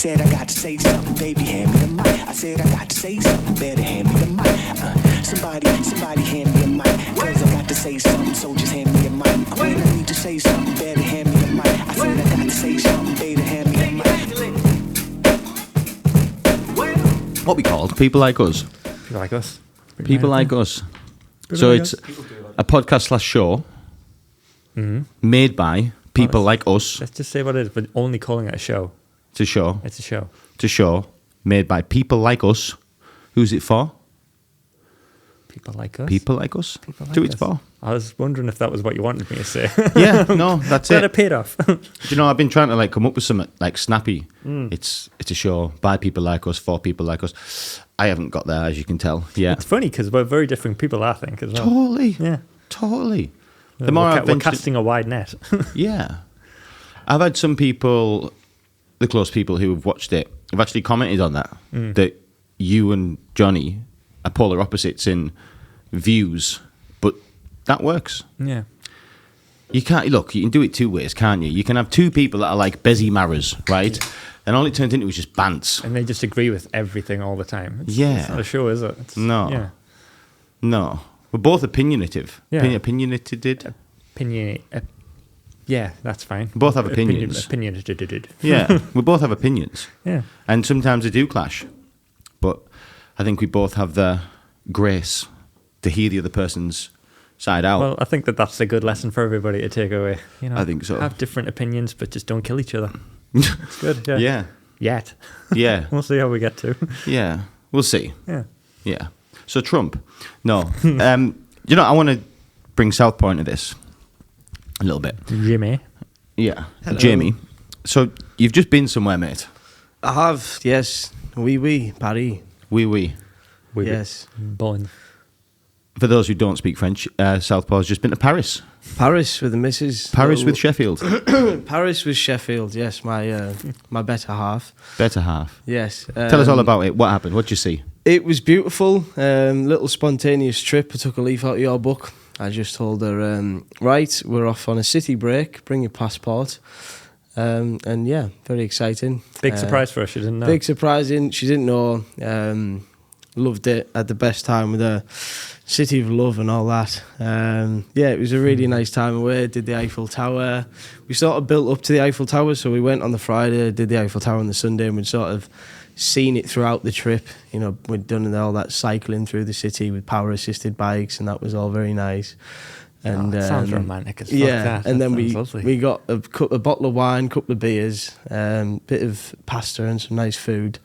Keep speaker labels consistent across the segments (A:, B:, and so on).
A: said I got to say something, baby, hand me the mic. I said I got to say something, better hand me the mic. Somebody hand me a mic. Cause I got to say something, so just hand me a mic. When I need to say something, better hand me the mic. I said I got to say something, better hand me the mic.
B: What we called? People Like Us.
C: People Like Us.
B: People Like Us. So it's a podcast / show made by people like us.
C: Let's just say what it is, but only calling it a show.
B: It's a show.
C: It's a show.
B: It's a show made by people like us. Who's it for?
C: People like us.
B: People like us.
C: People like
B: Who it's
C: us.
B: for?
C: I was wondering if that was what you wanted me to say.
B: Yeah, no, that's
C: Glad
B: it.
C: it paid off.
B: Do you know, I've been trying to like come up with something like snappy. It's a show by people like us, for people like us. I haven't got there, as you can tell. Yeah,
C: It's funny because we're very different people, I think, as well.
B: totally.
C: Yeah.
B: Totally. The more I've
C: we're
B: ventured-
C: casting a wide net.
B: Yeah, I've had some people, the close people who have watched it, have actually commented on that that you and Jonny are polar opposites in views, but that works.
C: Yeah.
B: You can't look. You can do it two ways, can't you? You can have two people that are like busy marrows, right? And all it turns into is just bants.
C: And they just agree with everything all the time. It's not a show, is it?
B: No.
C: Yeah.
B: No, we're both opinionative.
C: Yeah.
B: Opinionated.
C: Yeah, that's fine.
B: We both have opinions.
C: Opinionated.
B: Yeah, we both have opinions,
C: Yeah.
B: and sometimes they do clash. But I think we both have the grace to hear the other person's side out.
C: Well, I think that's a good lesson for everybody to take away. You know,
B: I think so.
C: Have different opinions, but just don't kill each other. It's good. Yeah.
B: Yeah.
C: Yet.
B: Yeah.
C: We'll see how we get to.
B: Yeah. We'll see.
C: Yeah.
B: Yeah. So Trump. No. You know, I want to bring Southpaw into this a little bit.
C: Jimmy.
B: Yeah.
D: Hello.
B: Jamie. So you've just been somewhere, mate.
D: I have, yes. Oui, Paris.
B: Oui.
D: Yes.
C: Bon.
B: For those who don't speak French, Southpaw's just been to Paris.
D: Paris with the missus.
B: Paris with Sheffield.
D: Paris with Sheffield, yes. My better half.
B: Better half.
D: Yes.
B: Tell us all about it. What happened? What'd you see?
D: It was beautiful. Little spontaneous trip. I took a leaf out of your book. I just told her, right, we're off on a city break. Bring your passport. And yeah, very exciting.
C: Big surprise for us. She didn't know.
D: Big surprising. She didn't know. Loved it. Had the best time with her. City of Love and all that. Yeah, it was a really nice time away. Did the Eiffel Tower. We sort of built up to the Eiffel Tower, so we went on the Friday, did the Eiffel Tower on the Sunday, and we'd sort of seen it throughout the trip. You know, we'd done all that cycling through the city with power-assisted bikes, and that was all very nice. And
C: that sounds romantic as fuck.
D: yeah,
C: that.
D: and then
C: That
D: we got a bottle of wine, couple of beers, bit of pasta and some nice food.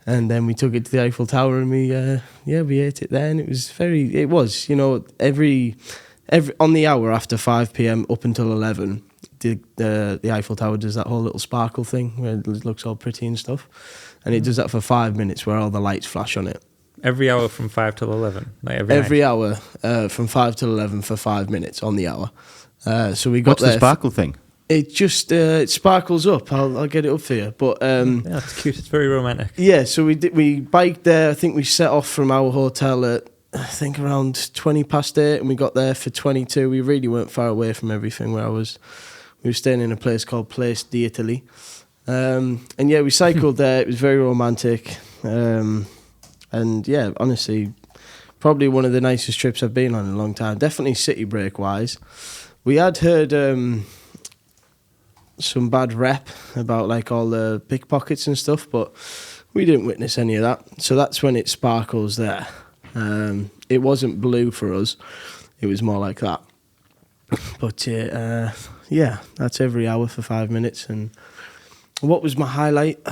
D: And then we took it to the Eiffel Tower and we ate it there, and it was, you know, every on the hour after 5 p.m. up until 11, the Eiffel Tower does that whole little sparkle thing where it looks all pretty and stuff. And it does that for 5 minutes where all the lights flash on it.
C: Every hour from 5 till 11. Like
D: Every
C: night.
D: hour from 5 till 11 for 5 minutes on the hour. So we got
B: What's
D: there.
B: the sparkle thing?
D: It just it sparkles up. I'll get it up for you. But
C: Yeah, it's cute. It's very romantic.
D: yeah, so we biked there. I think we set off from our hotel at around 8:20, and we got there for 22. We really weren't far away from everything where I was. We were staying in a place called Place d'Italie. And yeah, we cycled there. It was very romantic. And yeah, honestly, probably one of the nicest trips I've been on in a long time. Definitely city break wise. We had heard some bad rep about like all the pickpockets and stuff, but we didn't witness any of that. So that's when it sparkles there. It wasn't blue for us. It was more like that. But yeah, that's every hour for 5 minutes. And what was my highlight?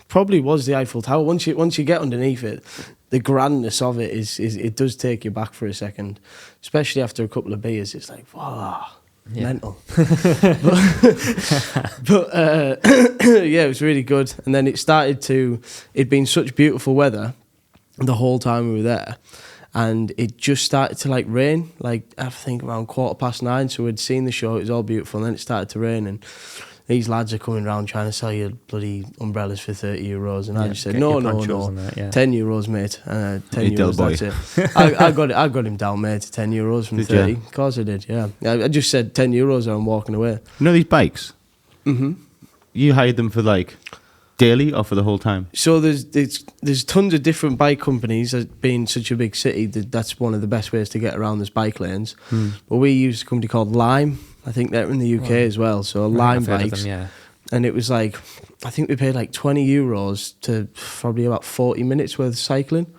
D: Probably was the Eiffel Tower. Once you get underneath it, the grandness of it is it does take you back for a second, especially after a couple of beers. It's like, wow.
C: Yeah.
D: Mental. but yeah, it was really good. And then it'd been such beautiful weather the whole time we were there, and it just started to like rain, like I think around 9:15. So we'd seen the show, it was all beautiful, and then it started to rain, and these lads are coming around trying to sell you bloody umbrellas for €30, and I just said no, 10 euros, mate. 10 euros, that's it. I got him down, mate, to 10 euros from
B: Did
D: 30.
B: you?
D: Of course I did, yeah. I just said 10 euros, and I'm walking away.
B: You know these bikes?
D: Mm-hmm.
B: you hired them for like daily or for the whole time?
D: So there's tons of different bike companies. Being such a big city, that's one of the best ways to get around. There's bike lanes, but we used a company called Lime. I think they're in the UK as well. So Lime
C: I've heard of
D: bikes,
C: them, yeah.
D: and it was like, I think we paid like €20 to probably about 40 minutes worth of cycling.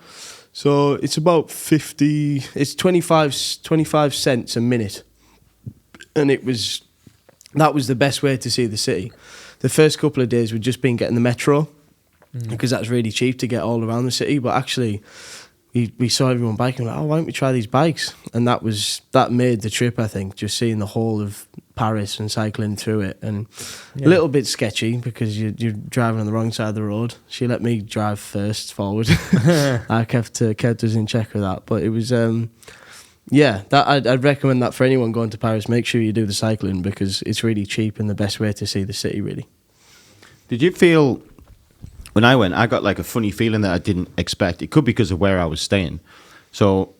D: So it's about 50. It's 25 cents a minute, and that was the best way to see the city. The first couple of days we'd just been getting the metro because that's really cheap to get all around the city. But actually, we saw everyone biking. Like, why don't we try these bikes? And that made the trip. I think just seeing the whole of Paris and cycling through it, and a little bit sketchy because you're driving on the wrong side of the road. She let me drive first forward. I kept us in check with that. But it was. I'd recommend that for anyone going to Paris. Make sure you do the cycling because it's really cheap and the best way to see the city, really.
B: Did you feel, when I went, I got like a funny feeling that I didn't expect. It could be because of where I was staying. So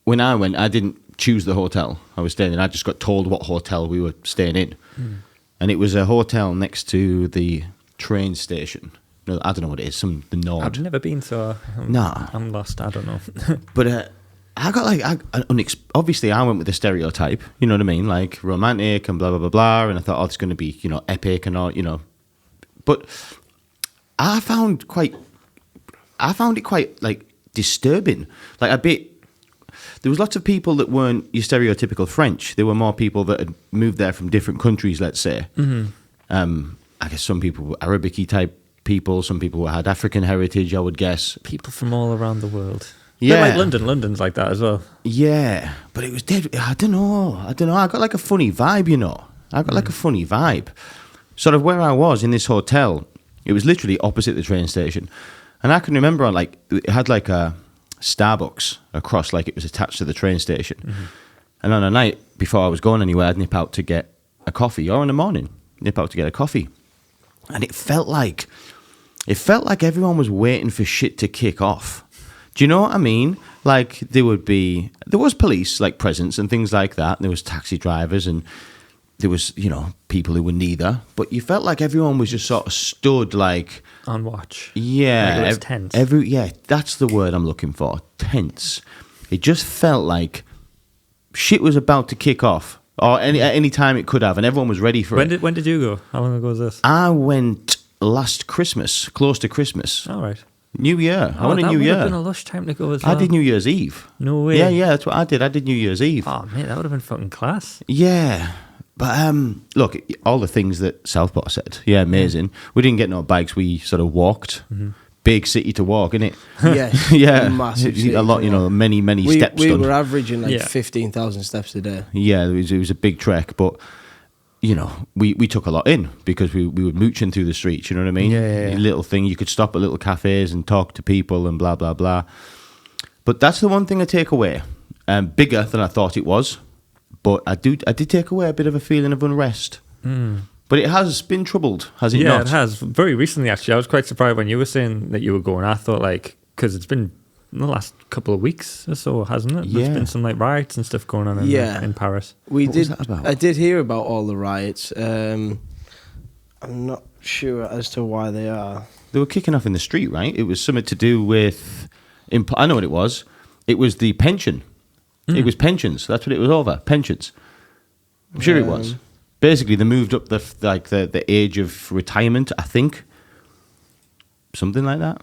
B: when I went, I didn't choose the hotel I was staying in. I just got told what hotel we were staying in. And it was a hotel next to the train station. No, I don't know what it is, the Nord.
C: I've never been, so I'm lost. I don't know.
B: But I got like, obviously I went with the stereotype, you know what I mean? Like romantic and blah, blah, blah, blah. And I thought, it's going to be, epic and all, But I found it quite like disturbing. Like there was lots of people that weren't your stereotypical French. There were more people that had moved there from different countries, let's say. I guess some people were Arabic-y type people. Some people had African heritage, I would guess.
C: People from all around the world.
B: Yeah,
C: like London. London's like that as well.
B: Yeah, but it was dead. I don't know. I got like a funny vibe, I got like a funny vibe. Sort of where I was in this hotel, it was literally opposite the train station, and I can remember it had like a Starbucks across, like it was attached to the train station. And on a night before I was going anywhere, I'd nip out to get a coffee, or in the morning nip out to get a coffee, and it felt like everyone was waiting for shit to kick off. Do you know what I mean? Like there was police like presence and things like that. And there was taxi drivers and there was, people who were neither. But you felt like everyone was just sort of stood like
C: on watch.
B: Yeah,
C: like it was tense.
B: That's the word I'm looking for. Tense. It just felt like shit was about to kick off, or at any time it could have, and everyone was ready for it.
C: When did you go? How long ago was this?
B: I went last Christmas, close to Christmas.
C: All right.
B: New Year. I went a New
C: That
B: Year.
C: would have been a lush time to go as well.
B: I did New Year's Eve.
C: No way.
B: Yeah, that's what I did. I did New Year's Eve.
C: Oh, mate, that would have been fucking class.
B: Yeah. But look, all the things that Southpaw said, amazing. We didn't get no bikes. We sort of walked. Big city to walk, innit?
D: Yes.
B: Yeah.
D: Massive city.
B: A lot, many steps
D: we
B: done.
D: were averaging like 15,000 steps a day.
B: Yeah, it was a big trek, but we took a lot in because we were mooching through the streets, you know what I mean?
C: Yeah.
B: Little thing, you could stop at little cafes and talk to people and blah, blah, blah. But that's the one thing I take away. Bigger than I thought it was, but I did take away a bit of a feeling of unrest. But it has been troubled, has it not?
C: Yeah, it has. Very recently, actually. I was quite surprised when you were saying that you were going. I thought, because it's been in the last couple of weeks or so, hasn't it?
B: Yeah.
C: There's been some riots and stuff going on in Paris.
B: What was that about?
D: I did hear about all the riots. I'm not sure as to why they are.
B: They were kicking off in the street, right? It was something to do with... I know what it was. It was the pension. It was pensions. That's what it was over. Pensions. I'm sure it was. Basically, they moved up the age of retirement, I think. Something like that.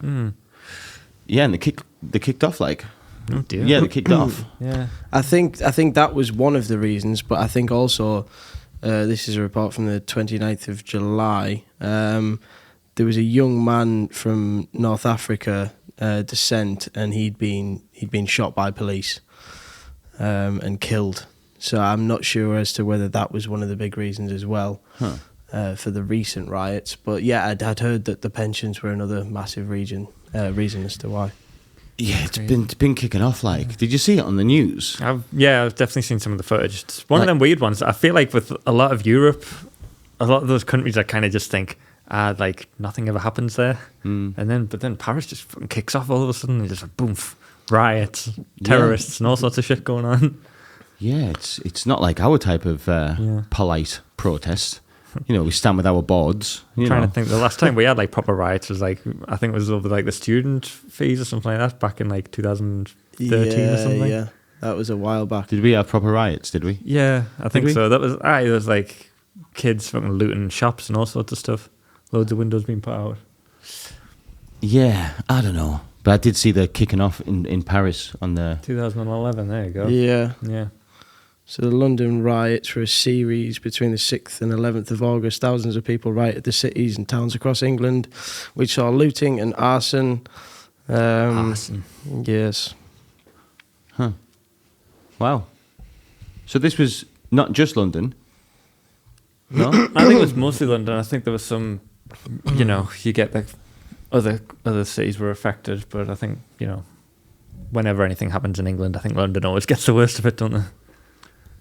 B: Yeah, and they kicked off like...
C: Oh dear.
B: Yeah, they kicked off.
C: Yeah.
D: I think that was one of the reasons, but I think also, this is a report from the 29th of July, there was a young man from North Africa descent, and he'd been shot by police and killed. So I'm not sure as to whether that was one of the big reasons as well for the recent riots. But yeah, I'd heard that the pensions were another massive reason as to why.
B: Yeah, it's been kicking off. Like, did you see it on the news?
C: I've definitely seen some of the footage. It's one of them weird ones. I feel like with a lot of Europe, a lot of those countries, I kind of just think, nothing ever happens there, but then Paris just fucking kicks off all of a sudden. And just boom, riots, terrorists, and all sorts of shit going on.
B: Yeah, it's not like our type of polite protest. You know, we stand with our boards.
C: I'm trying to think. The last time we had like proper riots was like, I think it was over like the student fees or something like that back in like 2013 or something.
D: Yeah, that was a while back.
B: Did we have proper riots? Did we?
C: Yeah, I think
B: we?
C: so. That was there was like kids fucking looting shops and all sorts of stuff. Loads of windows being put out.
B: Yeah, I don't know. But I did see the kicking off in Paris on the...
C: 2011, there you go.
D: Yeah.
C: Yeah.
D: So the London riots were a series between the 6th and 11th of August. Thousands of people rioted the cities and towns across England, which saw looting and arson.
C: Arson.
D: Yes.
B: Huh. Wow. So this was not just London? No?
C: I think it was mostly London. I think there was some, you know, you get the other cities were affected, but I think, you know, whenever anything happens in England, I think London always gets the worst of it, don't they?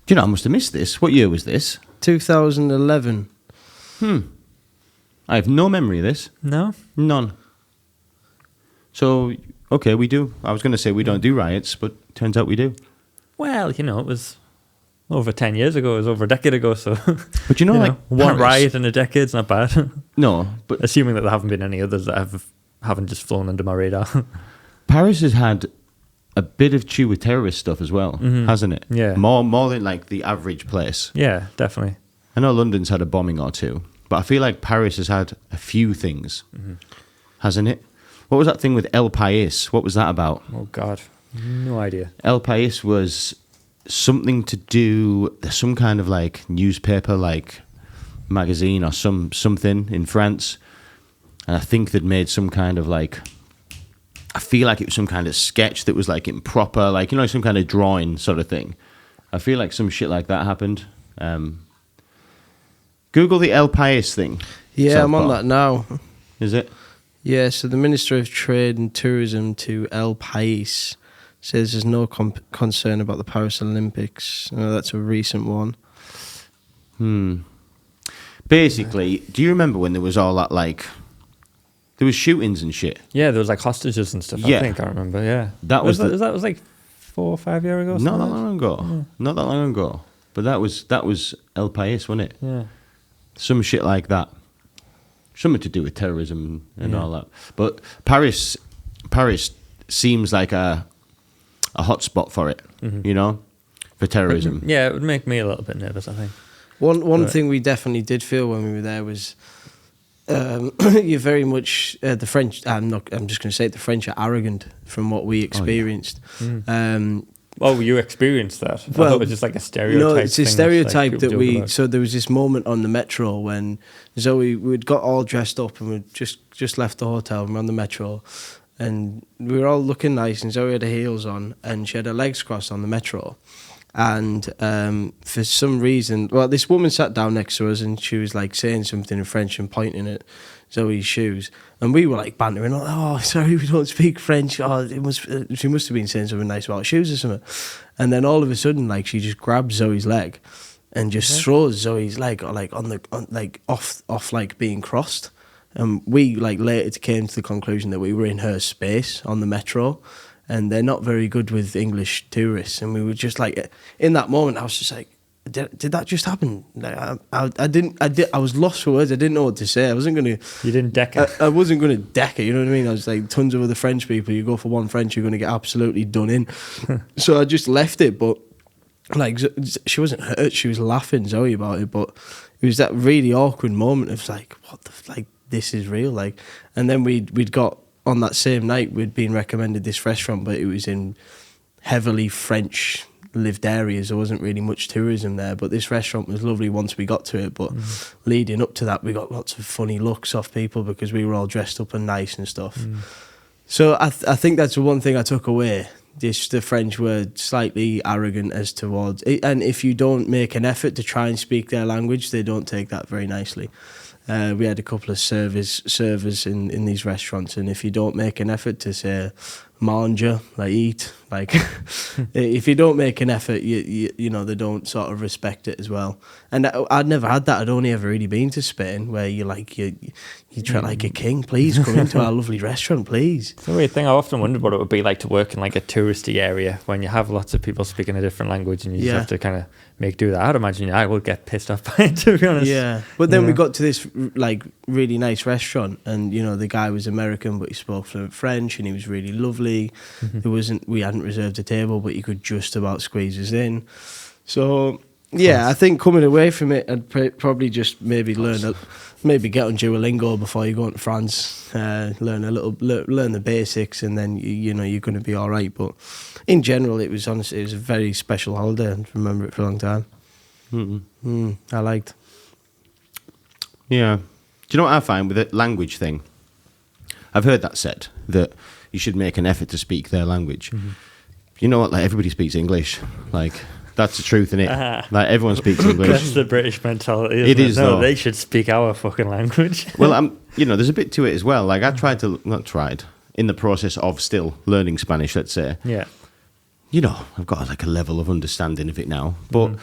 B: Do you know, I must have missed this. What year was this?
D: 2011.
B: I have no memory of this.
C: No?
B: None. So, okay, we do. I was going to say we don't do riots, but turns out we do.
C: Well, you know, it was over 10 years ago. It was over a decade ago, so...
B: But you know, like
C: one
B: Paris-
C: riot in a decade's not bad.
B: No, but
C: Assuming that there haven't been any others that haven't just flown under my radar.
B: Paris has had a bit of chew with terrorist stuff as well, hasn't it?
C: Yeah.
B: More than like the average place.
C: Yeah, definitely.
B: I know London's had a bombing or two, but I feel like Paris has had a few things, hasn't it? What was that thing with El País? What was that about?
C: Oh, God. No idea.
B: El País was something to do, some kind of like newspaper, like magazine or something in France. And I think they'd made some kind of like, I feel like it was some kind of sketch that was like improper, like, you know, some kind of drawing sort of thing. I feel like some shit like that happened. Google the El País thing.
D: Yeah,
B: Southpaw.
D: I'm on that now.
B: Is it?
D: Yeah, so the Minister of Trade and Tourism to El País says there's no concern about the Paris Olympics. That's a recent one.
B: Basically, do you remember when there was all that, like, there was shootings and shit?
C: Yeah, there was like hostages and stuff.
B: Yeah.
C: I think I remember. Yeah,
B: That was
C: that was like 4 or 5 years ago.
B: Not that
C: something like
B: long ago.
C: Yeah.
B: Not that long ago. But that was El País, wasn't it?
C: Yeah.
B: Some shit like that. Something to do with terrorism and
C: Yeah.
B: all that. But Paris seems like a hot spot for it, you know, for terrorism.
C: Yeah, it would make me a little bit nervous, I think.
D: One thing we definitely did feel when we were there was you're very much the French. I'm just going to say it, the French are arrogant from what we experienced.
C: Oh, you experienced that? I
D: Well,
C: thought it was just like a stereotype.
D: No, it's a
C: thing
D: stereotype
C: people
D: that
C: joke
D: we.
C: about.
D: So there was this moment on the metro when Zoe, we'd got all dressed up and we'd just left the hotel and we're on the metro, and we were all looking nice. And Zoe had her heels on and she had her legs crossed on the metro. And for some reason, well, this woman sat down next to us and she was like saying something in French and pointing at Zoe's shoes. And we were like bantering, like, oh, sorry, we don't speak French. Oh, she must have been saying something nice about shoes or something. And then all of a sudden, like, she just grabs Zoe's leg and just throws Zoe's leg off like being crossed. And we like later came to the conclusion that we were in her space on the metro. And they're not very good with English tourists. And we were just like, in that moment, I was just like, did that just happen? Like, I was lost for words. I didn't know what to say. I wasn't going to.
C: You didn't deck it.
D: I wasn't going to deck it. You know what I mean? I was like, tons of other French people. You go for one French, you're going to get absolutely done in. So I just left it. But like, she wasn't hurt. She was laughing, Zoe, about it. But it was that really awkward moment of like, what the like, this is real. Like, and then we'd got. On that same night, we'd been recommended this restaurant, but it was in heavily French lived areas. There wasn't really much tourism there, but this restaurant was lovely once we got to it. But leading up to that, we got lots of funny looks off people because we were all dressed up and nice and stuff. So I think that's the one thing I took away. Just the French were slightly arrogant as towards it, and if you don't make an effort to try and speak their language, they don't take that very nicely. We had a couple of servers in these restaurants, and if you don't make an effort to say manger, like eat. Like if you don't make an effort, you know they don't sort of respect it as well. And I'd never had that. I'd only ever really been to Spain, where you treat like a king. Please come into our lovely restaurant, please.
C: It's a weird thing. I often wondered what it would be like to work in like a touristy area when you have lots of people speaking a different language and you just have to kind of make do with that. I'd imagine I would get pissed off by it, to be honest.
D: Yeah, but then we got to this like really nice restaurant, and you know the guy was American, but he spoke fluent French, and he was really lovely. We hadn't reserved a table, but he could just about squeeze us in. So yeah, I think coming away from it, I'd probably just maybe maybe get on Duolingo before you go into France, learn the basics, and then you know you're going to be all right. But in general, it was a very special holiday. I remember it for a long time. I liked.
B: Yeah. Do you know what I find with the language thing? I've heard that said, that you should make an effort to speak their language. You know what? Like, everybody speaks English. Like, that's the truth, innit? Like, everyone speaks English.
C: That's the British mentality, isn't it?
B: It is,
C: No,
B: though.
C: they should speak our fucking language.
B: Well, there's a bit to it as well. Like, in the process of still learning Spanish, let's say.
C: Yeah.
B: You know, I've got like a level of understanding of it now. But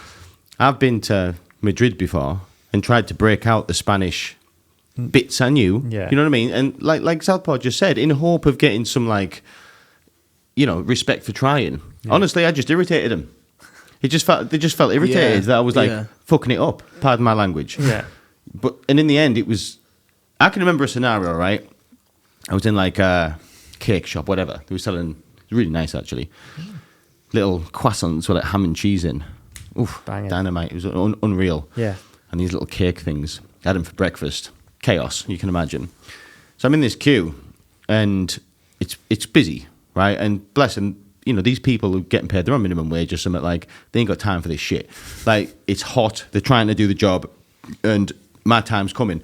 B: I've been to Madrid before and tried to break out the Spanish bits I knew.
C: Yeah.
B: You know what I mean? And like Southpaw just said, in hope of getting some like, you know, respect for trying. Yeah. Honestly, I just irritated them. They just felt irritated that I was like fucking it up. Pardon my language.
C: Yeah.
B: And in the end, I can remember a scenario, right? I was in like a cake shop, whatever. They were selling, it was really nice actually. Little croissants with like ham and cheese in. Oof,
C: Banging.
B: Dynamite. It was unreal.
C: Yeah.
B: And these little cake things. I had them for breakfast. Chaos, you can imagine. So I'm in this queue, and it's busy, right? And bless them, you know, these people who are getting paid their own minimum wage or something, like, they ain't got time for this shit. Like, it's hot. They're trying to do the job, and my time's coming.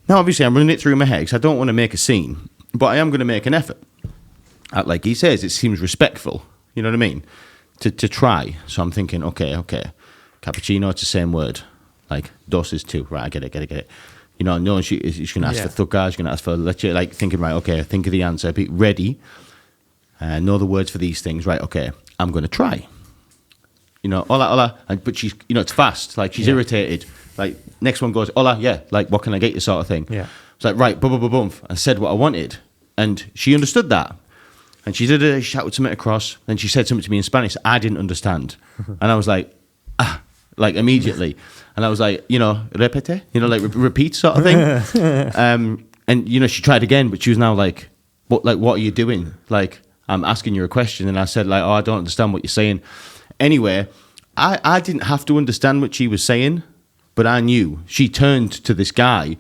B: Now, obviously, I'm running it through my head because I don't want to make a scene, but I am going to make an effort. Like he says, it seems respectful. You know what I mean? To try. So I'm thinking, okay. Cappuccino, it's the same word. Like, dos is two. Right, I get it. You know, no, she's going to ask for thugar, she's going to ask for leche. Like, thinking, right, okay, think of the answer. Be ready. Know the words for these things. Right, okay, I'm going to try. You know, hola. But she's, you know, it's fast. Like, she's irritated. Like, next one goes, hola, yeah. Like, what can I get you sort of thing.
C: Yeah.
B: It's like, right, boom. I said what I wanted. And she understood that. And she shouted something across, and she said something to me in Spanish I didn't understand. And I was like, like immediately. And I was like, you know, repete, you know, like repeat sort of thing. And, you know, she tried again, but she was now like, what are you doing? Like, I'm asking you a question. And I said, like, I don't understand what you're saying. Anyway, I didn't have to understand what she was saying, but I knew. She turned to this guy,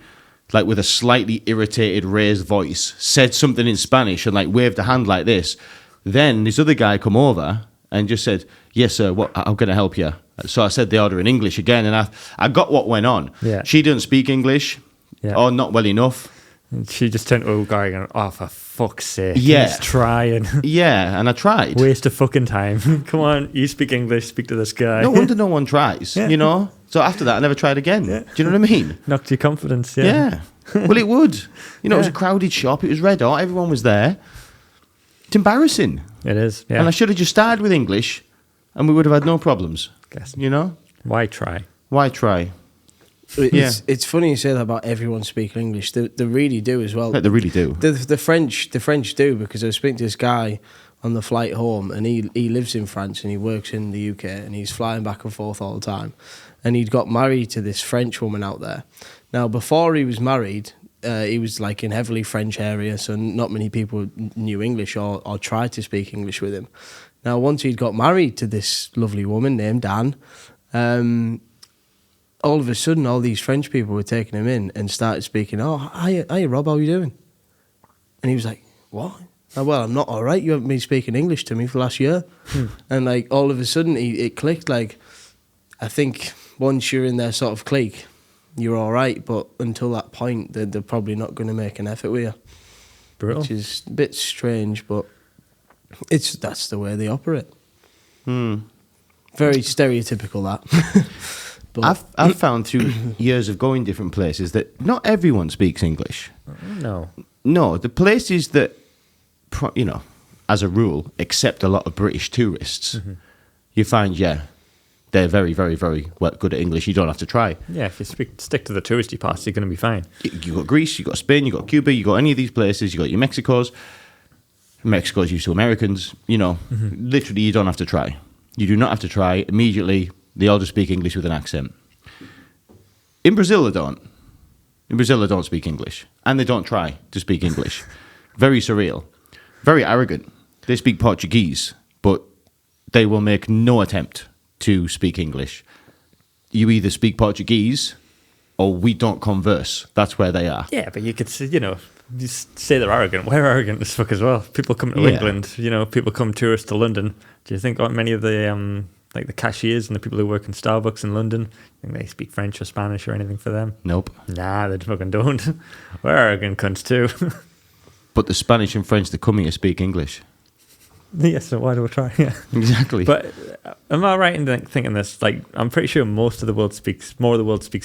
B: like with a slightly irritated, raised voice, said something in Spanish and like waved a hand like this. Then this other guy come over and just said, yes, sir, how can I help you? So I said the order in English again, and I got what went on.
C: Yeah.
B: She didn't speak English, or not well enough.
C: And she just turned to a guy going, oh, for fuck's sake.
B: Yeah.
C: Just try and
B: Yeah, and I tried.
C: waste of fucking time. Come on, you speak English, speak to this guy.
B: No wonder no one tries, you know? So after that, I never tried again. Do you know what I mean?
C: Knocked your confidence,
B: Yeah. Well, it would. You know, it was a crowded shop. It was red hot. Everyone was there. It's embarrassing.
C: It is, yeah.
B: And I should have just started with English, and we would have had no problems.
C: Guess.
B: You know?
C: Why try?
B: Why try?
D: It's funny you say that about everyone speaking English. They really do as well.
B: Like, they really do.
D: The French do, because I was speaking to this guy on the flight home, and he lives in France and he works in the UK, and he's flying back and forth all the time. And he'd got married to this French woman out there. Now, before he was married, he was like in heavily French area, so not many people knew English or tried to speak English with him. Now, once he'd got married to this lovely woman named Dan, all of a sudden, all these French people were taking him in and started speaking, oh, hi, Rob, how are you doing? And he was like, what? Oh, well, I'm not all right. You haven't been speaking English to me for last year. And like all of a sudden, it clicked. Like, I think once you're in their sort of clique, you're all right. But until that point, they're probably not going to make an effort with you.
C: Brutal.
D: Which is a bit strange, but that's the way they operate. Very stereotypical, that. But
B: I've found through years of going different places that not everyone speaks English.
C: No.
B: No, the places that, you know, as a rule, accept a lot of British tourists, you find, they're very, very, very good at English. You don't have to try.
C: Yeah, if you stick to the touristy parts, you're going to be fine.
B: You got Greece, you got Spain, you got Cuba, you got any of these places, you got your Mexicos. Mexico's used to Americans. Literally, you don't have to try. You do not have to try. Immediately, they all just speak English with an accent. In Brazil, they don't. In Brazil, they don't speak English. And they don't try to speak English. Very surreal. Very arrogant. They speak Portuguese, but they will make no attempt to speak English. You either speak Portuguese or we don't converse. That's where they are.
C: Yeah, but you could say, you say they're arrogant. We're arrogant as fuck as well. People come to England, people come tourists to London. Do you think many of the the cashiers and the people who work in Starbucks in London, think they speak French or Spanish or anything for them?
B: Nope.
C: Nah, they fucking don't. We're arrogant cunts too.
B: But the Spanish and French that come here speak English.
C: Yeah, so why do we try? Yeah.
B: Exactly.
C: But am I right in thinking this? Like, I'm pretty sure more of the world speaks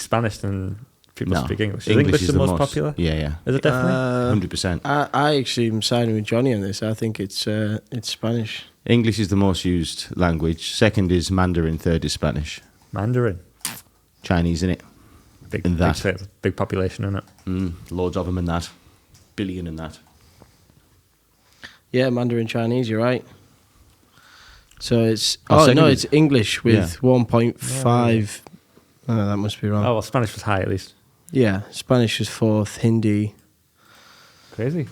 C: Spanish than people speak English. Is English the most popular?
B: Yeah.
C: Is it definitely?
B: 100%.
D: I actually am siding with Jonny on this. I think it's Spanish.
B: English is the most used language. Second is Mandarin. Third is Spanish.
C: Mandarin.
B: Chinese, innit?
C: Big population, innit?
B: Loads of them in that. Billion in that.
D: Yeah, Mandarin Chinese, you're right. So it's...
B: second
D: it's English with 1.5... Oh, that must be wrong.
C: Oh, well, Spanish was high at least.
D: Yeah, Spanish was fourth, Hindi...
C: Crazy.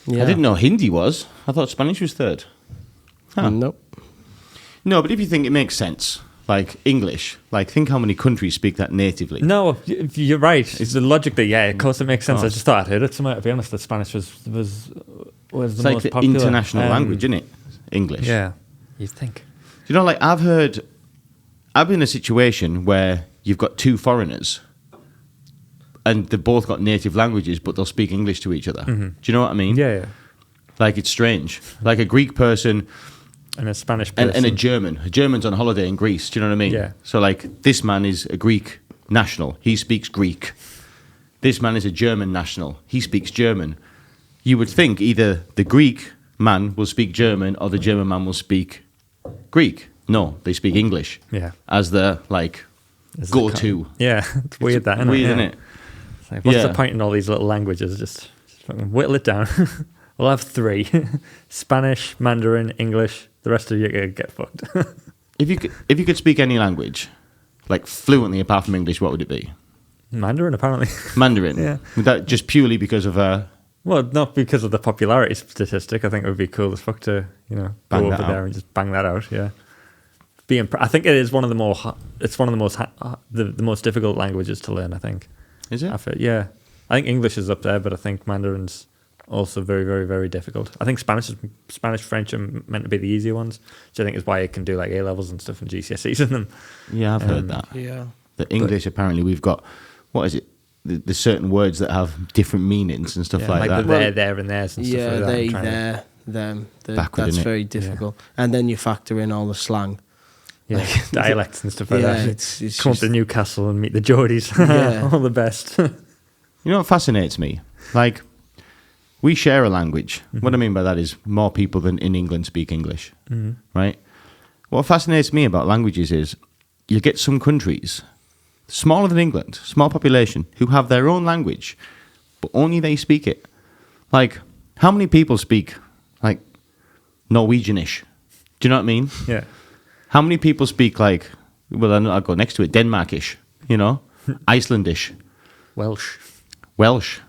D: Yeah.
B: I didn't know Hindi was. I thought Spanish was third. Huh.
D: Nope.
B: No, but if you think it makes sense, like English, like think how many countries speak that natively.
C: No, you're right. It's the logic that, of course it makes sense.
B: Oh.
C: I just thought I'd heard it somewhere, to be honest, that Spanish was the
B: It's
C: most
B: like the
C: popular.
B: international language, isn't it? English.
C: Yeah, you'd think.
B: Like I've been in a situation where you've got two foreigners and they've both got native languages, but they'll speak English to each other. Do you know what I mean?
C: Yeah.
B: Like it's strange. Like a Greek person
C: And a Spanish person.
B: and a German. A German's on holiday in Greece. Do you know what I mean?
C: Yeah.
B: So like this man is a Greek national. He speaks Greek. This man is a German national. He speaks German. You would think either the Greek man will speak German or the German man will speak Greek. No, they speak English.
C: Yeah.
B: As the go-to.
C: Yeah, it's weird that, isn't
B: Weird,
C: it?
B: isn't
C: Yeah.
B: it?
C: It's like, what's
B: Yeah.
C: the point in all these little languages? Just fucking whittle it down. We'll have 3. Spanish, Mandarin, English. The rest of you get fucked.
B: If you could speak any language, like fluently apart from English, what would it be?
C: Mandarin, apparently.
B: Mandarin.
C: Yeah.
B: Would that just purely because of
C: Well, not because of the popularity statistic. I think it would be cool as fuck to,
B: Bang
C: go
B: that
C: over there
B: out.
C: and just bang that out. Yeah. I think it is one of the more. It's one of the most the most difficult languages to learn. I think.
B: Is it?
C: Yeah. I think English is up there, but I think Mandarin's also very, very, very difficult. I think Spanish, French are meant to be the easier ones, which I think is why it can do like A levels and stuff and GCSEs in them.
B: Yeah, I've heard that.
D: Yeah.
B: The English, apparently, we've got, what is it? There's certain words that have different meanings and stuff like that.
C: the there, and theirs and stuff
D: Yeah,
C: like that.
D: they,
C: I'm trying to-
D: there, them.
B: Backward,
D: That's
B: innit?
D: very difficult. And then you factor in all the slang.
C: Yeah, dialects and stuff like
D: Yeah,
C: that.
D: it's
C: Come up to
D: just-
C: Newcastle and meet the Geordies.
D: Yeah.
C: All the best.
B: You know what fascinates me? Like, we share a language. What I mean by that is more people than in England speak English, right? What fascinates me about languages is you get some countries, smaller than England, small population, who have their own language, but only they speak it. Like, how many people speak, like, Norwegianish? Do you know what I mean?
C: Yeah.
B: How many people speak, like, well, I'll go next to it, Denmarkish, Icelandish, Welsh.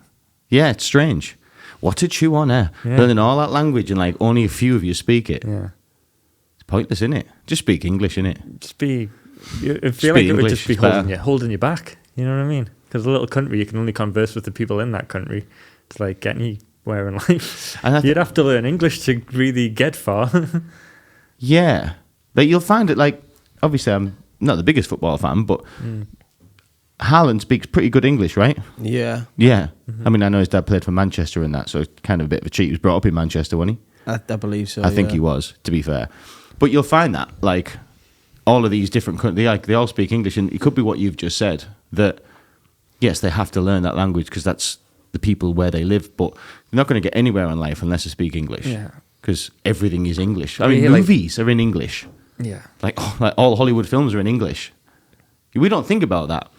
B: Yeah, it's strange. What to chew on there?
C: Yeah.
B: Learning all that language and like only a few of you speak it.
C: Yeah.
B: It's pointless, isn't it? Just speak English, innit?
C: Just be. I feel
B: Speak
C: like it would
B: English,
C: just be
B: it's better.
C: holding you back. You know what I mean? Because a little country, you can only converse with the people in that country. It's like getting anywhere in life.
B: And
C: You'd have to learn English to really get far.
B: Yeah. Like you'll find it like, obviously I'm not the biggest football fan, but Haaland speaks pretty good English, right?
D: Yeah.
B: Yeah. I mean, I know his dad played for Manchester and that, so it's kind of a bit of a cheat. He was brought up in Manchester, wasn't he?
D: I believe so.
B: I think he was, to be fair. But you'll find that, like, all of these different countries, they all speak English, and it could be what you've just said, that, yes, they have to learn that language because that's the people where they live, but they're not going to get anywhere in life unless they speak English.
C: Yeah.
B: because everything is English. I
C: Yeah,
B: mean,
C: like-
B: movies are in English.
C: Yeah.
B: Like all Hollywood films are in English. We don't think about that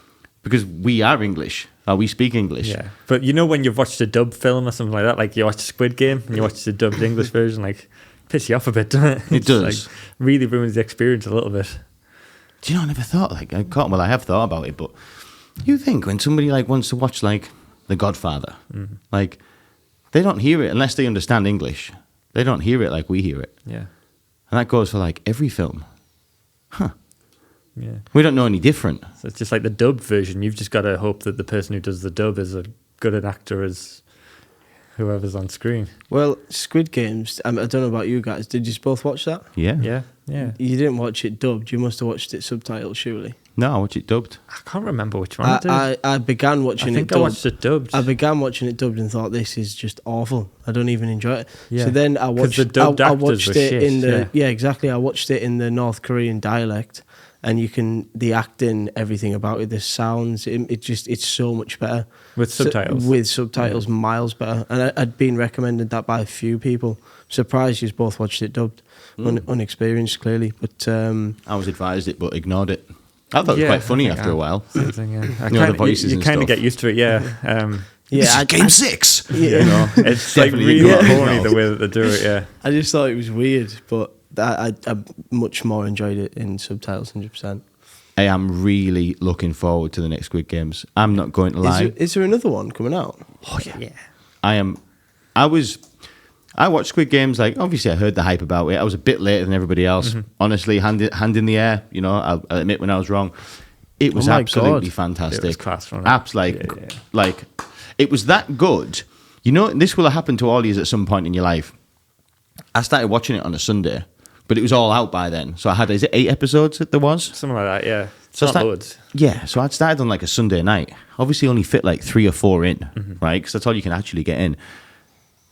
B: because we are English. We speak English.
C: Yeah, but you know when you've watched a dubbed film or something like that, like you watch Squid Game and you watch the dubbed English version, like piss you off a bit, doesn't it?
B: It does.
C: Like, really ruins the experience a little bit.
B: Do you know? I never thought well, I have thought about it, but you think when somebody like wants to watch like The Godfather, like they don't hear it unless they understand English. They don't hear it like we hear it,
C: Yeah,
B: and that goes for like every film.
C: yeah.
B: We don't know any different.
C: So it's just like the dubbed version. You've just got to hope that the person who does the dub is as good an actor as whoever's on screen.
D: Well, Squid Games, I don't know about you guys, did you both watch that?
B: Yeah.
C: Yeah, yeah.
D: You didn't watch it dubbed, you must have watched it subtitled, surely.
B: No, I watch it dubbed.
C: I can't remember which one it is.
D: I began watching
C: I
D: it
C: think
D: dubbed.
C: I watched it dubbed.
D: I began watching it dubbed and thought this is just awful. I don't even enjoy it.
C: Yeah.
D: So then I
C: 'Cause
D: watched
C: the dubbed
D: I
C: actors
D: watched
C: were
D: it
C: shit,
D: in the
C: yeah.
D: exactly. I watched it in the North Korean dialect, and the acting, everything about it, the sounds, it's so much better
C: With subtitles.
D: With subtitles, miles better. And I'd been recommended that by a few people. Surprised you both watched it dubbed, unexperienced clearly, but
B: I was advised it, but ignored it. I thought it was quite funny after a while.
C: Same thing, yeah.
B: You know, the voices
C: you
B: and
C: kind of
B: stuff.
C: get used to it, yeah.
D: yeah,
B: Game 6.
D: Yeah.
B: You know,
C: It's like
B: definitely
C: really
B: got a
C: corny
B: mouth.
C: the way that they do it, yeah.
D: I just thought it was weird, but I much more enjoyed it in subtitles, 100%.
B: I am really looking forward to the next Squid Games. I'm not going to lie.
D: Is there another one coming out?
B: Oh yeah. I watched Squid Games, like, obviously I heard the hype about it. I was a bit later than everybody else. Honestly, hand in the air, you know, I'll admit when I was wrong. It was
D: Oh my
B: absolutely
D: God.
B: fantastic.
C: It was class, wasn't it?
B: Like, it was that good. You know, this will have happened to all of you at some point in your life. I started watching it on a Sunday, but it was all out by then. So I had, is it 8 episodes that there was?
C: Something like that, yeah. It's
B: So
C: not loads.
B: Yeah, so I'd started on like a Sunday night. Obviously, only fit like 3 or 4 in, right? Because that's all you can actually get in.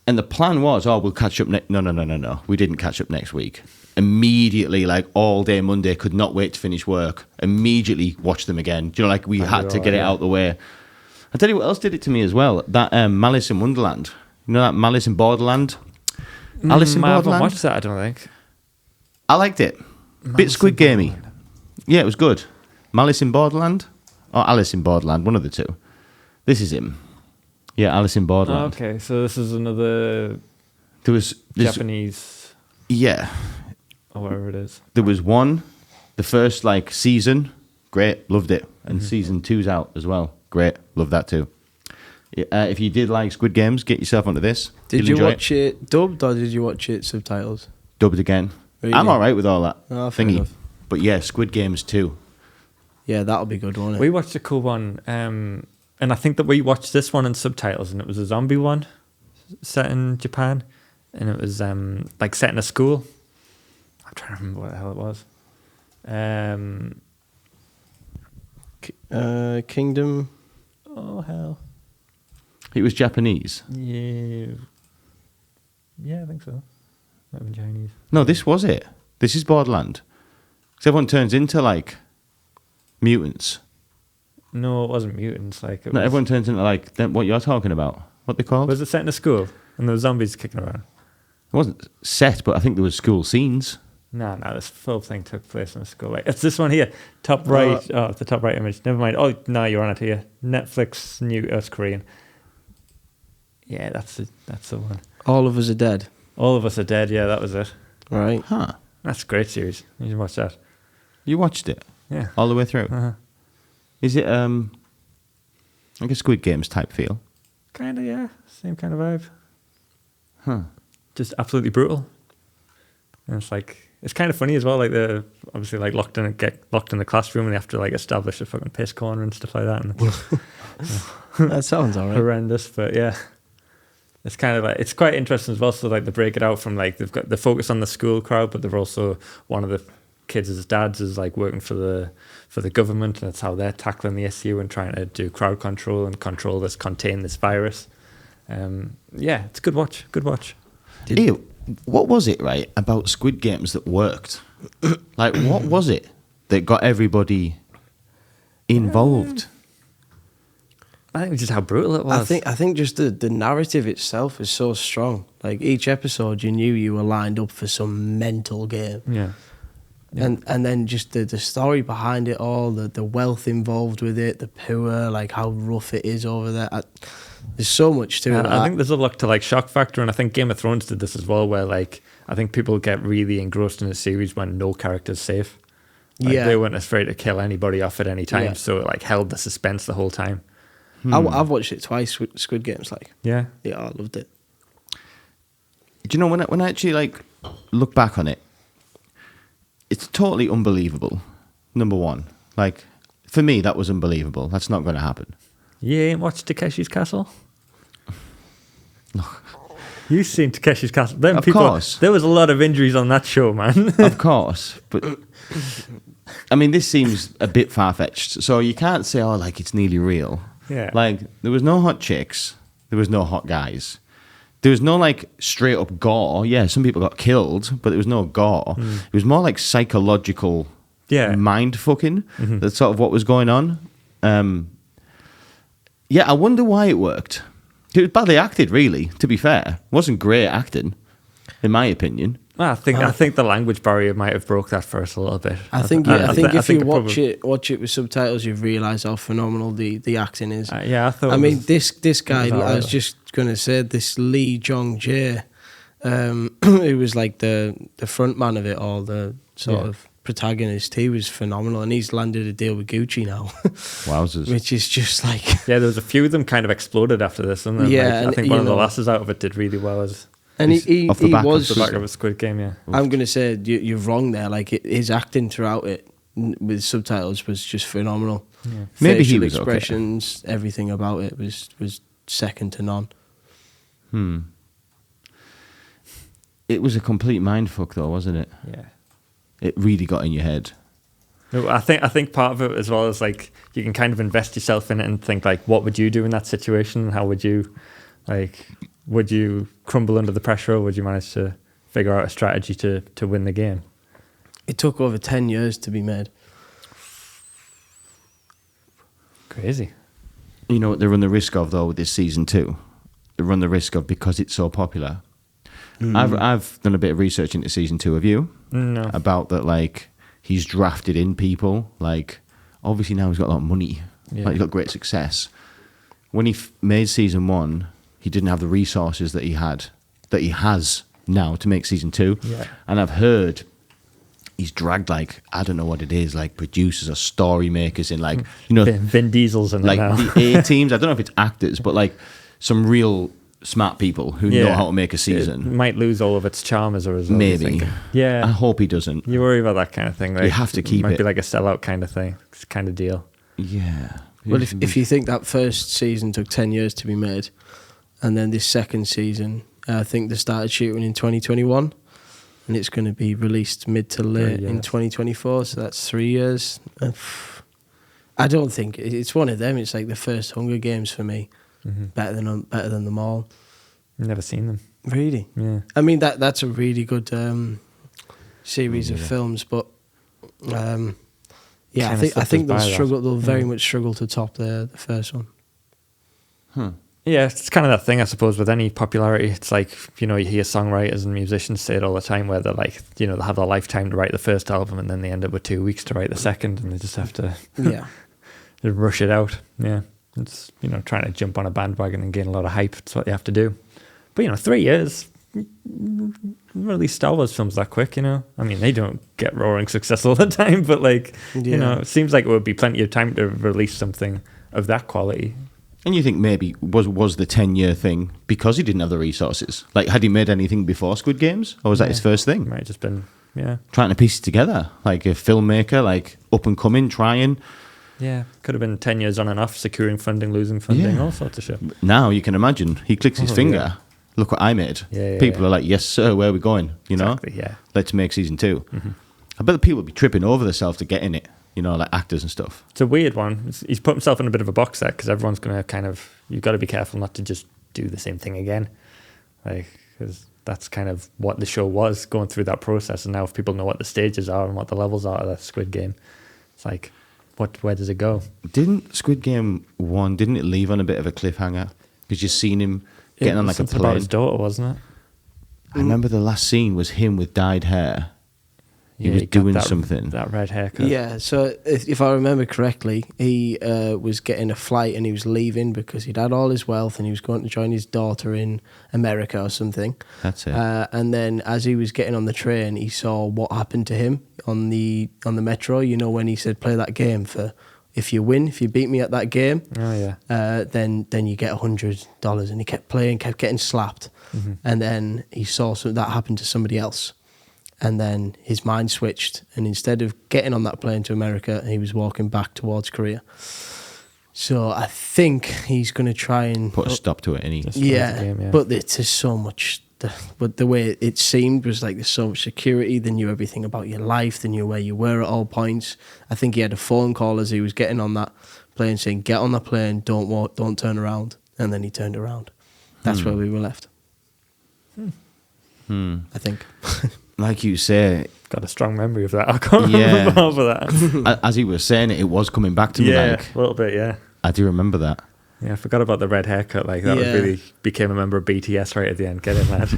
B: And the plan was, we'll catch up next. No. We didn't catch up next week. Immediately, like all day Monday, could not wait to finish work. Immediately watch them again. Do you know, like we had to get it out the way. I'll tell you what else did it to me as well. That Malice in Wonderland. You know that Malice in Borderland? Alice in
C: I haven't
B: Borderland?
C: watched that, I don't think.
B: I liked it. Bit Squid Gamey. Yeah, it was good. Malice in Borderland? Or Alice in Borderland, one of the two. This is him. Yeah, Alice in Borderland.
C: Okay, so this is another
B: There's
C: Japanese,
B: yeah.
C: or whatever it is.
B: There was one, the first like season, great, loved it, and season 2's out as well, great, love that too. If you did like Squid Games, get yourself onto this.
D: Did
B: You'll
D: you
B: enjoy
D: watch it dubbed or did you watch it subtitles?
B: Dubbed again.
D: Really?
B: I'm all right with all that
D: Oh, fair
B: thingy,
D: enough.
B: but yeah, Squid Games too.
D: Yeah, that'll be good, won't it?
C: We watched a cool one, and I think that we watched this one in subtitles, and it was a zombie one set in Japan, and it was like set in a school. I'm trying to remember what the hell it was.
D: Kingdom.
C: Oh hell,
B: It was Japanese.
C: yeah, I think so. Might have been Chinese.
B: No, this was it. This is Borderland. Because everyone turns into like mutants.
C: No, it wasn't mutants. Like it
B: No,
C: was,
B: everyone turns into like what you're talking about. What they called?
C: was it set in a school and there were zombies kicking around?
B: It wasn't set, but I think there was school scenes.
C: No, this full thing took place in a school. Like, it's this one here, top right. Oh, the top right image. Never mind. Oh, no, you're on it here. Netflix new. It's Korean. Yeah, that's the one.
D: All of Us Are Dead.
C: All of Us Are Dead. Yeah, that was it.
D: Right.
B: Huh.
C: That's a great series. You should watch that.
B: You watched it
C: Yeah.
B: all the way through.
C: Uh-huh.
B: Is it like a Squid Games type feel?
C: Kind of, yeah. Same kind of vibe.
B: Huh.
C: Just absolutely brutal. And it's like, it's kind of funny as well. Like they're obviously like get locked in the classroom and they have to like establish a fucking piss corner and stuff like that. And
D: That sounds alright.
C: horrendous, but yeah. It's kind of like, it's quite interesting as well. So like they break it out from like, they've got the focus on the school crowd, but they're also, one of the kids' dads is like working for the government, and that's how they're tackling the issue and trying to do crowd control and contain this virus. Yeah, it's a good watch.
B: Ew, what was it, right, about Squid Games that worked? Like, what was it that got everybody involved?
C: I think just how brutal it was.
D: I think just the narrative itself is so strong. Like each episode, you knew you were lined up for some mental game.
C: Yeah.
D: And then just the story behind it all, the wealth involved with it, the poor, like how rough it is over there. There's so much to it.
C: I think there's a look to like shock factor, and I think Game of Thrones did this as well, where like I think people get really engrossed in a series when no character's safe. Like, they weren't afraid to kill anybody off at any time, so it like held the suspense the whole time.
D: I've watched it twice with Squid Games. Like,
C: yeah,
D: I loved it.
B: Do you know when I actually like look back on it, it's totally unbelievable. Number one, like for me, that was unbelievable. That's not going to happen.
C: You ain't watched Takeshi's Castle? You've seen Takeshi's Castle. Them
B: Of
C: people,
B: course.
C: There was a lot of injuries on that show, man.
B: Of course, but I mean, this seems a bit far-fetched. So you can't say, oh, like it's nearly real.
C: Yeah.
B: Like there was no hot chicks, there was no hot guys. There was no like straight up gore. Yeah, some people got killed, but there was no gore. It was more like psychological mind fucking. That's sort of what was going on. Yeah, I wonder why it worked. It was badly acted, really, to be fair. It wasn't great acting, in my opinion.
C: Well, I think the language barrier might have broke that for us a little bit.
D: I think if you watch it with subtitles, you've realised how phenomenal the acting is.
C: I thought.
D: I mean, this guy. I was just going to say this Lee Jong Jae, who was like the front man of it all, the sort of protagonist. He was phenomenal, and he's landed a deal with Gucci now.
B: Wowzers!
D: Which is just like
C: there was a few of them kind of exploded after this, and then I think one of the lasses out of it did really well.
D: And he was
C: the back of a Squid Game, yeah.
D: I'm going to say you're wrong there. Like his acting throughout it with subtitles was just phenomenal.
B: Yeah. Maybe he was
D: expressions, everything about it was second to none.
B: It was a complete mindfuck, though, wasn't it?
C: Yeah.
B: It really got in your head.
C: No, I think part of it as well is like you can kind of invest yourself in it and think like, what would you do in that situation? How would you like? Would you crumble under the pressure, or would you manage to figure out a strategy to win the game?
D: It took over 10 years to be made.
C: Crazy.
B: You know what they run the risk of, though, with this season 2? They run the risk of, because it's so popular. I've done a bit of research into season 2 of you.
C: No.
B: About that, like, he's drafted in people. Like, obviously now he's got a lot of money.
C: Yeah.
B: Like, he's got great success. When he made season 1... he didn't have the resources that he has now to make season 2.
C: Yeah.
B: And I've heard he's dragged, like, I don't know what it is, like producers or story makers in, like, you know,
C: Vin Diesel's in
B: like
C: it now.
B: the A teams. I don't know if it's actors, but like some real smart people who know how to make a season.
C: It might lose all of its charm as a result.
B: Maybe.
C: Yeah.
B: I hope he doesn't.
C: You worry about that kind of thing. Like,
B: you have to keep
C: it. Might
B: it.
C: be like a sellout kind of thing, kind of deal.
B: Yeah.
D: Well, if you think that first season took 10 years to be made, and then this second season, I think they started shooting in 2021, and it's going to be released mid to late in 2024, so that's 3 years. I don't think it's one of them. It's like the first Hunger Games for me. Better than them all.
C: Never seen them.
D: Really?
C: Yeah.
D: I mean that's a really good series of films, but I think they'll struggle. They'll very much struggle to top the first one.
C: Yeah, it's kind of that thing, I suppose, with any popularity. It's like, you know, you hear songwriters and musicians say it all the time where they're like, you know, they have their lifetime to write the first album and then they end up with 2 weeks to write the second, and they just have to they rush it out. Yeah. It's, you know, trying to jump on a bandwagon and gain a lot of hype. It's what you have to do. But, you know, 3 years, release Star Wars films that quick, you know? I mean, they don't get roaring success all the time, but, like, you know, it seems like it would be plenty of time to release something of that quality.
B: And you think maybe was the 10-year thing because he didn't have the resources? Like, had he made anything before Squid Games? Or was that his first thing?
C: Might have just been,
B: trying to piece it together. Like a filmmaker, like up and coming, trying.
C: Yeah, could have been 10 years on and off, securing funding, losing funding, all sorts of shit.
B: Now you can imagine, he clicks his finger. Yeah. Look what I made. People are like, yes, sir, where are we going? You know? Let's make season 2. I bet the people would be tripping over themselves to get in it. You know, like actors and stuff.
C: It's a weird one. He's put himself in a bit of a box there because everyone's going to kind of... You've got to be careful not to just do the same thing again. Like, because that's kind of what the show was, going through that process. And now if people know what the stages are and what the levels are of that Squid Game, it's like, where does it go?
B: Didn't Squid Game 1, didn't it leave on a bit of a cliffhanger? Because you've seen him getting on like a
C: Something about
B: plane.
C: his daughter, wasn't it?
B: I remember the last scene was him with dyed hair. He was
C: got
B: doing
C: that,
B: something.
C: That red haircut.
D: Yeah, so if I remember correctly, he was getting a flight and he was leaving because he'd had all his wealth and he was going to join his daughter in America or something.
B: That's it.
D: And then as he was getting on the train, he saw what happened to him on the metro. You know, when he said, play that game for, if you win, if you beat me at that game,
C: Oh yeah.
D: then you get $100. And he kept playing, kept getting slapped.
C: Mm-hmm.
D: And then he saw that happen to somebody else. And then his mind switched, and instead of getting on that plane to America, he was walking back towards Korea. So I think he's going to try and
B: Put a stop to it. And he,
D: yeah,
C: game, yeah.
D: but there's so much. But the way it seemed was like there's so much security. They knew everything about your life. They knew where you were at all points. I think he had a phone call as he was getting on that plane saying, "Get on the plane, don't walk, don't turn around." And then he turned around. That's where we were left. I think.
B: like you say,
C: Got a strong memory of that. I can't
B: Yeah.
C: remember half of that.
B: as he was saying it, it was coming back to me.
C: Yeah,
B: Like,
C: a little bit, yeah.
B: I do remember that.
C: Yeah, I forgot about the red haircut. Like, that was
D: Yeah.
C: really became a member of BTS right at the end. Get in, lad.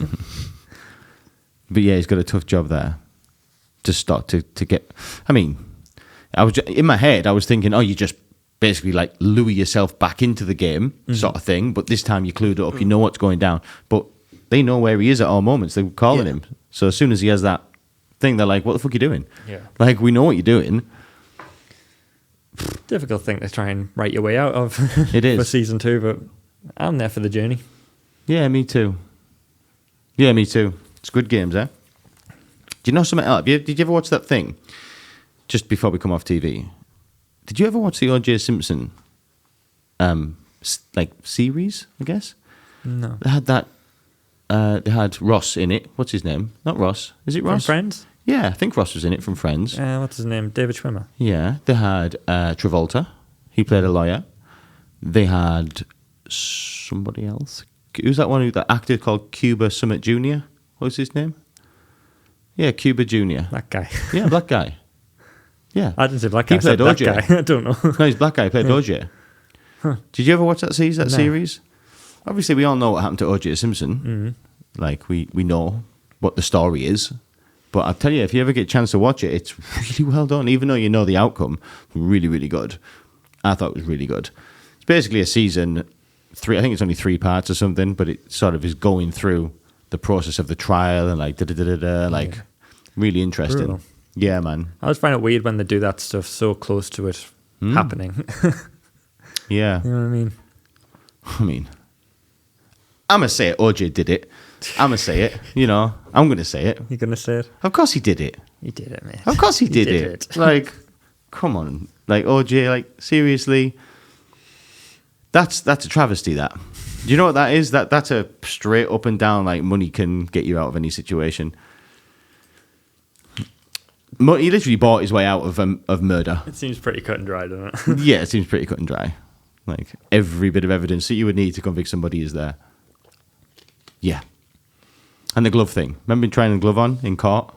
B: But yeah, he's got a tough job there to start to get. I mean, I was in my head. I was thinking, oh, you just basically like lure yourself back into the game, sort of thing. But this time you clued it up. You know what's going down. But they know where he is at all moments. They're calling
D: Yeah.
B: him. So as soon as he has that thing, they're like, "What the fuck are you doing?"
C: Yeah.
B: Like, we know what you're doing.
C: Difficult thing to try and write your way out of.
B: It is.
C: For season 2, but I'm there for the journey.
B: Yeah, me too. Yeah, me too. It's good games, eh? Do you know something else? Did you ever watch that thing? Just before we come off TV, did you ever watch the O.J. Simpson, like series? I guess
C: No.
B: they had that. They had Ross in it. What's his name? Not Ross. Is it
C: From
B: Ross?
C: Friends?
B: Yeah, I think Ross was in it from Friends.
C: What's his name? David Schwimmer.
B: Yeah, they had Travolta. He played a lawyer. They had somebody else. Who's that actor called Cuba Summit Jr.? What was his name? Yeah, Cuba Jr.
C: That guy.
B: Yeah, black guy. Yeah.
C: I didn't say black guy.
B: He
C: I said
B: played
C: that
B: OJ.
C: guy. I don't know.
B: No, he's black guy. He played OJ. Did you ever watch that
C: No.
B: series? Obviously, we all know what happened to OJ Simpson. Like, we know what the story is. But I'll tell you, if you ever get a chance to watch it, it's really well done. Even though you know the outcome, really, really good. I thought it was really good. It's basically a season 3. I think it's only 3 parts or something, but it sort of is going through the process of the trial and like like really interesting.
C: Brutal.
B: Yeah, man.
C: I always find it weird when they do that stuff so close to it happening.
B: Yeah.
C: You know what I mean?
B: I mean, I'm going to say it. OJ did it. I'm going to say it. You know, I'm going to say it.
C: You gonna say it?
B: Of course he did it.
C: He did it, mate.
B: Of course he did,
C: did
B: it. Like, come on. Like, OJ, like, seriously. That's a travesty, that. Do you know what that is? That's a straight up and down, like, money can get you out of any situation. He literally bought his way out of murder.
C: It seems pretty cut and dry, doesn't it?
B: Yeah, it seems pretty cut and dry. Like, every bit of evidence that you would need to convict somebody is there. Yeah. And the glove thing. Remember him trying the glove on in court?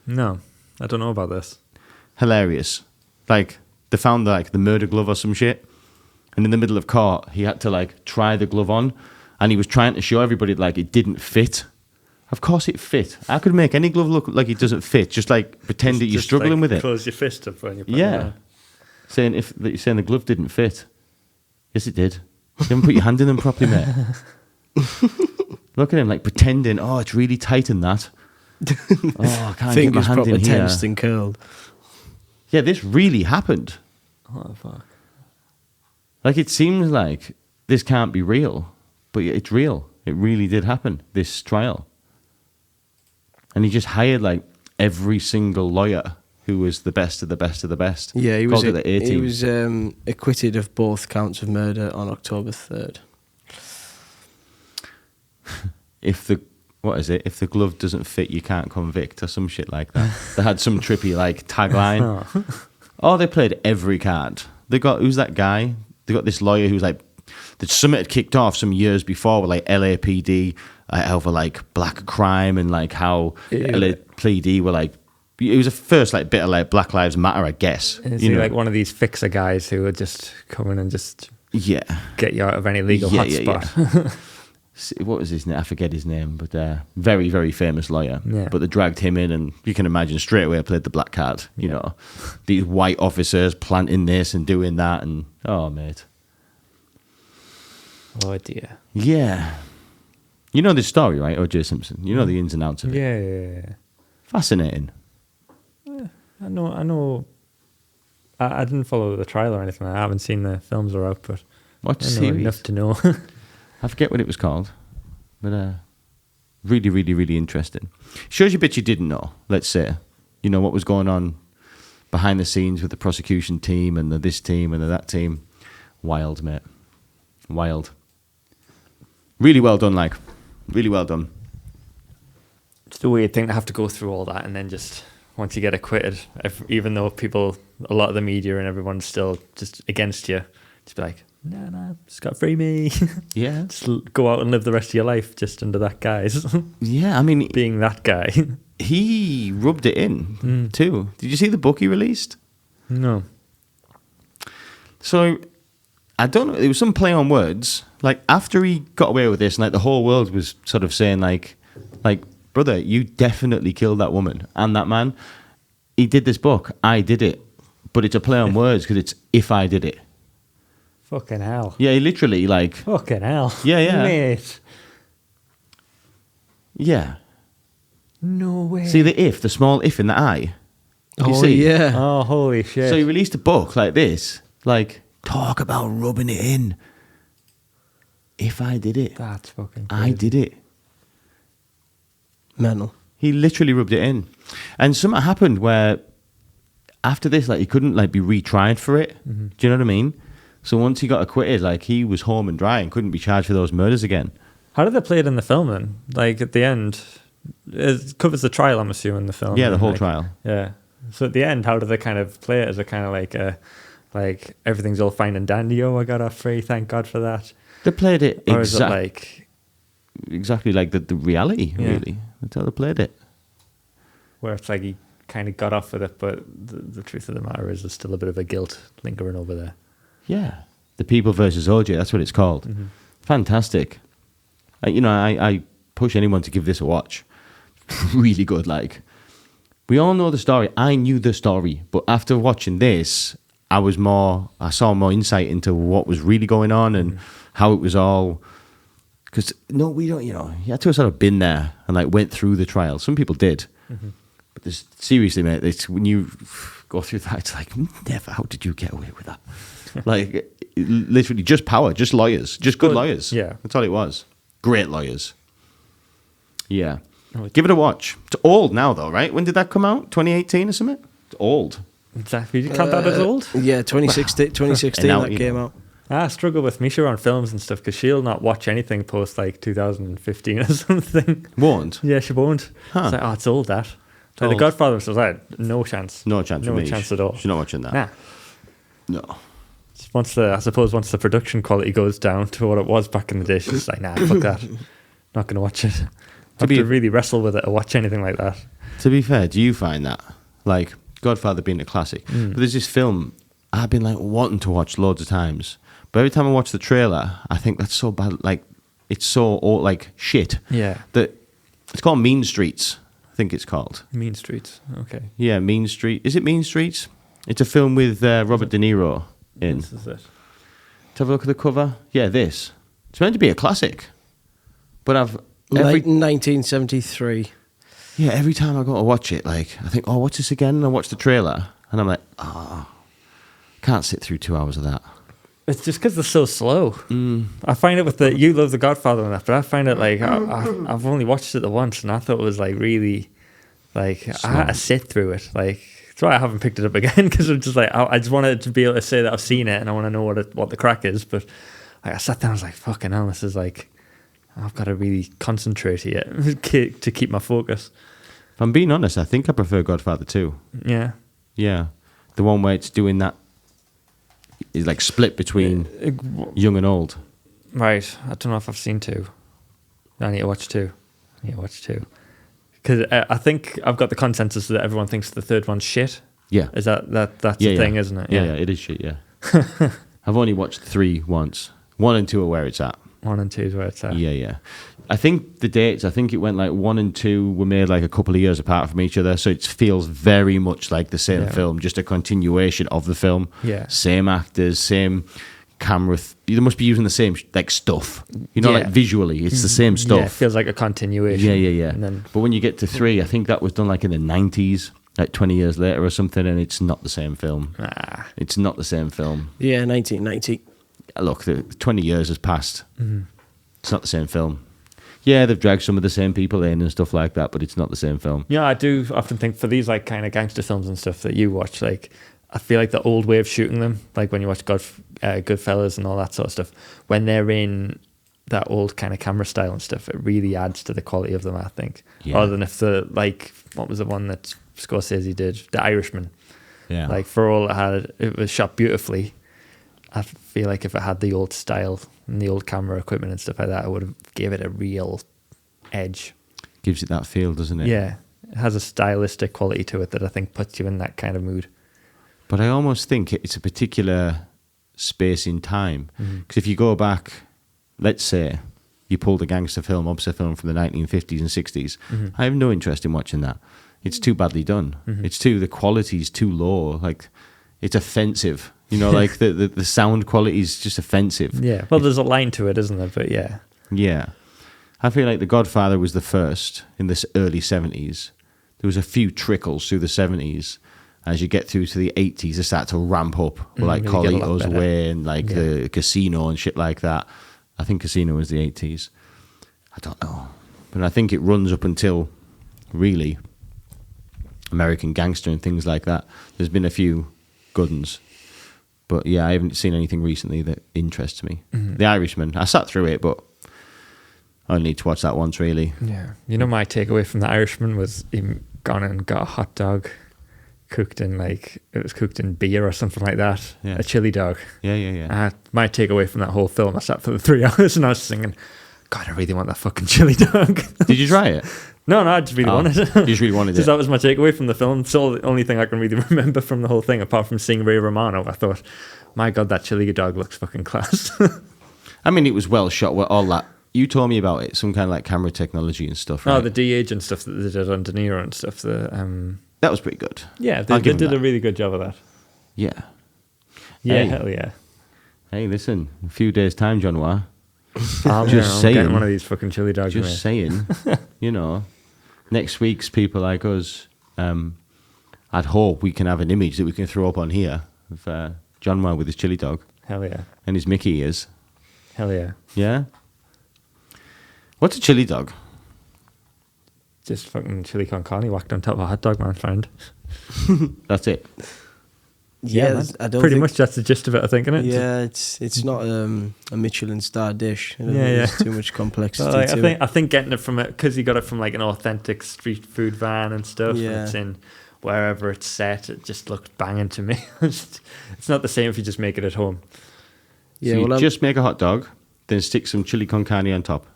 C: No, I don't know about this.
B: Hilarious. Like, they found, like, the murder glove or some shit. And in the middle of court, he had to, like, try the glove on. And he was trying to show everybody, like, it didn't fit. Of course it fit. I could make any glove look like it doesn't fit. Just, like, pretend that you're
C: Just,
B: struggling
C: like,
B: with it.
C: Close your fist up when you put it
B: Yeah.
C: on.
B: Saying you're saying the glove didn't fit. Yes, it did. You haven't put your hand in them properly, mate. Look at him, like, pretending, oh, it's really tight in that. Oh, I can't get my
D: Fingers
B: hand
D: proper
B: in here.
D: tensed and curled.
B: Yeah, this really happened.
C: What the fuck?
B: Like, it seems like this can't be real, but it's real. It really did happen, this trial. And he just hired, like, every single lawyer who was the best of the best of the best.
D: Yeah, he
B: Called it the
D: he
B: A-team.
D: was acquitted of both counts of murder on October 3rd.
B: If the glove doesn't fit, you can't convict, or some shit like that. They had some trippy, like, tagline. Oh, they played every card. They got, who's that guy? They got this lawyer who's like, the summit had kicked off some years before with like LAPD over like black crime and like how LAPD were like, it was a first like bit of like Black Lives Matter, I guess.
C: Is he like one of these fixer guys who would just come in and just get you out of any legal hotspot?
B: What was his name? I forget his name, but very, very famous lawyer.
C: Yeah.
B: But they dragged him in, and you can imagine straight away I played the black card. You know, these white officers planting this and doing that, and oh, mate.
C: Oh dear.
B: Yeah. You know this story, right? O.J. Simpson. You know the ins and outs of it.
C: Yeah.
B: Fascinating.
C: I know. I didn't follow the trial or anything. I haven't seen the films are out, but
B: Watch the
C: I know
B: series.
C: enough to know.
B: I forget what it was called, but really, really, really interesting. Shows you bits you didn't know, let's say. You know, what was going on behind the scenes with the prosecution team and this team and that team. Wild, mate. Wild. Really well done, like. Really well done.
C: It's a weird thing to have to go through all that and then just, once you get acquitted, even though a lot of the media and everyone's still just against you, just be like, nah, Scott free me.
B: Yeah.
C: Just go out and live the rest of your life just under that guise.
B: Yeah, I mean...
C: Being that guy.
B: He rubbed it in, too. Did you see the book he released?
C: No.
B: So, I don't know, there was some play on words. Like, after he got away with this, and like the whole world was sort of saying, like, brother, you definitely killed that woman and that man. He did this book. I did it. But it's a play on words because it's if I did it.
C: Fucking hell.
B: Yeah, he literally, like...
C: Fucking hell.
B: Yeah.
C: Mate.
B: Yeah.
C: No way.
B: See the small if in the I? You
D: Oh,
B: see?
D: yeah.
C: Oh, holy shit.
B: So he released a book like this. Like, talk about rubbing it in. If I did it.
C: That's fucking crazy.
B: I did it.
D: Mental.
B: He literally rubbed it in. And something happened where after this, like, he couldn't, like, be retried for it.
C: Mm-hmm.
B: Do you know what I mean? So once he got acquitted, like, he was home and dry and couldn't be charged for those murders again.
C: How did they play it in the film then? Like, at the end, it covers the trial, I'm assuming, the film.
B: Yeah, the whole
C: like,
B: trial.
C: Yeah. So at the end, how do they kind of play it? Is it kind of like everything's all fine and dandy? Oh, I got off free, thank God for that.
B: They played it
C: Or is it like...
B: exactly like the reality,
C: Yeah.
B: really. That's how they played it.
C: Where it's like he kind of got off with it, but the truth of the matter is there's still a bit of a guilt lingering over there.
B: Yeah. The People versus OJ, that's what it's called.
C: Mm-hmm.
B: Fantastic. I push anyone to give this a watch. Really good, like. We all know the story. I knew the story, but after watching this, I saw more insight into what was really going on and how it was all... Because, no, we don't, you had to have sort of been there and, like, went through the trial. Some people did.
C: Mm-hmm.
B: But this, seriously, mate, when you go through that, it's like, never, how did you get away with that? Like, literally just power, just lawyers, just good lawyers.
C: Yeah.
B: That's all it was. Great lawyers. Yeah.
C: Oh,
B: Give it a watch. It's old now, though, right? When did that come out? 2018 or something? It's old.
C: Exactly. You count that as old?
D: Yeah, 2016
B: now,
D: that
B: you
D: came
B: know.
D: out.
C: I struggle with Misha on films and stuff because she'll not watch anything post like 2015 or something.
B: Won't?
C: Yeah, she won't.
B: Huh.
C: It's like, oh, it's old, that. Like
B: Old.
C: The Godfather was like, no chance.
B: No chance for
C: No
B: me.
C: chance at all.
B: She's not watching that.
C: Nah.
B: No.
C: Once the production quality goes down to what it was back in the day, she's just like, nah, fuck that. Not going to watch it. I have to really wrestle with it or watch anything like that.
B: To be fair, do you find that? Like, Godfather being a classic. But there's this film I've been, like, wanting to watch loads of times. But every time I watch the trailer, I think that's so bad. Like, it's so, like, shit.
C: Yeah.
B: That it's called Mean Streets, I think it's called.
C: Mean Streets. Okay.
B: Yeah, Mean Street. Is it Mean Streets? It's a film with Robert De Niro in.
C: This is it.
B: Let's have a look at the cover. Yeah, this. It's meant to be a classic. But every
D: 1973.
B: Yeah, every time I go to watch it, like, I think, oh, watch this again, and I watch the trailer, and I'm like, can't sit through 2 hours of that.
C: It's just because they're so slow. I find it with you love The Godfather and that, but I find it like I've only watched it the once, and I thought it was like really, like I had to sit through it. Like that's why I haven't picked it up again because I'm just like I just wanted to be able to say that I've seen it and I want to know what the crack is. But like, I sat down, I was like, fucking hell, this is like I've got to really concentrate here to keep my focus.
B: If I'm being honest, I think I prefer Godfather 2.
C: Yeah.
B: Yeah, the one where it's doing that. Is like split between young and old.
C: Right. I don't know if I've seen 2. I need to watch 2. Because I think I've got the consensus that everyone thinks the third one's shit.
B: Yeah.
C: Is that's the thing, isn't it?
B: Yeah, it is shit, yeah. I've only watched 3 once. 1 and 2 are where it's at.
C: 1 and 2 is where it's at.
B: Yeah. I think the dates, it went like 1 and 2 were made like a couple of years apart from each other, so it feels very much like the same film, just a continuation of the film.
C: Yeah.
B: Same actors, same camera. They must be using the same like stuff. Like visually, it's the same stuff.
C: Yeah, it feels like a continuation.
B: Yeah.
C: And then,
B: but when you get to 3, I think that was done like in the 90s, like 20 years later or something, and it's not the same film. It's not the same film.
D: Yeah, 1990.
B: Look, 20 years has passed. It's not the same film. Yeah, they've dragged some of the same people in and stuff like that, but it's not the same film.
C: Yeah, I do often think for these like kind of gangster films and stuff that you watch, like I feel like the old way of shooting them, like when you watch Goodfellas and all that sort of stuff, when they're in that old kind of camera style and stuff, it really adds to the quality of them, I think.
B: Yeah.
C: Rather than if what was the one that Scorsese did? The Irishman.
B: Yeah.
C: Like for all it was shot beautifully. I feel like if it had the old style and the old camera equipment and stuff like that, I would have gave it a real edge.
B: Gives it that feel, doesn't it?
C: Yeah. It has a stylistic quality to it that I think puts you in that kind of mood.
B: But I almost think it's a particular space in time. Because if you go back, let's say, you pulled a gangster film, obscene film from the 1950s and 60s, I have no interest in watching that. It's too badly done. The quality's too low. Like, it's offensive. Like the sound quality is just offensive.
C: Yeah. Well, there's a line to it, isn't there? But yeah.
B: Yeah. I feel like The Godfather was the first in the early 70s. There was a few trickles through the 70s. As you get through to the 80s, they start to ramp up. Like Carlito's Way and like the Casino and shit like that. I think Casino was the 80s. I don't know. But I think it runs up until, really, American Gangster and things like that. There's been a few good ones. But yeah, I haven't seen anything recently that interests me. The Irishman, I sat through it, but I only need to watch that once, really.
C: Yeah. My takeaway from The Irishman was him gone and got a hot dog cooked in beer or something like that.
B: Yeah.
C: A chili dog.
B: Yeah.
C: My takeaway from that whole film, I sat for the 3 hours and I was singing, God, I really want that fucking chili dog.
B: Did you try it?
C: No, I just really wanted it.
B: You just really wanted it?
C: Because that was my takeaway from the film. It's all the only thing I can really remember from the whole thing, apart from seeing Ray Romano. I thought, my God, that chili dog looks fucking class.
B: I mean, it was well shot with all that. You told me about it, some kind of like camera technology and stuff, right?
C: Oh, the de-age and stuff that they did on De Niro and stuff.
B: That was pretty good.
C: Yeah, they did a really good job of that.
B: Yeah.
C: Yeah, hell yeah.
B: Hey, listen, a few days' time, John Wah.
C: I'm getting one of these fucking chili dogs.
B: Just saying, next week's people like us, I'd hope we can have an image that we can throw up on here of John Wah with his chili dog.
C: Hell yeah.
B: And his Mickey ears.
C: Hell yeah.
B: Yeah? What's a chili dog?
C: Just fucking chili con carne whacked on top of a hot dog, man, friend.
B: That's it.
D: Yeah,
C: man.
D: I don't
C: Pretty
D: think,
C: much that's the gist of it, I think, isn't it?
D: Yeah, it's not a Michelin star dish.
C: Yeah.
D: There's too much complexity to it.
C: I think getting it from it, because you got it from like an authentic street food van and stuff, and it's in wherever it's set, it just looked banging to me. It's not the same if you just make it at home.
B: Yeah, so you just make a hot dog, then stick some chili con carne on top.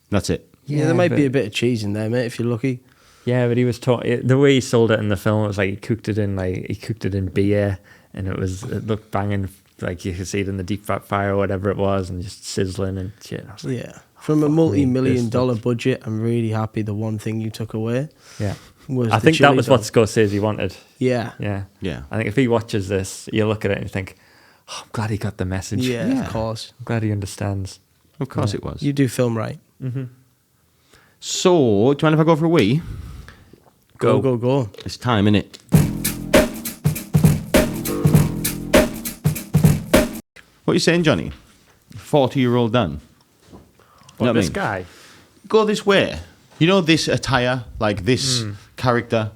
B: That's it.
D: Yeah, there might be a bit of cheese in there, mate, if you're lucky.
C: Yeah, but he was the way he sold it in the film, it was like he cooked it in beer, and it looked banging, like you could see it in the deep fat fire or whatever it was, and just sizzling and shit. I was like,
D: from a multi-million-dollar budget, I'm really happy the one thing you took away.
C: Yeah,
D: was
C: I think that was what Scorsese wanted.
D: Yeah.
C: I think if he watches this, you look at it and you think, oh, I'm glad he got the message.
D: Yeah, of course.
C: I'm glad he understands.
B: Of course it was.
D: You do film right.
C: Mm-hmm.
B: So, do you mind if I go for a wee?
D: Go.
B: It's time, innit? What are you saying, Johnny? 40-year-old Dan.
C: This guy?
B: Go this way. You know this attire, like this character?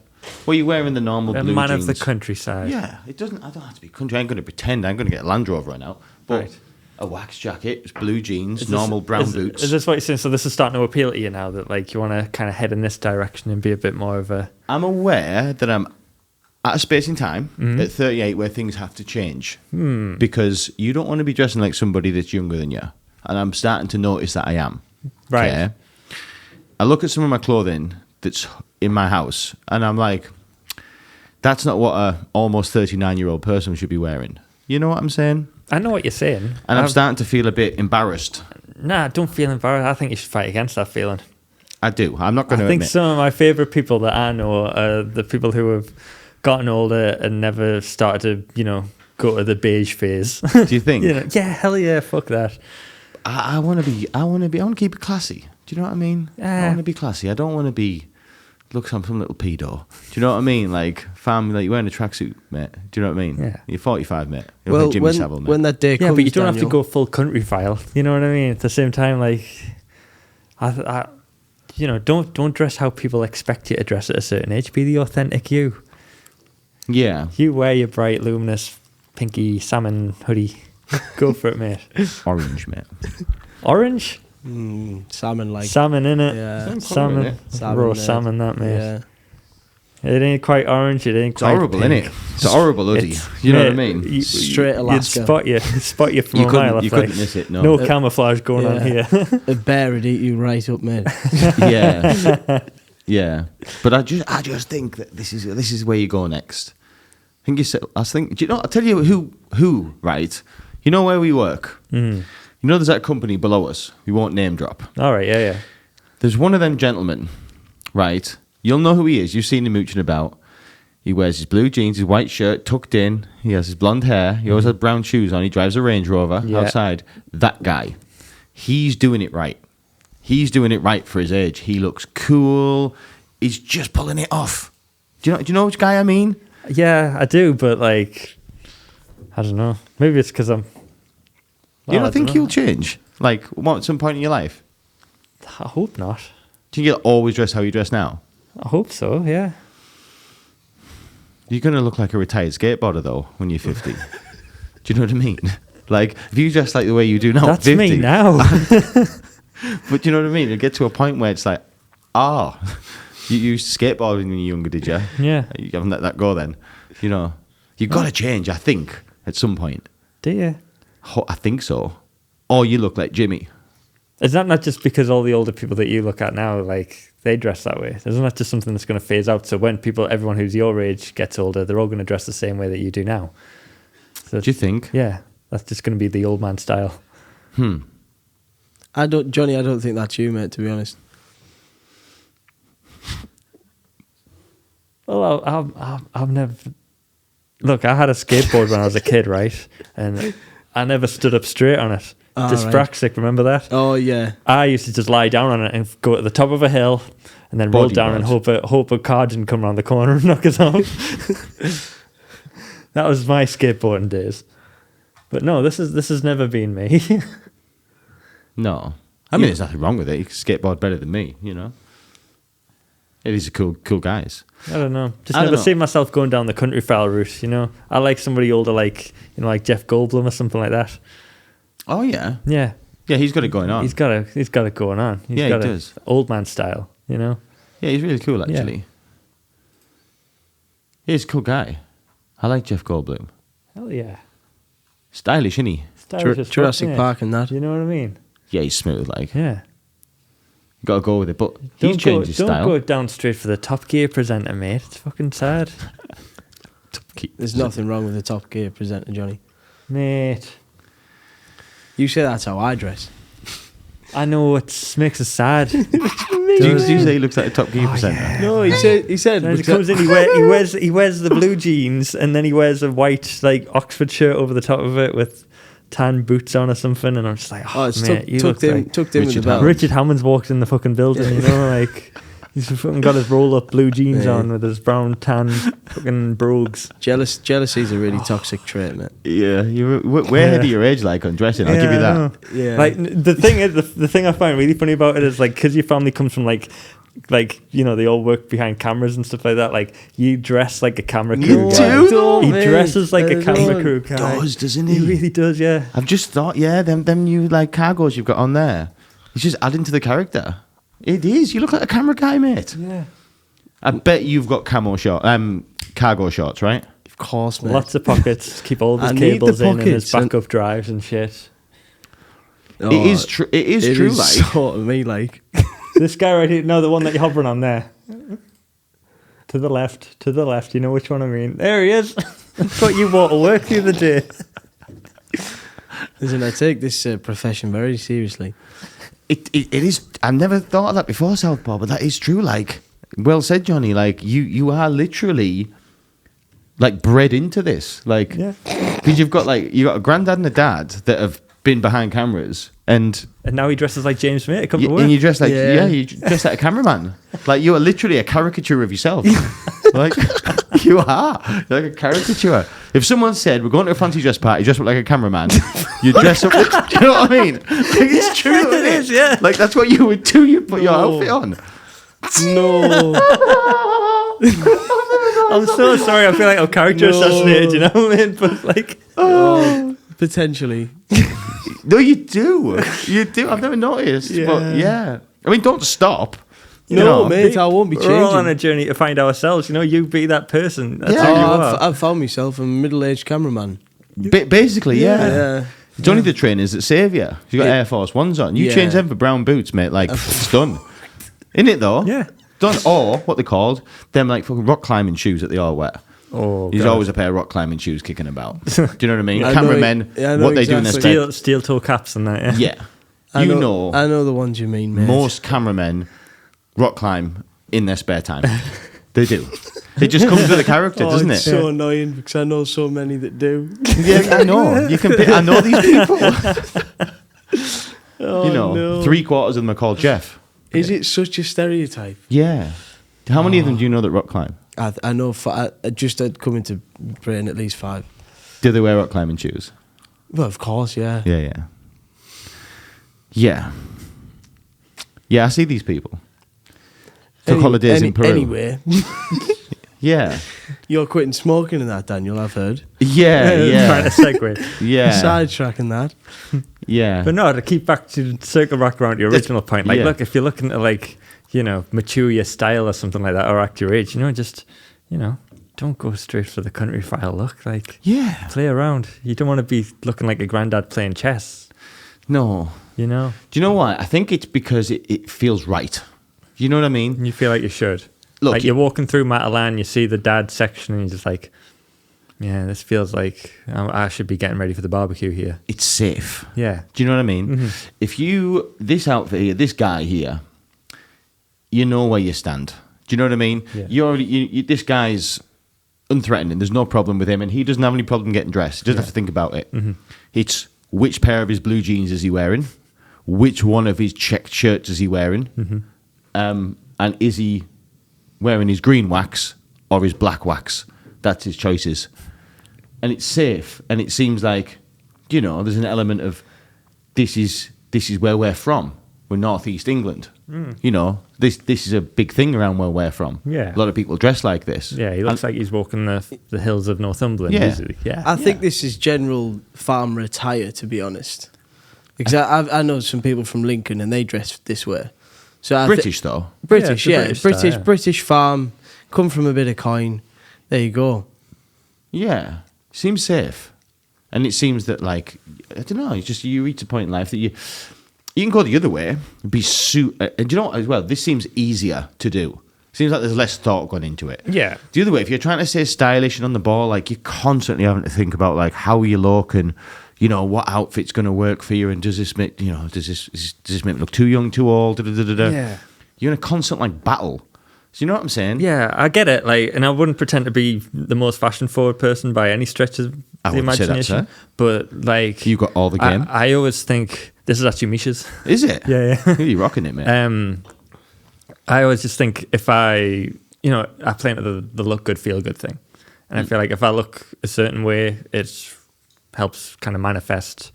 B: What are you wearing the normal blue jeans?
C: A man of the countryside.
B: Yeah, I don't have to be country. I'm going to pretend I'm going to get a Land Rover right now. But
C: right.
B: A wax jacket, blue jeans, normal brown boots.
C: Is this what you're saying? So this is starting to appeal to you now, that like you want to kind of head in this direction and be a bit more of a...
B: I'm aware that I'm at a space in time at 38 where things have to change. Because you don't want to be dressing like somebody that's younger than you. And I'm starting to notice that I am.
C: Right.
B: Okay? I look at some of my clothing that's in my house, and I'm like, that's not what a almost 39-year-old person should be wearing. You know what I'm saying?
C: I know what you're saying.
B: And I'm starting to feel a bit embarrassed.
C: Nah, don't feel embarrassed. I think you should fight against that feeling.
B: I do. I'm not going to
C: I think
B: admit.
C: some of my favourite people that I know are the people who have gotten older and never started to, go to the beige phase.
B: Do you think?
C: Yeah, hell yeah, fuck that.
B: I want to keep it classy. Do you know what I mean? I want to be classy. I don't want to be, look, I'm some little pedo. Do you know what I mean? Like, family, like, you're wearing a tracksuit, mate. Do you know what I mean?
C: Yeah.
B: You're 45, mate. You're
D: Well,
B: like Jimmy Savile, mate.
D: when that day comes,
C: Yeah, but you don't have to
D: Daniel,
C: go full country file. You know what I mean? At the same time, like, don't dress how people expect you to dress at a certain age. Be the authentic you.
B: Yeah.
C: You wear your bright, luminous, pinky salmon hoodie. Go for it, mate.
B: Orange, mate.
C: Orange?
D: salmon like.
C: Salmon, innit?
D: Yeah.
C: Salmon.
D: Salmon,
C: Raw
D: yeah.
C: salmon, that, mate.
D: Yeah.
C: It ain't quite orange, it ain't
B: It's
C: quite
B: horrible,
C: pink.
B: innit? It's a horrible hoodie. You know what I mean?
D: Straight Alaska.
C: You'd spot you from
B: You
C: a mile.
B: couldn't, you couldn't miss it, no.
C: No camouflage going on here.
D: A bear would eat you right up, mate.
B: Yeah. Yeah. But I just think that this is where you go next. Do you know, I'll tell you who, right? You know where we work? You know there's that company below us. We won't name drop.
C: All right, yeah.
B: There's one of them gentlemen, right? You'll know who he is. You've seen him mooching about. He wears his blue jeans, his white shirt tucked in. He has his blonde hair. He always has brown shoes on. He drives a Range Rover outside. That guy. He's doing it right. He's doing it right for his age. He looks cool. He's just pulling it off. Do you know which guy I mean?
C: Yeah, I do, but like, I don't know. Maybe it's because I'm...
B: You don't think you'll change? Like, at some point in your life?
C: I hope not.
B: Do you think you'll always dress how you dress now?
C: I hope so, yeah.
B: You're going to look like a retired skateboarder, though, when you're 50. Do you know what I mean? Like, if you dress like the way you do now
C: That's
B: at 50...
C: me now.
B: But do you know what I mean? It'll get to a point where it's like, you used to skateboard when you were younger, did you?
C: Yeah.
B: You haven't let that go then. You know, you've got to change, I think, at some point.
C: Do you?
B: I think so. Or you look like Jimmy.
C: Is that not just because all the older people that you look at now, like, they dress that way? Isn't that just something that's going to phase out? So when everyone who's your age gets older, they're all going to dress the same way that you do now. So,
B: Do you think?
C: yeah, that's just going to be the old man style.
D: Johnny, I don't think that's you, mate, to be honest.
C: Well, I've never... Look, I had a skateboard when I was a kid, right? And I never stood up straight on it. Dyspraxic, remember that?
D: Oh, yeah.
C: I used to just lie down on it and go to the top of a hill and then roll down and hope a car didn't come around the corner and knock us off. That was my skateboarding days. But no, this has never been me.
B: No. I mean, there's nothing wrong with it. You can skateboard better than me, you know? Yeah, these are cool guys.
C: I don't know. Just
B: I don't
C: never
B: know.
C: seen myself going down the country foul route, you know? I like somebody older, like, like Jeff Goldblum or something like that.
B: Oh, yeah.
C: Yeah.
B: Yeah, he's got it going on.
C: He's got it going on.
B: Yeah, he does.
C: Old man style, you know?
B: Yeah, he's really cool, actually.
C: Yeah.
B: He's a cool guy. I like Jeff Goldblum.
C: Hell yeah.
B: Stylish, isn't he?
C: Stylish as fuck,
D: Jurassic
C: innit?
D: Park and that.
C: You know what I mean?
B: Yeah, he's smooth, like.
C: Yeah.
B: You got to go with it. But he's changed his style.
C: Don't go down straight for the Top Gear presenter, mate. It's fucking sad.
D: There's nothing wrong with the Top Gear presenter, Johnny.
C: Mate.
D: You say that's how I dress.
C: I know, it makes us sad.
B: Do you say he looks like a Top Gear presenter?
D: No, he said.
C: As he comes in, he wears the blue jeans and then he wears a white like Oxford shirt over the top of it with tan boots on or something, and I'm just like,
D: it's
C: mate, you
D: tucked
C: look
D: in,
C: like
D: tucked in with the
B: Richard
D: belt.
C: Richard Hammond's walked in the fucking building, you know, like he's fucking got his roll up blue jeans
D: Yeah.
C: on with his brown tan fucking brogues.
D: Jealousy's a really toxic trait, mate.
B: Yeah, you're way ahead of your age, like, on dressing. I'll give you
C: I
B: that.
C: know.
D: Yeah.
C: Like the thing is, the thing I find really funny about it is like because your family comes from like you know they all work behind cameras and stuff like that. Like you dress like a camera crew.
B: You
C: guy.
B: do?
D: Don't,
C: He
D: mate.
C: dresses like a
D: There's
C: camera
D: no-
C: crew guy.
B: Does, doesn't
C: He
B: he?
C: really does, yeah.
B: I've just thought, yeah, them new like cargos you've got on there. It's just adding to the character. It is. You look like a camera guy, mate.
C: Yeah.
B: I bet you've got cargo shorts, right?
D: Of course, mate.
C: Lots of pockets. Keep all
D: I
C: his
D: need the
C: cables in and his
D: pockets and-
C: backup drives and shit.
D: Oh,
B: It is true. It is true. Like,
D: sort of me, like.
C: This guy right here, no, the one that you're hovering on there. To the left. You know which one I mean. There he is. I thought you wore to work the other day.
D: Listen, I take this profession very seriously.
B: It is. I've never thought of that before, Southpaw, but that is true. Like, well said, Jonny. Like, you are literally like bred into this. Like, because you've got a granddad and a dad that have been behind cameras, and
C: now he dresses like James May to come to work.
B: and you dress like you dress like a cameraman. Like, you are literally a caricature of yourself. Like, you are. You're like a caricature. If someone said, we're going to a fancy dress party, dress up like a cameraman, you dress up like, do you know what I mean? Like, it's true, isn't it?
C: is, yeah.
B: Like, that's what you would do. You put your outfit on.
D: No.
C: I'm so sorry. I feel like I'm character assassinated, you know what I mean? But like,
D: Potentially.
B: No, you do. You do. I've never noticed. But yeah. I mean, don't stop. You know,
D: mate, I won't be changing.
C: we're all on a journey to find ourselves. You know, you be that person. That's
B: Yeah.
C: who you are.
D: I've found myself a middle-aged cameraman.
B: Basically, yeah. It's only the trainers that save you. You got Air Force Ones on. You change them for brown boots, mate. Like, it's done. Isn't it, though?
C: Yeah.
B: Done. Or, what they called, them, like, fucking rock climbing shoes that they all wear.
C: Oh,
B: There's
C: God.
B: always a pair of rock climbing shoes kicking about. Do you know what I mean?
D: I know
B: Cameramen,
D: it. Yeah, I know
B: what they do in their
D: exactly.
B: spare...
C: Steel toe caps and that, yeah.
B: Yeah.
D: I
B: You
D: know the ones you mean, mate.
B: most cameramen rock climb in their spare time. They do. It just comes with the character, doesn't it?
D: It's so annoying because I know so many that do.
B: Yeah, I know. I know these people.
D: Oh,
B: You know,
D: no.
B: 3/4 of them are called Jeff.
D: Is it such a stereotype?
B: Yeah. How many of them do you know that rock climb?
D: I know. I just had come into brain at least 5.
B: Do they wear rock climbing shoes?
D: Well, of course, yeah.
B: Yeah, I see these people. Took holidays in Peru.
D: Anyway,
B: Yeah.
D: you're quitting smoking and that, Daniel, I've heard.
B: Yeah.
C: Trying to segue.
B: Yeah.
D: Sidetracking that.
B: Yeah.
C: But no, to keep back to circle back around your original point, like,
B: yeah.
C: look, if you're looking to, like, you know, mature your style or something like that, or act your age, you know, just, you know, don't go straight for the country file look. Like,
B: Yeah.
C: play around. You don't want to be looking like a granddad playing chess,
B: No.
C: you know?
B: Do you know what? I think it's because it feels right. You know what I mean?
C: You feel like you should.
B: Look,
C: Like, you're walking through Matalan, you see the dad section, and you're just like, yeah, this feels like I should be getting ready for the barbecue here.
B: It's safe.
C: Yeah.
B: Do you know what I mean?
C: Mm-hmm.
B: If this outfit here, this guy here, you know where you stand. Do you know what I mean?
C: Yeah.
B: This guy's unthreatening. There's no problem with him, and he doesn't have any problem getting dressed. He doesn't have to think about it.
C: Mm-hmm.
B: It's which pair of his blue jeans is he wearing? Which one of his checked shirts is he wearing?
C: Mm-hmm.
B: And is he wearing his green wax or his black wax? That's his choices. And it's safe, and it seems like, you know, there's an element of this is where we're from. We're Northeast England. You know, this is a big thing around where we're from.
C: Yeah.
B: A lot of people dress like this.
C: Yeah, he looks like he's walking the hills of Northumberland.
B: Yeah.
C: Easily. Yeah.
D: I think this is general farmer attire, to be honest. Because I know some people from Lincoln and they dress this way. So
B: British, though.
D: British,
C: Yeah,
D: yeah.
C: it's a British style, yeah.
D: British farm, come from a bit of coin. There you go.
B: Yeah. Seems safe. And it seems that, like, I don't know, you reach a point in life that you can go the other way, and you know what, as well, this seems easier to do. Seems like there's less thought gone into it.
C: Yeah.
B: The other way, if you're trying to stay stylish and on the ball, like, you're constantly having to think about, like, how you look and, you know, what outfit's going to work for you, and does this make, you know, does this make me look too young, too old?
C: Yeah.
B: You're in a constant, like, battle. So you know what I'm saying?
C: Yeah, I get it. Like, and I wouldn't pretend to be the most fashion-forward person by any stretch of
B: I
C: the
B: wouldn't say that,
C: imagination.
B: sir.
C: But like,
B: You got all the game.
C: I always think this is actually Misha's.
B: Is it?
C: Yeah.
B: You're rocking it, mate.
C: I always just think if I play into the look good, feel good thing, and I feel like if I look a certain way, it helps kind of manifest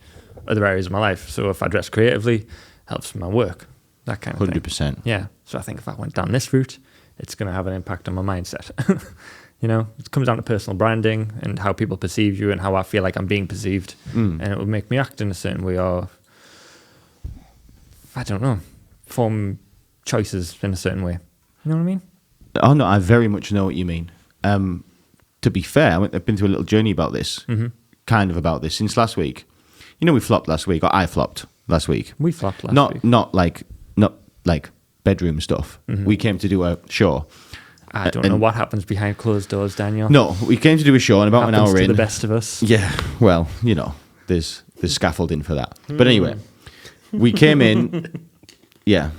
C: other areas of my life. So if I dress creatively, helps my work, that kind of thing.
B: 100%.
C: Yeah. So I think if I went down this route, it's going to have an impact on my mindset. You know, it comes down to personal branding and how people perceive you and how I feel like I'm being perceived. And it would make me act in a certain way or, I don't know, form choices in a certain way. You know what I mean?
B: Oh, no, I very much know what you mean. To be fair, I've been through a little journey about this, kind of about this, since last week. You know, we flopped last week, or I flopped last week.
C: We flopped last week.
B: Not like bedroom stuff. We came to do a show.
C: I don't know what happens behind closed doors, Daniel.
B: No, we came to do a show, and about an hour
C: to
B: in,
C: the best of us.
B: yeah, well, there's scaffolding for that. But anyway, we came in. Yeah,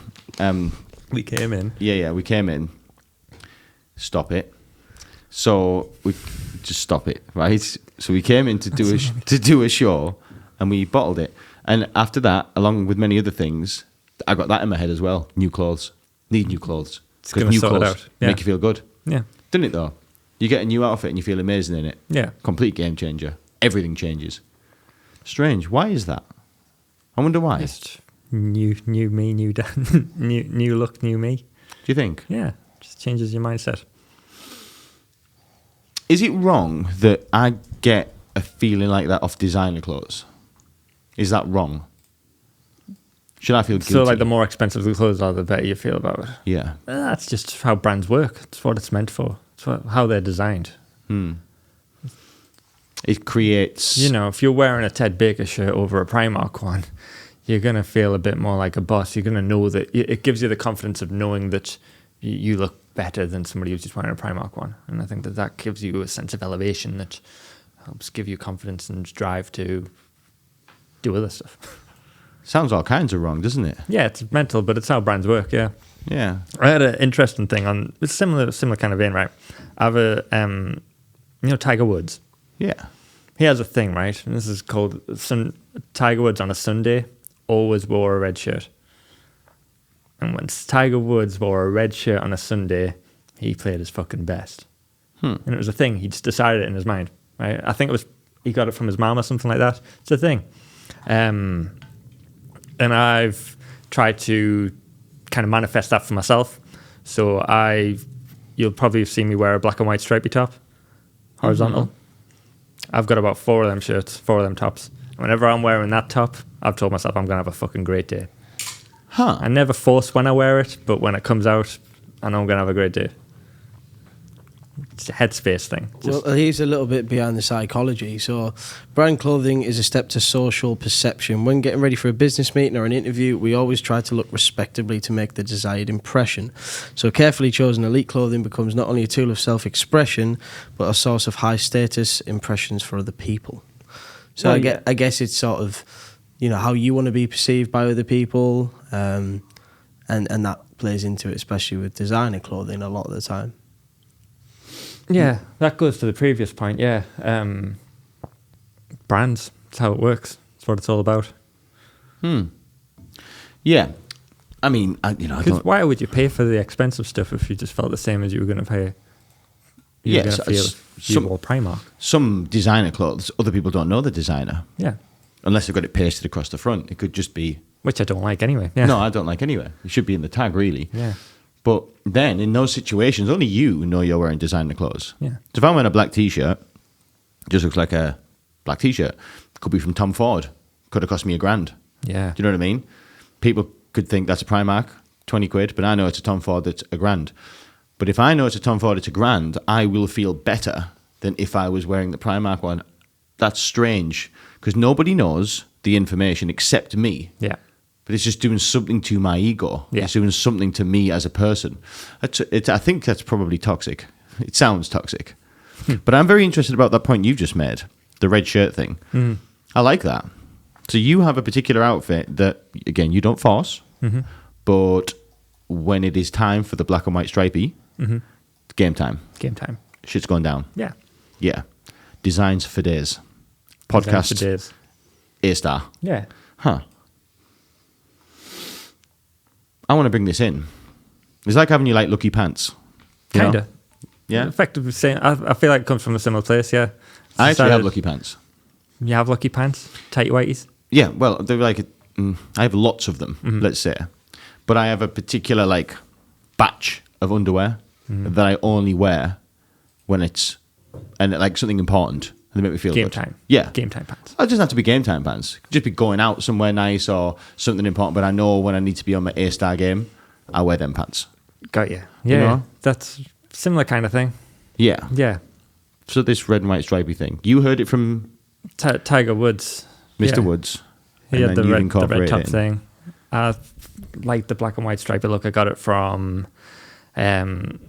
C: We came in.
B: yeah, we came in. Stop it. So we just stop it, right? So we came in to do a show, and we bottled it. And after that, along with many other things, I got that in my head as well. New clothes. Need new clothes. Because
C: gonna
B: new
C: sort it
B: clothes
C: out. Yeah.
B: make you feel good.
C: Yeah.
B: Doesn't it, though? You get a new outfit and you feel amazing in it.
C: Yeah.
B: Complete game changer. Everything changes. Strange. Why is that? I wonder why.
C: Just new me, new Dan, new look, new me.
B: Do you think?
C: Yeah. Just changes your mindset.
B: Is it wrong that I get a feeling like that off designer clothes? Is that wrong? Should I feel guilty?
C: So, like, the more expensive the clothes are, the better you feel about it.
B: Yeah.
C: That's just how brands work. It's what it's meant for. It's how they're designed.
B: It creates...
C: If you're wearing a Ted Baker shirt over a Primark one, you're going to feel a bit more like a boss. You're going to know that it gives you the confidence of knowing that you look better than somebody who's just wearing a Primark one. And I think that gives you a sense of elevation that helps give you confidence and drive to do other stuff.
B: Sounds all kinds of wrong, doesn't it?
C: Yeah, it's mental, but it's how brands work, yeah.
B: Yeah.
C: I had an interesting thing on, it's similar kind of vein, right? I have a, Tiger Woods.
B: Yeah.
C: He has a thing, right? And this is called Tiger Woods on a Sunday always wore a red shirt. And when Tiger Woods wore a red shirt on a Sunday, he played his fucking best. And it was a thing. He just decided it in his mind, right? I think he got it from his mom or something like that. It's a thing. And I've tried to kind of manifest that for myself. So you'll probably have seen me wear a black and white stripy top, horizontal. I've got about 4 of them shirts, 4 of them tops. Whenever I'm wearing that top, I've told myself I'm going to have a fucking great day.
B: Huh.
C: I never force when I wear it, but when it comes out, I know I'm going to have a great day. It's a headspace thing.
D: Well, he's a little bit behind the psychology. So, brand clothing is a step to social perception. When getting ready for a business meeting or an interview, we always try to look respectably to make the desired impression. So, carefully chosen elite clothing becomes not only a tool of self-expression, but a source of high-status impressions for other people. So, I guess it's sort of, how you want to be perceived by other people, and that plays into it, especially with designer clothing a lot of the time.
C: Yeah, that goes to the previous point, yeah. Brands, that's how it works. That's what it's all about.
B: Yeah. I mean, I don't...
C: Why would you pay for the expensive stuff if you just felt the same as you were going to pay? You were going to feel if you wore Primark.
B: Some designer clothes, other people don't know the designer.
C: Yeah.
B: Unless they've got it pasted across the front. It could just be...
C: Which I don't like anyway. Yeah.
B: No, I don't like anyway. It should be in the tag, really.
C: Yeah.
B: But then, in those situations, only you know you're wearing designer clothes.
C: Yeah.
B: So if I'm wearing a black T-shirt, it just looks like a black T-shirt. It could be from Tom Ford. Could have cost me $1,000.
C: Yeah.
B: Do you know what I mean? People could think that's a Primark, 20 quid, but I know it's a Tom Ford that's $1,000. But if I know it's a Tom Ford, it's $1,000, I will feel better than if I was wearing the Primark one. That's strange, because nobody knows the information except me.
C: Yeah.
B: But it's just doing something to my ego.
C: Yeah.
B: It's doing something to me as a person. I think that's probably toxic. It sounds toxic. But I'm very interested about that point you just made, the red shirt thing. I like that. So you have a particular outfit that, again, you don't force, but when it is time for the black and white stripy, game time.
C: Game time.
B: Shit's going down.
C: Yeah.
B: Yeah. Designs for days. Podcast.
C: Designs for days.
B: A-star.
C: Yeah.
B: Huh. I want to bring this in. It's like having you like lucky pants.
C: Kind of.
B: Yeah.
C: Effectively saying, I feel like it comes from a similar place, yeah.
B: I actually have lucky pants.
C: You have lucky pants? Tighty whities?
B: Yeah, well, they're like, I have lots of them, let's say. But I have a particular like batch of underwear that I only wear when it's like something important. And they make me feel
C: Game
B: good.
C: time.
B: Yeah.
C: Game time pants.
B: It doesn't have to be game time pants. It could just be going out somewhere nice or something important. But I know when I need to be on my A-star game, I wear them pants.
C: Got you.
B: You
C: Yeah.
B: know?
C: That's similar kind of thing.
B: Yeah.
C: Yeah.
B: So this red and white stripy thing, you heard it from
C: Tiger Woods.
B: Mr.
C: Yeah.
B: Woods.
C: He
B: and
C: had
B: then
C: the
B: you
C: red
B: incorporated
C: top
B: it in.
C: thing. I like the black and white stripy look. I got it from one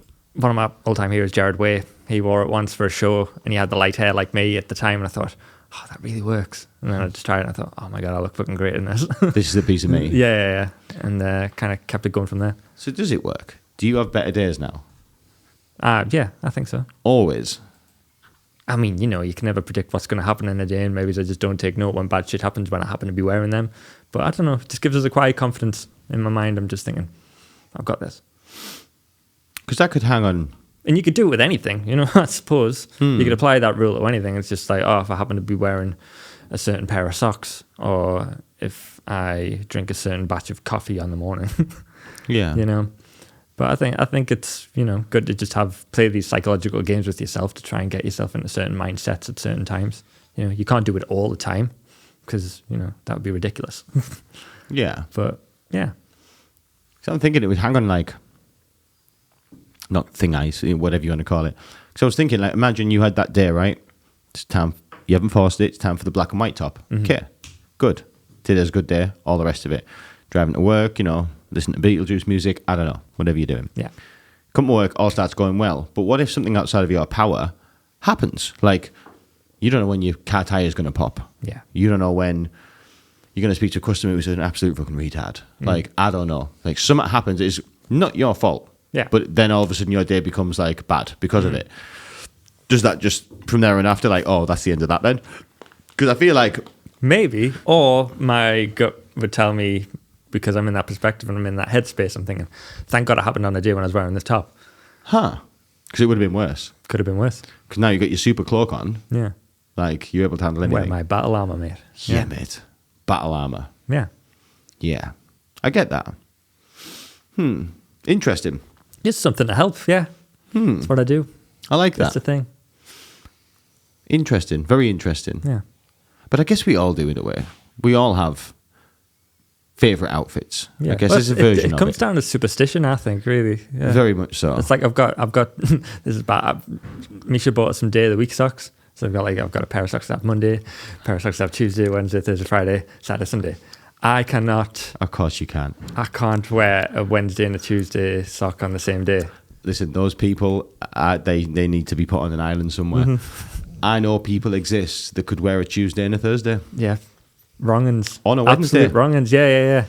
C: of my old-time heroes, Jared Way. He wore it once for a show, and he had the light hair like me at the time, and I thought, oh, that really works. And then I just tried it, and I thought, oh my God, I look fucking great in this.
B: This is a piece of me.
C: Yeah. And kind of kept it going from there.
B: So does it work? Do you have better days now?
C: Yeah, I think so.
B: Always?
C: I mean, you can never predict what's going to happen in a day, and maybe I just don't take note when bad shit happens when I happen to be wearing them. But I don't know, it just gives us a quiet confidence in my mind. I'm just thinking, I've got this.
B: Because that could hang on.
C: And you could do it with anything, I suppose. You could apply that rule to anything. It's just like, if I happen to be wearing a certain pair of socks, or if I drink a certain batch of coffee on the morning,
B: Yeah.
C: But I think it's, good to just play these psychological games with yourself to try and get yourself into certain mindsets at certain times. You can't do it all the time because, that would be ridiculous.
B: Yeah.
C: But, yeah.
B: So I'm thinking it would hang on like, not thing ice, whatever you want to call it. So I was thinking, like, imagine you had that day, right? It's time, you haven't forced it, it's time for the black and white top. Okay, good. Today's a good day, all the rest of it. Driving to work, listen to Beetlejuice music, I don't know, whatever you're doing.
C: Yeah.
B: Come to work, all starts going well. But what if something outside of your power happens? Like, you don't know when your car tire is going to pop.
C: Yeah.
B: You don't know when you're going to speak to a customer who's an absolute fucking retard. Like, I don't know. Like, something happens, it's not your fault.
C: Yeah.
B: But then all of a sudden your day becomes like bad because of it. Does that just from there and after, like, oh, that's the end of that then? Because I feel like
C: Maybe. Or my gut would tell me, because I'm in that perspective and I'm in that headspace, I'm thinking, thank God it happened on a day when I was wearing this top.
B: because it would have been worse.
C: Could have been worse.
B: Because now you got your super cloak on,
C: Yeah.
B: like you're able to handle
C: Wear
B: anything.
C: my battle armor, mate.
B: Yeah, mate. Battle armor.
C: Yeah.
B: Yeah, I get that. Interesting.
C: Just something to help, yeah. That's what I do.
B: I like
C: That's the
B: that.
C: thing.
B: Interesting. Very interesting.
C: Yeah.
B: But I guess we all do in a way. We all have favourite outfits.
C: Yeah.
B: I guess
C: Well,
B: it's a version
C: it
B: of
C: comes
B: it.
C: down to superstition, I think, really. Yeah.
B: Very much so.
C: It's like I've got this is bad. Misha bought us some day of the week socks. So I've got a pair of socks that have Monday, a pair of socks that have Tuesday, Wednesday, Thursday, Friday, Saturday, Sunday. I
B: Of course you can.
C: can't wear a Wednesday and a Tuesday sock on the same day.
B: Listen, those people, they need to be put on an island somewhere. I know people exist that could wear a Tuesday and a Thursday.
C: Yeah. Wrong'uns.
B: On a Wednesday.
C: Absolute wrong'uns. Yeah.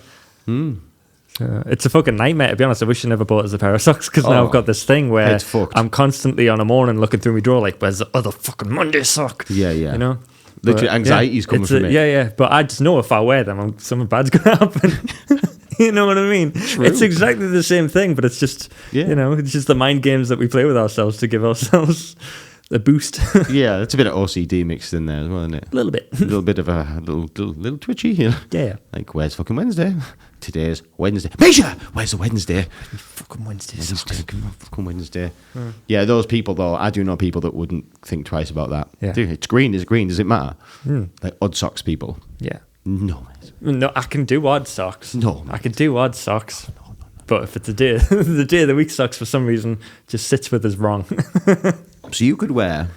C: So it's a fucking nightmare, to be honest. I wish I never bought us a pair of socks because now I've got this thing where
B: it's fucked.
C: I'm constantly on a morning looking through my drawer like, where's the other fucking Monday sock?
B: Yeah. Literally,
C: But,
B: anxiety's coming from it.
C: Yeah. But I just know if I wear them, something bad's going to happen. You know what I mean?
B: True.
C: It's exactly the same thing, but it's just,
B: Yeah.
C: it's just the mind games that we play with ourselves to give ourselves a boost.
B: Yeah, that's a bit of OCD mixed in there as well, isn't it?
C: A little bit.
B: A little bit of a little twitchy,
C: Yeah.
B: Like, where's fucking Wednesday? Today's Wednesday. Misha, where's the Wednesday?
C: Fucking Wednesday.
B: Fucking Wednesday. Yeah, those people though, I do know people that wouldn't think twice about that.
C: Yeah.
B: Dude, it's green. Is green? Does it matter? Like odd socks people.
C: Yeah.
B: No, mate.
C: No, I can do odd socks.
B: No,
C: I can do odd socks. But if it's a day, the day of the week socks for some reason just sits with us wrong.
B: So you could wear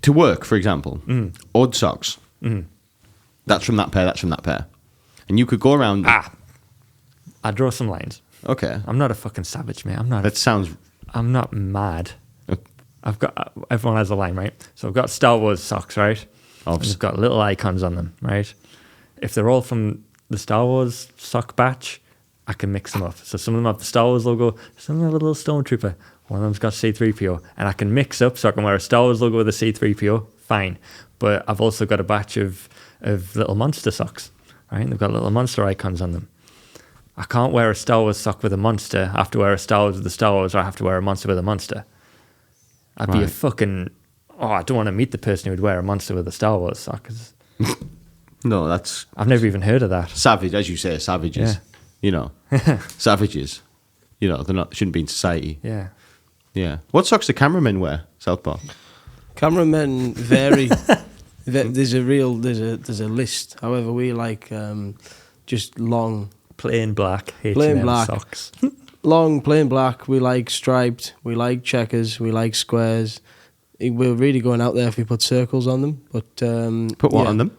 B: to work, for example, odd socks. That's from that pair. That's from that pair, and you could go around.
C: I draw some lines.
B: Okay,
C: I'm not a fucking savage, mate.
B: that sounds.
C: I'm not mad. I've got everyone has a line, right? So I've got Star Wars socks, right?
B: Obviously.
C: I've got little icons on them, right? If they're all from the Star Wars sock batch, I can mix them up. So some of them have the Star Wars logo, some of them have a little Stormtrooper. One of them's got C-3PO, and I can mix up so I can wear a Star Wars logo with a C-3PO. Fine, but I've also got a batch of little monster socks, right? They've got little monster icons on them. I can't wear a Star Wars sock with a monster. I have to wear a Star Wars with a Star Wars, or I have to wear a monster with a monster. I'd be a
B: Right.
C: fucking... Oh, I don't want to meet the person who would wear a monster with a Star Wars sock. 'Cause
B: No, that's
C: I've never even heard of that.
B: savage, as you say, savages. Savages. They're not shouldn't be in society.
C: Yeah.
B: Yeah. What socks do cameramen wear? Southpaw.
D: Cameramen vary. There's a list. However, we like just long,
C: Plain black H&M
D: Plain black.
C: socks.
D: long plain black. We like striped. We like checkers. We like squares. We're really going out there if we put circles on them. But
B: Put what
D: yeah.
B: on them?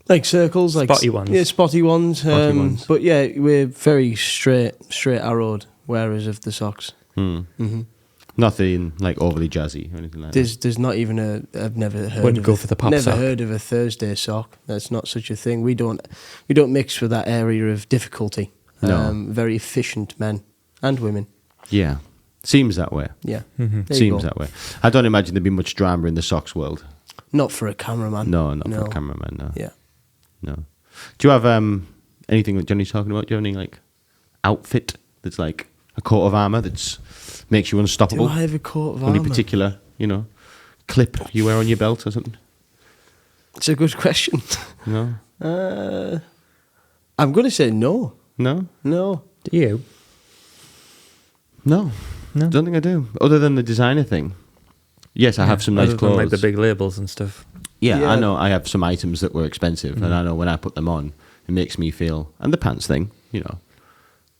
D: Like circles, like
C: Spotty ones.
D: Yeah, spotty ones.
B: Spotty ones.
D: But yeah, we're very straight arrowed wearers of the socks.
B: Nothing like overly jazzy or anything like
D: There's not even I've never heard
C: Wouldn't
D: of
C: go for the pop
D: never
C: sock.
D: heard of a Thursday sock. That's not such a thing. We don't mix with that area of difficulty.
B: No.
D: Very efficient men and women.
B: that. Yeah. Seems that way.
D: Yeah. There you
B: Seems
D: go.
B: that way. I don't imagine there'd be much drama in the socks world.
D: Not for a cameraman.
B: No, not for a cameraman, no.
D: Yeah.
B: No. Do you have anything that Johnny's talking about? Do you have any like outfit that's like a coat of armour that's makes you unstoppable?
D: Do I have a coat of armour?
B: Any particular, clip you wear on your belt or something?
D: It's a good question.
B: No?
D: I'm going to say no.
B: No?
D: No.
C: Do you?
B: No.
C: No.
B: Don't think I do. Other than the designer thing. Yes, I have some nice
C: Other than,
B: clothes.
C: like the big labels and stuff.
B: Yeah,
D: Yeah.
B: I know I have some items that were expensive, and I know when I put them on, it makes me feel. And the pants thing,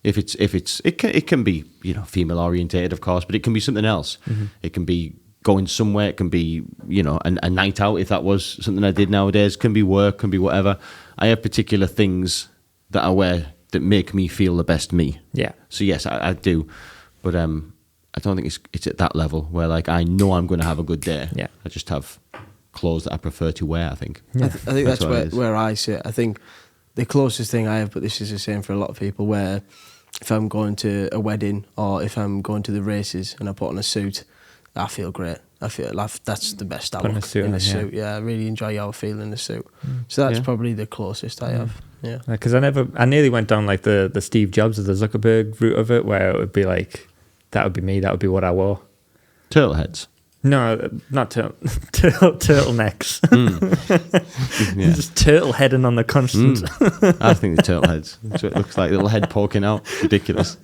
B: it can be female orientated, of course, but it can be something else. It can be going somewhere. It can be a night out if that was something I did nowadays. Can be work. Can be whatever. I have particular things that I wear that make me feel the best me.
C: Yeah.
B: So yes, I do, but I don't think it's at that level where like I know I'm going to have a good day.
C: Yeah.
B: I just have clothes that I prefer to wear. I think.
D: I think that's
B: what it is.
D: where I sit. I think the closest thing I have, but this is the same for a lot of people, where if I'm going to a wedding or if I'm going to the races and I put on a suit, I feel great. I feel like that's the best I
C: Putting a
D: look
C: suit
D: in
C: on,
D: a
C: yeah.
D: suit. Yeah, I really enjoy how I feel in a suit. So that's
B: Yeah.
D: probably the closest I have. Yeah.
C: Because I nearly went down like the Steve Jobs or the Zuckerberg route of it, where it would be like, that would be me, that would be what I wore.
B: Turtle heads.
C: No, not turtlenecks.
B: Yeah.
C: Just turtle heading on the constant.
B: I think the turtle heads. So it looks like a little head poking out. It's ridiculous.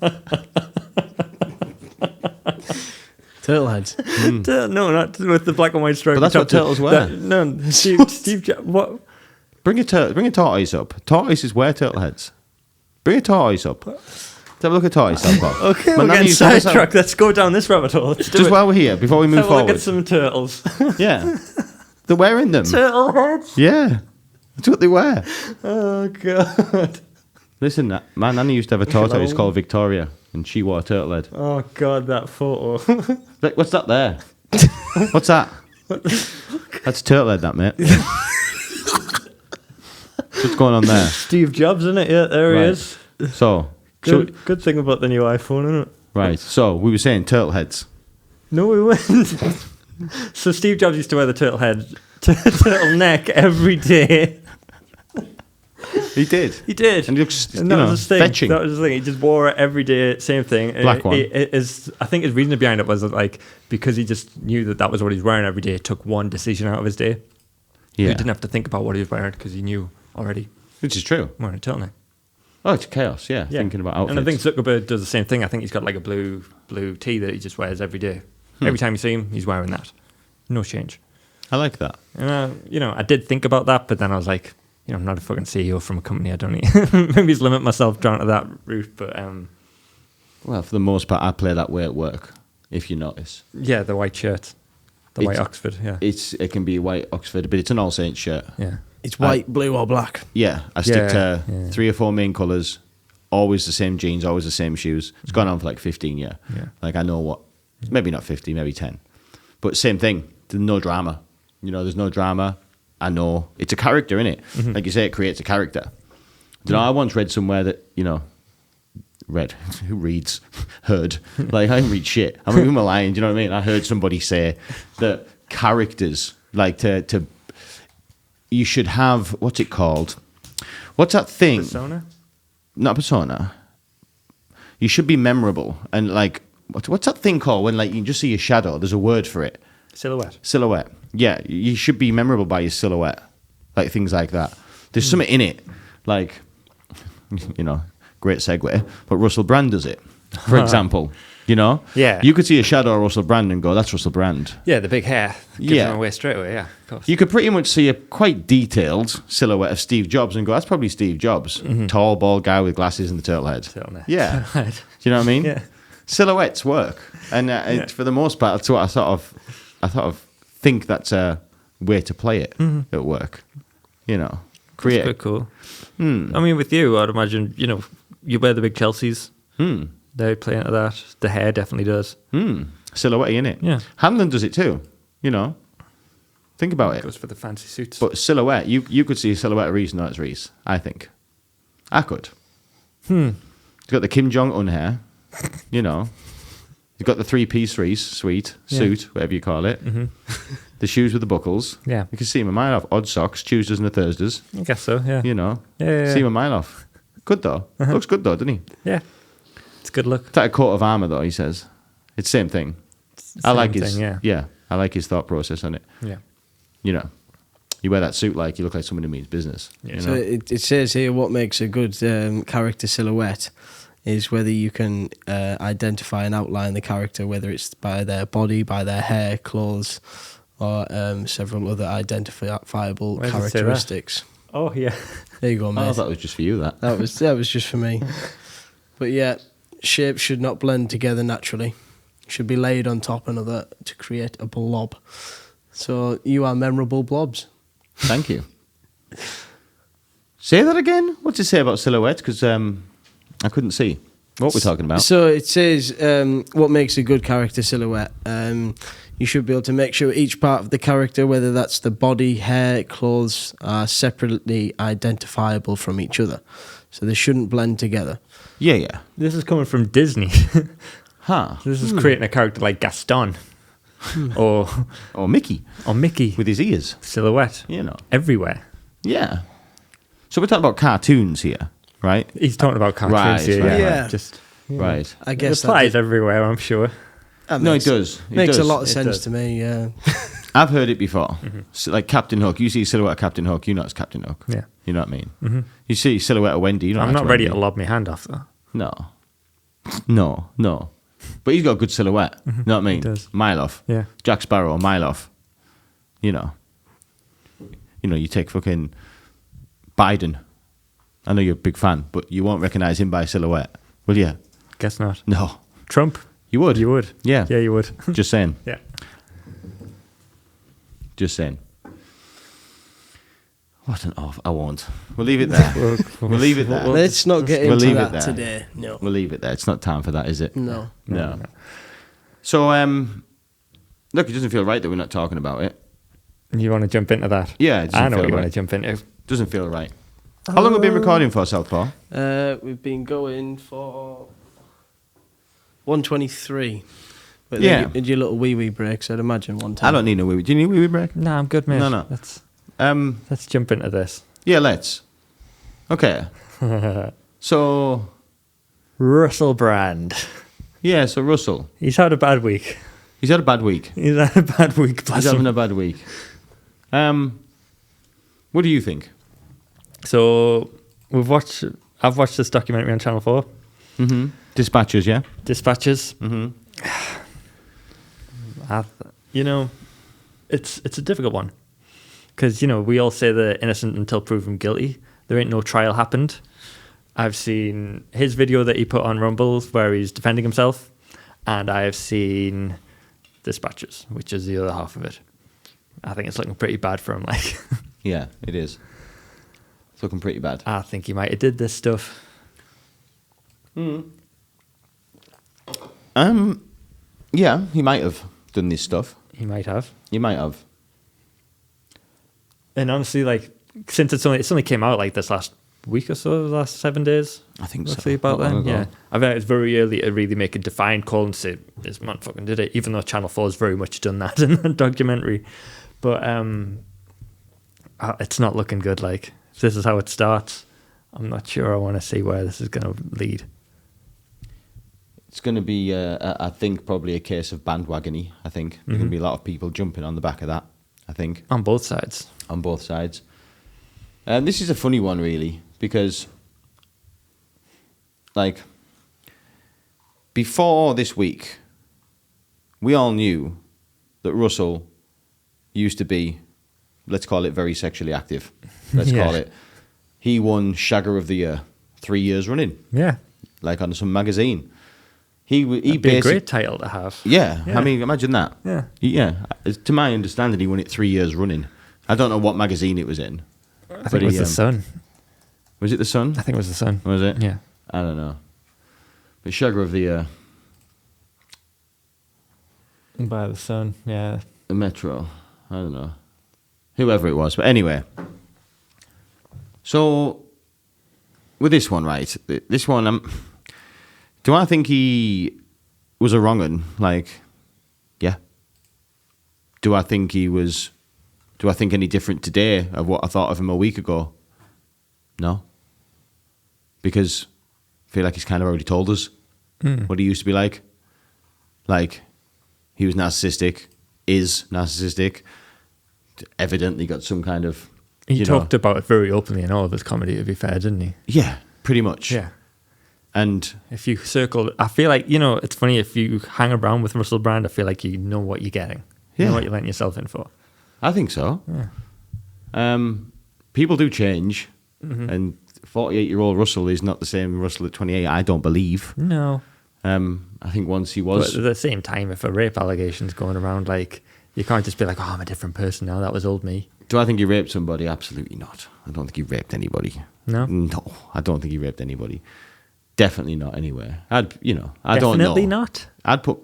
D: Turtle heads.
C: No, not with the black and white stripe.
B: But that's what turtles wear.
C: No, Steve Jobs. What?
B: Bring a tortoise up. Tortoises wear turtle heads. Bring a tortoise up. Let's have a look at tortoise. Southpaw.
C: Okay,
B: My
C: we're
B: nanny
C: getting
B: used to have a
C: sidetracked. Let's go down this rabbit hole. Let's do
B: Just
C: it.
B: while we're here, before we move
C: Have a look
B: forward.
C: at some turtles.
B: Yeah. They're wearing them.
C: Turtle heads.
B: Yeah. That's what they wear.
C: Oh god.
B: Listen, my nanny used to have a tortoise called Victoria, and she wore a turtle head.
C: Oh god, that photo.
B: Like, what's that there? What's that? That's a turtle head, that, mate. What's going on there?
C: Steve Jobs, isn't it? Yeah, there
B: Right.
C: he is.
B: So, shall we-
C: Good thing about the new iPhone, isn't it?
B: right. So, we were saying turtle heads.
C: No, we weren't. So Steve Jobs used to wear the turtleneck every day.
B: He did.
C: He did.
B: And he looks,
C: And that was his thing.
B: fetching.
C: That was his thing. He just wore it every day, same thing.
B: Black one.
C: I think his reason behind it was that, like, because he just knew that was what he was wearing every day. It took one decision out of his day.
B: Yeah.
C: He didn't have to think about what he was wearing because he knew already.
B: Which is true.
C: Wearing a turtleneck.
B: Oh, it's chaos, yeah. Thinking about outfits.
C: And I think Zuckerberg does the same thing. I think he's got like a blue tee that he just wears every day. Every time you see him, he's wearing that. No change.
B: I like that.
C: And I did think about that, but then I was like, I'm not a fucking CEO from a company. I don't need maybe just limit myself down to that route. But
B: Well, for the most part, I play that way at work, if you notice.
C: yeah, the white shirt, the white Oxford. Yeah,
B: It can be a white Oxford, but it's an All Saints shirt.
C: yeah.
D: It's white, blue, or black.
B: Yeah, I stick to
C: yeah.
B: 3 or 4 main colours, always the same jeans, always the same shoes. It's gone on for like 15 years.
C: Yeah.
B: Like I know what, maybe not 50, maybe 10. But same thing, there's no drama. There's no drama. I know it's a character, innit? Like you say, it creates a character. I once read somewhere that, read, who reads, heard. Like I didn't read shit. I'm even lying, do you know what I mean? I heard somebody say that characters, like to you should have, what's it called? What's that thing?
C: Persona.
B: Not persona. You should be memorable. And like, what's that thing called when like you just see a shadow? There's a word for it. Silhouette. Yeah, you should be memorable by your silhouette. Like things like that. There's something in it. Like, great segue. But Russell Brand does it, for example.
C: Yeah.
B: You could see a shadow of Russell Brand and go, that's Russell Brand.
C: Yeah, the big hair gives
B: Yeah.
C: him away straight away. Yeah, of course.
B: You could pretty much see a quite detailed silhouette of Steve Jobs and go, that's probably Steve Jobs. Tall, bald guy with glasses and the turtle head.
C: Turtleneck.
B: Yeah.
C: Right.
B: Do you know what I mean?
C: Yeah.
B: Silhouettes work. And for the most part, that's what I sort of think that's a way to play it at work. create.
C: That's quite cool. I mean, with you, I'd imagine, you wear the big Chelseas. They play into that. The hair definitely does.
B: Silhouette, innit?
C: Yeah.
B: Hanlon does it too. Think about it.
C: Goes for the fancy suits.
B: But silhouette, you could see a silhouette of Reese, not as Reese. I think. I could. He's got the Kim Jong Un hair. He's got the 3-piece Reese suit, whatever you call it. The shoes with the buckles.
C: Yeah.
B: You can see him a mile off. Odd socks, Tuesdays and the Thursdays.
C: I guess so, yeah.
B: See him a mile off. Good though. Looks good though, doesn't he?
C: Yeah. It's a good look.
B: It's like a coat of armour though, he says. It's the same thing. I like his
C: yeah.
B: I like his thought process on it.
C: Yeah.
B: You wear that suit like you look like someone who means business.
C: Yeah.
D: So it says here what makes a good character silhouette is whether you can identify and outline the character, whether it's by their body, by their hair, clothes, or several other identifiable
C: Where does it say that?
D: characteristics.
C: Oh, yeah.
D: There you go, mate.
B: I thought that was just for you, that.
D: That was just for me. But yeah, shapes should not blend together naturally. Should be laid on top of another to create a blob. So you are memorable blobs.
B: Thank you. Say that again? What's it say about silhouette? Because I couldn't see. What we're talking about?
D: So it says what makes a good character silhouette. You should be able to make sure each part of the character, whether that's the body, hair, clothes, are separately identifiable from each other. So they shouldn't blend together.
B: Yeah.
C: This is coming from Disney.
B: Huh.
C: This is creating a character like Gaston. or
B: Mickey.
C: Or Mickey.
B: With his ears.
C: Silhouette. Everywhere.
B: Yeah. So we're talking about cartoons here, right?
C: He's talking about cartoons
B: Right,
C: here.
B: right,
C: Yeah.
D: right.
C: Just,
B: Right.
D: I guess
C: it applies everywhere, I'm sure.
B: No, it does. It
D: Makes
B: does.
D: a lot of
C: It
D: sense
C: does.
D: to me, yeah.
B: I've heard it before. So, like Captain Hook. You see silhouette of Captain Hook, you know it's Captain Hook.
C: Yeah.
B: You know what I mean? You see silhouette of Wendy, you know
C: I'm
B: that's
C: not ready
B: Wendy.
C: to lob my hand off, though.
B: No. But he's got a good silhouette. You know what I mean?
C: He does.
B: Mile off.
C: Yeah.
B: Jack Sparrow, mile off. You take fucking Biden. I know you're a big fan, but you won't recognise him by silhouette, will you?
C: Guess not.
B: No.
C: Trump?
B: You would?
C: You would.
B: Yeah.
C: Yeah, you would.
B: Just saying.
C: Yeah.
B: Just saying. What an off. I won't. We'll leave it there. We'll leave it there.
D: Let's not get
B: We'll
D: into
B: leave it
D: that
B: there.
D: today. No.
B: We'll leave it there. It's not time for that, is it?
D: No.
B: No. So, look, it doesn't feel right that we're not talking about it.
C: You want to jump into that?
B: Yeah, it doesn't
C: I know
B: feel
C: what you
B: right.
C: want to jump into.
B: Doesn't feel right. How long have we been recording for, Southpaw?
D: We've been going for 123. But
B: Yeah.
D: then you did your little wee breaks, I'd imagine, one time.
B: I don't need no wee. Do you need a wee break?
C: No, I'm good, mate.
B: No.
C: Let's jump into this.
B: Yeah, let's. Okay. So,
C: Russell Brand.
B: yeah, so Russell.
C: He's had a bad week.
B: He's had a bad week.
C: He's had a bad week. Bless
B: He's having
C: him.
B: a bad week. What do you think?
C: So I've watched this documentary on Channel 4.
B: Mm-hmm. Dispatches, yeah?
C: Dispatches.
B: Mm-hmm.
C: It's a difficult one because we all say they're innocent until proven guilty. There ain't no trial happened. I've seen his video that he put on Rumble where he's defending himself, and I have seen Dispatches, which is the other half of it. I think it's looking pretty bad for him. Like,
B: Yeah, it is. It's looking pretty bad.
C: I think he might have did this stuff.
B: Yeah, he might have done this stuff.
C: He might have.
B: He might have.
C: And honestly, like, since it's only came out like this last week or so, the last 7 days.
B: I think
C: roughly
B: so.
C: about
B: Not long
C: then.
B: ago.
C: Yeah, I think it's very early to really make a defined call and say this man fucking did it. Even though Channel 4's very much done that in the documentary, but it's not looking good. Like, if this is how it starts, I'm not sure I want to see where this is going to lead.
B: It's going to be, I think, probably a case of bandwagony. I think there's going to be a lot of people jumping on the back of that. I think
C: On both sides.
B: on both sides. This is a funny one, really, because, like, before this week, we all knew that Russell used to be, let's call it, very sexually active. Let's
C: Yeah.
B: call it. He won Shagger of the Year 3 years running,
C: Yeah,
B: like on some magazine. He
C: it'd be a
B: basically,
C: great title to have.
B: yeah,
C: Yeah.
B: I mean, imagine that.
C: Yeah.
B: Yeah. To my understanding, he won it 3 years running. I don't know what magazine it was in,
C: I think it was the son.
B: Was it the son?
C: I think it was the son.
B: Was it?
C: Yeah.
B: I don't know. But sugar of the
C: By the son, yeah.
B: the Metro. I don't know. Whoever it was. But anyway. So, with this one, right? This one, do I think he was a wrong un? Like, yeah. Do I think any different today of what I thought of him a week ago? No. Because I feel like he's kind of already told us what he used to be like. Like, he was narcissistic, is narcissistic, evidently got some kind of...
C: He talked about it very openly in all of his comedy, to be fair, didn't he?
B: Yeah, pretty much.
C: Yeah.
B: And...
C: if you circle... I feel like, it's funny, if you hang around with Russell Brand, I feel like you know what you're getting. You know what you're letting yourself in for.
B: I think so. Yeah. People do change, and 48-year-old Russell is not the same Russell at 28, I don't believe.
C: No.
B: I think once he was...
C: But at the same time, if a rape allegation's going around, like, you can't just be like, I'm a different person now, that was old me.
B: Do I think he raped somebody? Absolutely not. I don't think he raped anybody.
C: No?
B: No, I don't think he raped anybody. Definitely not anywhere. I don't know.
C: Definitely not?
B: I'd put,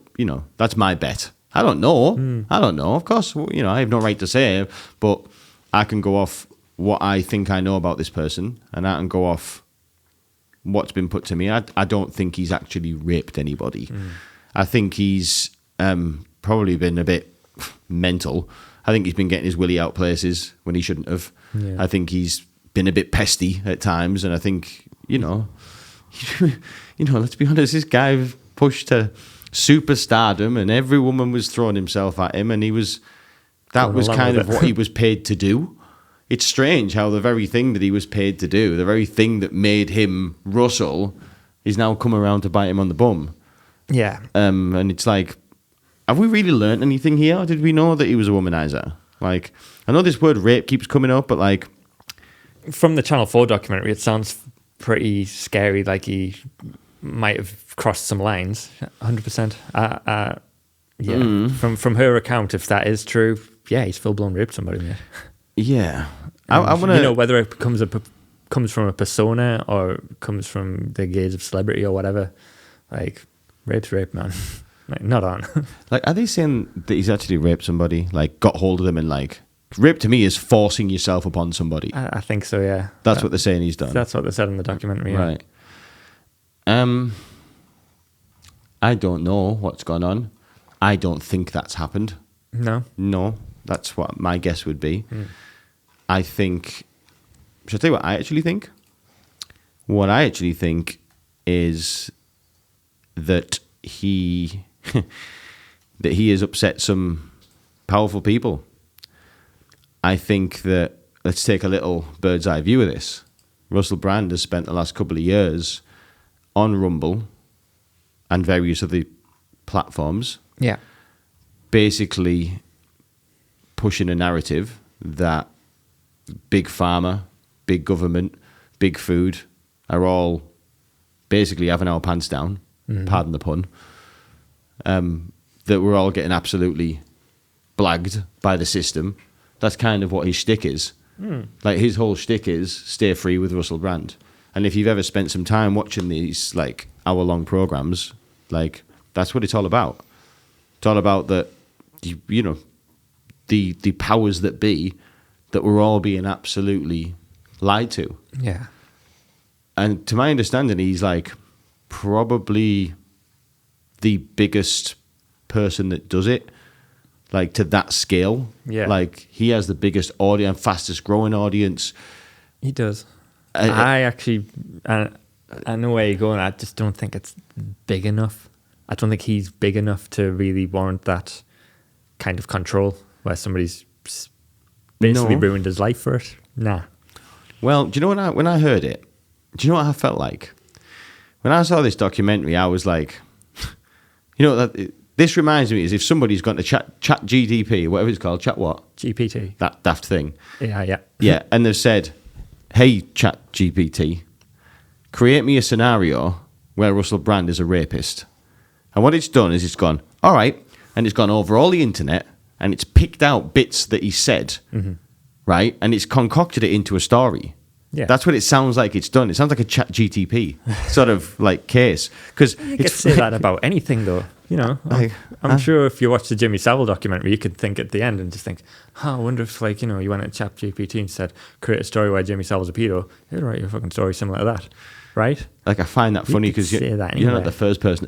B: that's my bet. I don't know. I don't know. Of course, I have no right to say it, but I can go off what I think I know about this person, and I can go off what's been put to me. I don't think he's actually raped anybody. I think he's probably been a bit mental. I think he's been getting his willy out places when he shouldn't have. Yeah. I think he's been a bit pesty at times, and I think, let's be honest, this guy pushed to superstardom, and every woman was throwing himself at him, and that was kind of what he was paid to do. It's strange how the very thing that he was paid to do, the very thing that made him Russell, is now come around to bite him on the bum.
C: Yeah.
B: And it's like, have we really learnt anything here? Or did we know that he was a womanizer? Like, I know this word rape keeps coming up, but like...
C: from the Channel 4 documentary, it sounds pretty scary, like he might have crossed some lines, 100%. Yeah. From her account, if that is true, yeah, he's full-blown raped somebody, mate.
B: Yeah. I want to...
C: whether it comes from a persona or comes from the gaze of celebrity or whatever, like, rape's rape, man. Like, not on.
B: Like, are they saying that he's actually raped somebody? Like, got hold of them and, like... Rape to me is forcing yourself upon somebody.
C: I think so, yeah.
B: That's what they're saying he's done.
C: That's what they said in the documentary, yeah.
B: Right. I don't know what's gone on. I don't think that's happened. No, that's what my guess would be. I think... Should I tell you what I actually think? What I actually think is that he has upset some powerful people. I think that, let's take a little bird's eye view of this. Russell Brand has spent the last couple of years on Rumble and various other platforms, basically pushing a narrative that big pharma, big government, big food are all basically having our pants down, pardon the pun, that we're all getting absolutely blagged by the system. That's kind of what his shtick is. Like, his whole shtick is stay free with Russell Brand. And if you've ever spent some time watching these, like, hour-long programs, like, that's what it's all about. It's all about that, the powers that be, that we're all being absolutely lied to.
C: Yeah.
B: And to my understanding, he's, like, probably the biggest person that does it. Like, to that scale.
C: Yeah.
B: Like, he has the biggest audience, fastest growing audience.
C: He does. I actually, I know where you're going. I just don't think it's big enough. I don't think he's big enough to really warrant that kind of control where somebody's basically ruined his life for it. Nah.
B: Well, do you know when I heard it, do you know what I felt like? When I saw this documentary, I was like, this reminds me as if somebody's gone to chat GDP, whatever it's called, chat what?
C: GPT.
B: That daft thing.
C: Yeah.
B: Yeah, and they've said, hey, chat GPT, create me a scenario where Russell Brand is a rapist. And what it's done is it's gone, all right, and it's gone over all the internet, and it's picked out bits that he said, right? And it's concocted it into a story.
C: Yeah.
B: That's what it sounds like it's done. It sounds like a chat GTP sort of like case. Because
C: You could say that about anything, though. You know, I'm sure if you watch the Jimmy Savile documentary, you could think at the end and just think, I wonder if, like, you know, you went at ChatGPT and said, create a story where Jimmy Savile's a pedo. He'd write you a fucking story similar to that, right?
B: Like, I find that funny because you're not the first person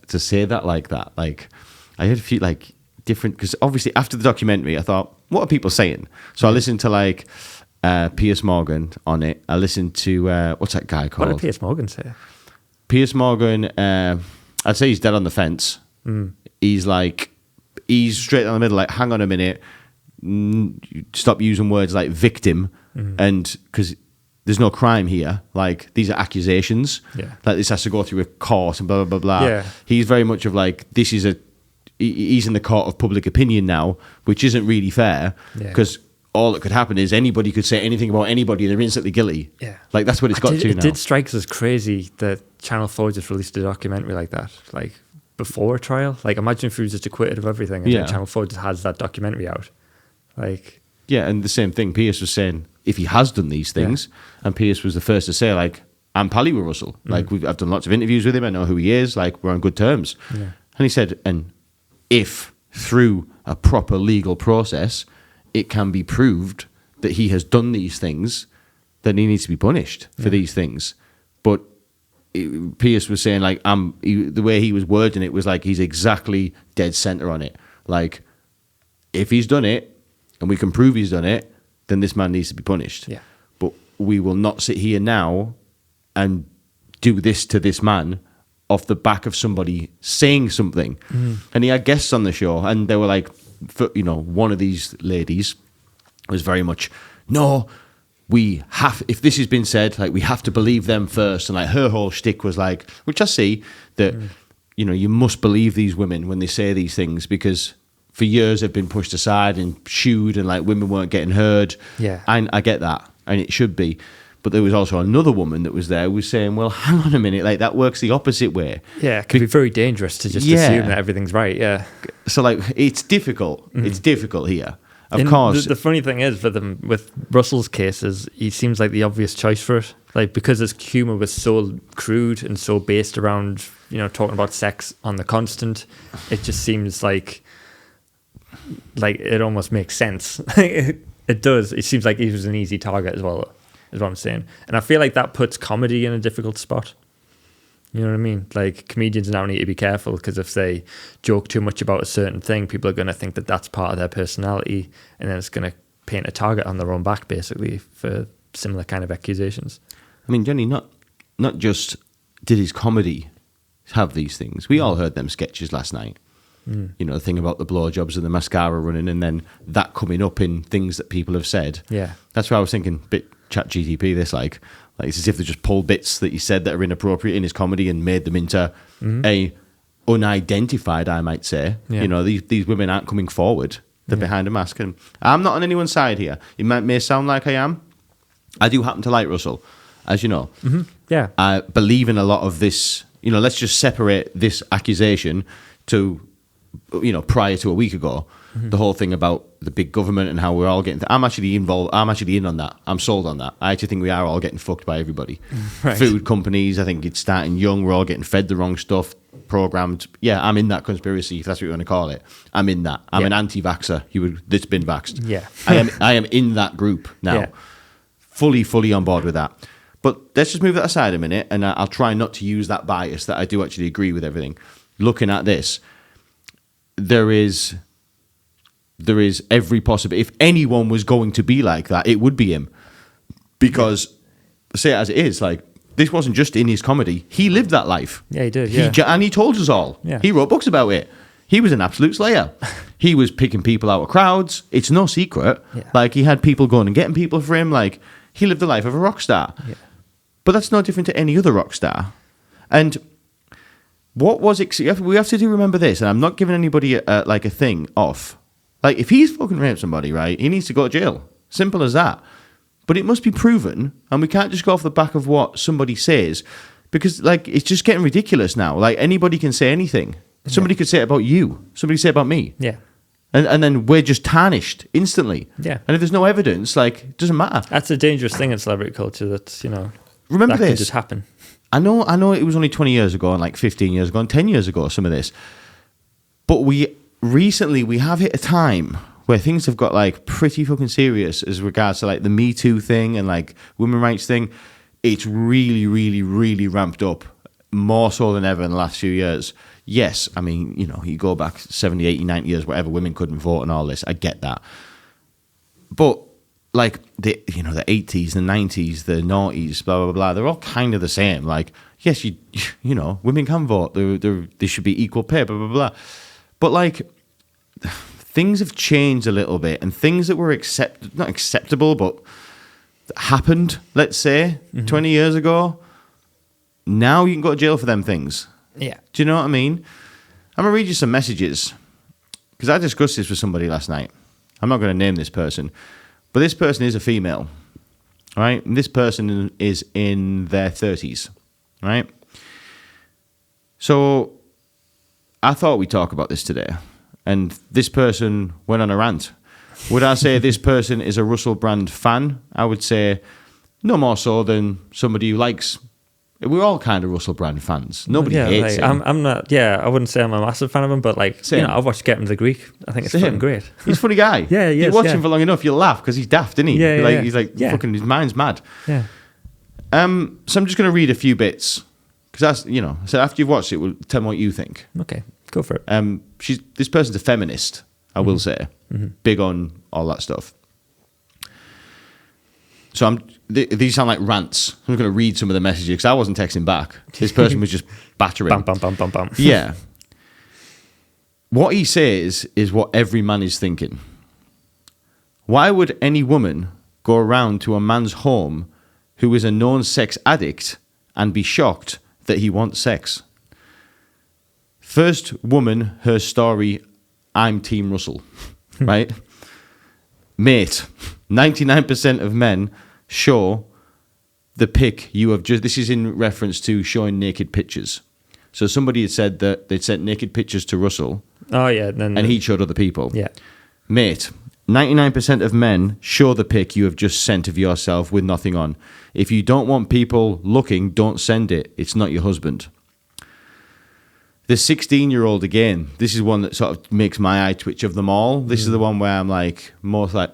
B: to say that like that. Like, I heard a few, like, different, because obviously after the documentary, I thought, what are people saying? So I listened to, like, Piers Morgan on it. I listened to, what's that guy called?
C: What did Piers Morgan say?
B: Piers Morgan, I'd say he's dead on the fence. He's straight down the middle, like, hang on a minute, stop using words like victim, and because there's no crime here, like, these are accusations, like, this has to go through a court and blah, blah, blah, blah.
C: Yeah.
B: He's very much of, like, he's in the court of public opinion now, which isn't really fair, because all that could happen is anybody could say anything about anybody and they're instantly guilty.
C: Yeah.
B: Like, that's what it's got to now.
C: It did strike us as crazy that Channel 4 just released a documentary like that, like, before a trial. Like, imagine if he was just acquitted of everything and then Channel 4 just has that documentary out. Like,
B: yeah, and the same thing Pierce was saying, if he has done these things, and Pierce was the first to say, like, I'm pally with Russell. Like, I've done lots of interviews with him, I know who he is, like, we're on good terms. Yeah. And he said, and if through a proper legal process it can be proved that he has done these things, then he needs to be punished for these things. But Pierce was saying, like, the way he was wording it was like he's exactly dead center on it. Like, if he's done it and we can prove he's done it, then this man needs to be punished. Yeah. But we will not sit here now and do this to this man off the back of somebody saying something. And he had guests on the show, and they were like, you know, one of these ladies was very much, no, we have, if this has been said, like, we have to believe them first. And like, her whole shtick was like, which I see, that, you know, you must believe these women when they say these things, because for years they've been pushed aside and shooed, and like, women weren't getting heard. Yeah. And I get that, and it should be. But there was also another woman that was there who was saying, well, hang on a minute, like, that works the opposite way.
C: Yeah, it can be very dangerous to just assume that everything's right, yeah.
B: So, like, it's difficult. It's difficult here. Of course.
C: The funny thing is, with Russell's cases, he seems like the obvious choice for it. Like, because his humour was so crude and so based around, you know, talking about sex on the constant, it just seems like it almost makes sense. It does. It seems like he was an easy target as well, is what I'm saying. And I feel like that puts comedy in a difficult spot. You know what I mean? Like, comedians now need to be careful, because if they joke too much about a certain thing, people are going to think that that's part of their personality, and then it's going to paint a target on their own back, basically, for similar kind of accusations.
B: I mean, Jonny, not just did his comedy have these things. We all heard them sketches last night. You know, the thing about the blowjobs and the mascara running, and then that coming up in things that people have said. Yeah. That's why I was thinking, bit chat GTP this, like it's as if they just pulled bits that he said that are inappropriate in his comedy and made them into a unidentified, I might say. Yeah. You know, these women aren't coming forward. They're behind a mask. And I'm not on anyone's side here. It may sound like I am. I do happen to like Russell, as you know. Yeah. I believe in a lot of this. You know, let's just separate this accusation to, you know, prior to a week ago, the whole thing about the big government and how we're all getting... I'm actually involved. I'm actually in on that. I'm sold on that. I actually think we are all getting fucked by everybody. Right. Food companies, I think it's starting young. We're all getting fed the wrong stuff, programmed. Yeah, I'm in that conspiracy, if that's what you want to call it. I'm in that. I'm an anti-vaxxer that's been vaxxed. Yeah. I am in that group now. Yeah. Fully on board with that. But let's just move that aside a minute, and I'll try not to use that bias that I do actually agree with everything. Looking at this, there is every possibility. If anyone was going to be like that, it would be him. Because, say it as it is, like, this wasn't just in his comedy. He lived that life.
C: Yeah, he did,
B: And he told us all. Yeah. He wrote books about it. He was an absolute slayer. He was picking people out of crowds. It's no secret. Yeah. Like, he had people going and getting people for him. Like, he lived the life of a rock star. Yeah. But that's no different to any other rock star. And what was it? We have to remember this, and I'm not giving anybody a thing off. Like, if he's fucking raped somebody, right, he needs to go to jail. Simple as that. But it must be proven, and we can't just go off the back of what somebody says, because, like, it's just getting ridiculous now. Like, anybody can say anything. Somebody could say it about you. Somebody say it about me.
C: Yeah.
B: And then we're just tarnished instantly.
C: Yeah.
B: And if there's no evidence, like, it doesn't matter.
C: That's a dangerous thing in celebrity culture. That's
B: Remember
C: that can
B: this?
C: just happen.
B: I know it was only 20 years ago and like 15 years ago and 10 years ago, some of this. But we have hit a time where things have got like pretty fucking serious as regards to like the Me Too thing and like women's rights thing. It's really, really, really ramped up more so than ever in the last few years. Yes, I mean, you go back 70, 80, 90 years, whatever, women couldn't vote and all this. I get that. But like the 80s, the 90s, the noughties, blah, blah, blah, they're all kind of the same. Like, yes, women can vote. There should be equal pay, blah, blah, blah. But like, things have changed a little bit, and things that were not acceptable, but happened, let's say, 20 years ago, now you can go to jail for them things.
C: Yeah.
B: Do you know what I mean? I'm going to read you some messages, because I discussed this with somebody last night. I'm not going to name this person, but this person is a female, right? And this person is in their 30s, right? So I thought we'd talk about this today, and this person went on a rant. Would I say this person is a Russell Brand fan? I would say no more so than somebody who likes... We're all kind of Russell Brand fans. Nobody hates him.
C: I'm not. Yeah, I wouldn't say I'm a massive fan of him, but like, I've watched Get Him to the Greek. I think it's fucking great.
B: He's a funny guy.
C: Yeah, he is,
B: You watch him for long enough, you'll laugh because he's daft, isn't he?
C: Yeah,
B: He's like fucking. His mind's mad.
C: Yeah.
B: So I'm just going to read a few bits because that's So after you've watched it, we'll tell me what you think.
C: Okay, go for it.
B: This person's a feminist. I will say, big on all that stuff. So these sound like rants. I'm going to read some of the messages because I wasn't texting back. This person was just battering.
C: Bam, bam, bam, bam, bam.
B: Yeah. What he says is what every man is thinking. Why would any woman go around to a man's home who is a known sex addict and be shocked that he wants sex? First woman, her story, I'm Team Russell, right? Mate, 99% of men show the pic you have just... This is in reference to showing naked pictures. So somebody had said that they'd sent naked pictures to Russell.
C: Oh, yeah.
B: And he showed other people.
C: Yeah.
B: Mate, 99% of men show the pic you have just sent of yourself with nothing on. If you don't want people looking, don't send it. It's not your husband. The 16-year-old, again, this is one that sort of makes my eye twitch of them all. This is the one where I'm like, most like,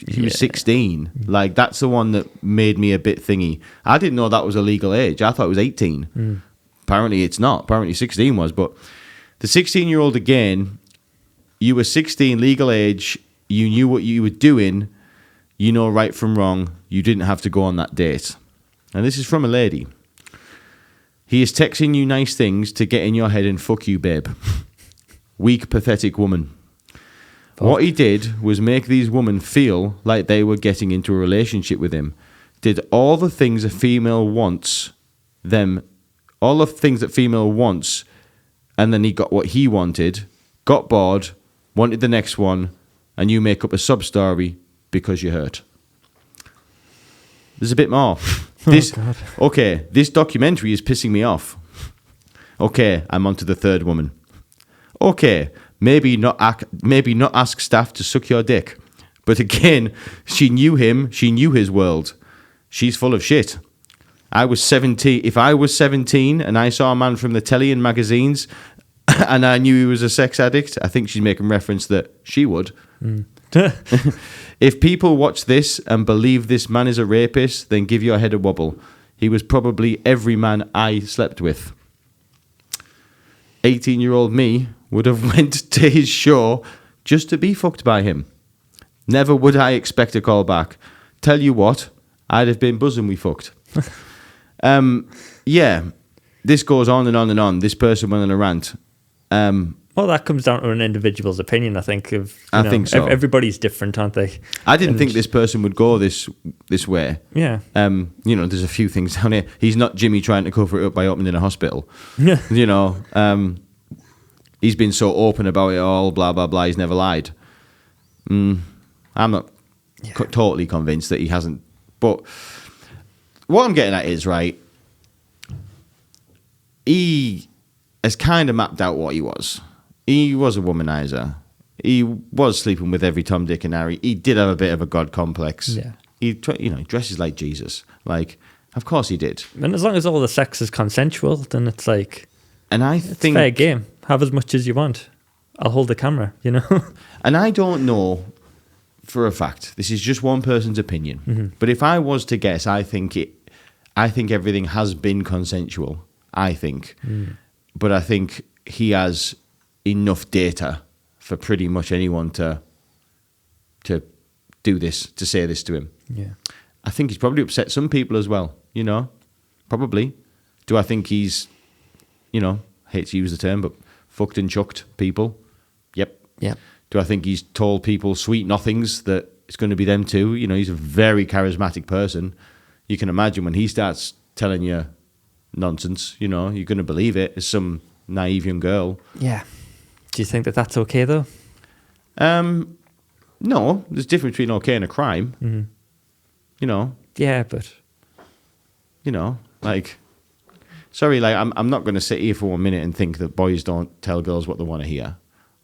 B: he was 16. Like, that's the one that made me a bit thingy. I didn't know that was a legal age. I thought it was 18. Apparently it's not. Apparently 16 was. But the 16-year-old, again, you were 16, legal age. You knew what you were doing. You know right from wrong. You didn't have to go on that date. And this is from a lady. He is texting you nice things to get in your head and fuck you, babe. Weak, pathetic woman. What he did was make these women feel like they were getting into a relationship with him. Did all the things a female wants all the things that female wants, and then he got what he wanted, got bored, wanted the next one, and you make up a sub-story because you're hurt. There's a bit more. This documentary is pissing me off. Okay, I'm on to the third woman. Okay, maybe not ask staff to suck your dick. But again, she knew him, she knew his world. She's full of shit. If I was 17 and I saw a man from the telly and magazines and I knew he was a sex addict, I think she's making reference that she would. If people watch this and believe this man is a rapist, then give your head a wobble. He was probably every man I slept with. 18-year-old me would have went to his show just to be fucked by him. Never would I expect a call back. Tell you what, I'd have been buzzing we fucked. Yeah, this goes on and on and on. This person went on a rant.
C: Well, that comes down to an individual's opinion, I think.
B: I think so.
C: Everybody's different, aren't they?
B: I didn't think this person would go this way.
C: Yeah.
B: There's a few things down here. He's not Jimmy trying to cover it up by opening a hospital. He's been so open about it all, blah, blah, blah. He's never lied. I'm not totally convinced that he hasn't. But what I'm getting at is, right, he has kind of mapped out what he was. He was a womanizer. He was sleeping with every Tom, Dick, and Harry. He did have a bit of a god complex.
C: Yeah.
B: He dresses like Jesus. Like, of course he did.
C: And as long as all the sex is consensual, then it's like,
B: And I
C: it's
B: think
C: fair game. Have as much as you want. I'll hold the camera, you know?
B: And I don't know for a fact. This is just one person's opinion.
C: Mm-hmm.
B: But if I was to guess, I think everything has been consensual. I think. But I think he has enough data for pretty much anyone to do this, to say this to him.
C: Yeah.
B: I think he's probably upset some people as well, you know? Probably. Do I think he's, hate to use the term, but fucked and chucked people? Yep.
C: Yeah.
B: Do I think he's told people sweet nothings that it's going to be them too? He's a very charismatic person. You can imagine when he starts telling you nonsense, you're going to believe it as some naive young girl.
C: Yeah. Do you think that that's okay, though?
B: No, there's a difference between okay and a crime. Mm-hmm.
C: Yeah, but...
B: Sorry, I'm not going to sit here for 1 minute and think that boys don't tell girls what they want to hear.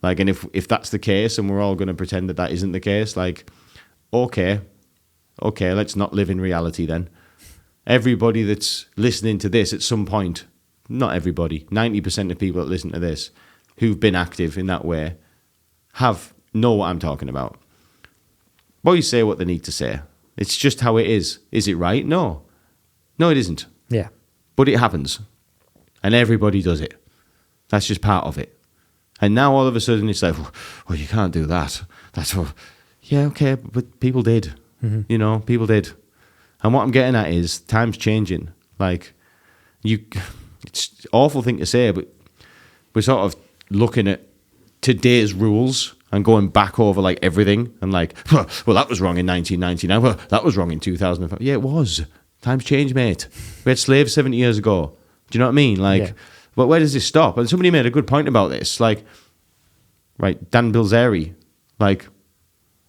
B: And if that's the case and we're all going to pretend that isn't the case, okay, let's not live in reality then. Everybody that's listening to this at some point, not everybody, 90% of people that listen to this who've been active in that way know what I'm talking about. Boys say what they need to say. It's just how it is. Is it right? No, it isn't.
C: Yeah.
B: But it happens. And everybody does it. That's just part of it. And now all of a sudden it's like, well, you can't do that. Yeah, okay, but people did. Mm-hmm. People did. And what I'm getting at is time's changing. It's an awful thing to say, but we're sort of looking at today's rules and going back over everything and well, that was wrong in 1999. Well, that was wrong in 2005. Yeah, it was. Time's changed, mate. We had slaves 70 years ago. Do you know what I mean?
C: Yeah.
B: But where does this stop? And somebody made a good point about this. Dan Bilzeri.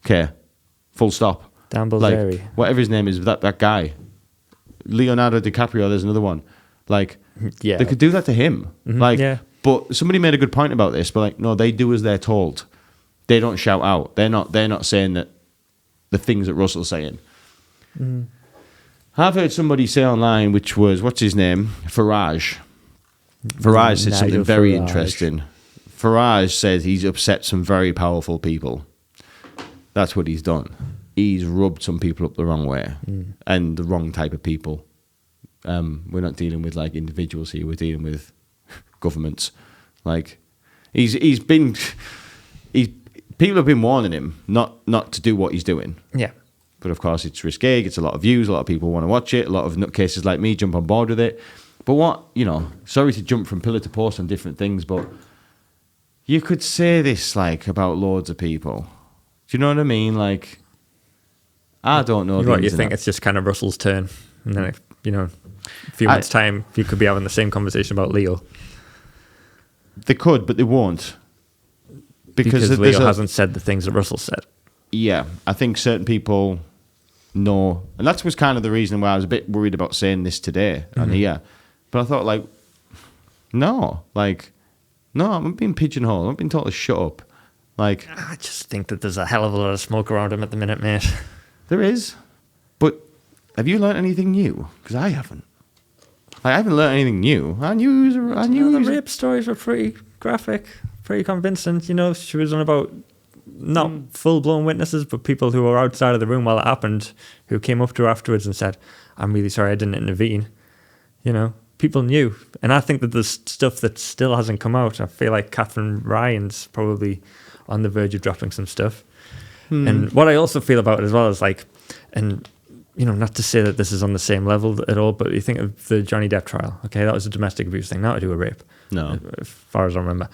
B: Okay, full stop.
C: Dan Bilzeri.
B: Whatever his name is, that guy. Leonardo DiCaprio, there's another one.
C: Yeah.
B: They could do that to him.
C: Mm-hmm. Yeah.
B: But somebody made a good point about this. But no, they do as they're told. They don't shout out. They're not saying that the things that Russell's saying. Mm. I've heard somebody say online, which was, what's his name? Farage. Farage said something very interesting. Farage said he's upset some very powerful people. That's what he's done. He's rubbed some people up the wrong way and the wrong type of people. We're not dealing with individuals here. We're dealing with governments. People have been warning him not to do what he's doing.
C: Yeah.
B: But of course, it's risque. Gets a lot of views. A lot of people want to watch it. A lot of nutcases like me jump on board with it. But sorry to jump from pillar to post on different things, but you could say this about loads of people. Do you know what I mean? I don't know.
C: You think it's just kind of Russell's turn, and then a few months' time, you could be having the same conversation about Leo.
B: They could, but they won't,
C: because Leo hasn't said the things that Russell said.
B: Yeah, I think certain people know, and that was kind of the reason why I was a bit worried about saying this today on here. But I thought, no, I'm being pigeonholed. I'm being told to shut up.
C: I just think that there's a hell of a lot of smoke around him at the minute, mate.
B: There is, but have you learnt anything new? Because I haven't. I haven't learnt anything new.
C: The rape stories were pretty graphic, pretty convincing. She was on about not full-blown witnesses, but people who were outside of the room while it happened, who came up to her afterwards and said, "I'm really sorry I didn't intervene." People knew. And I think that there's stuff that still hasn't come out. I feel like Catherine Ryan's probably on the verge of dropping some stuff. And what I also feel about it as well is not to say that this is on the same level at all, but you think of the Johnny Depp trial. Okay, that was a domestic abuse thing, not to do with rape.
B: No.
C: As far as I remember.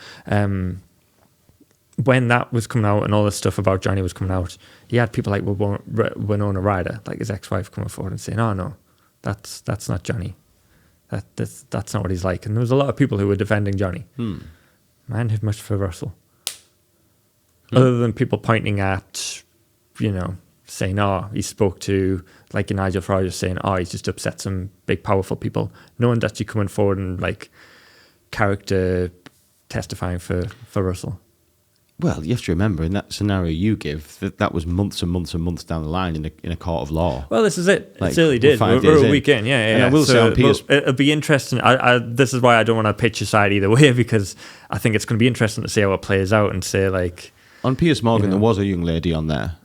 C: When that was coming out and all this stuff about Johnny was coming out, he had people like Winona Ryder, his ex-wife, coming forward and saying, "Oh no, that's not Johnny. That's not what he's like." And there was a lot of people who were defending Johnny. Man, who much for Russell. Other than people pointing at, saying, "Oh, he spoke to," like Nigel Farage saying, "Oh, he's just upset some big powerful people." No one's actually coming forward and character testifying for Russell.
B: Well, you have to remember, in that scenario you give, that was months and months and months down the line in a court of law.
C: Well, this is it.
B: Like,
C: It's early days. We're a week in. Yeah.
B: And I will say on Piers...
C: It'll be interesting. This is why I don't want to pitch a side either way, because I think it's going to be interesting to see how it plays out and say, like...
B: On Piers Morgan, there was a young lady on there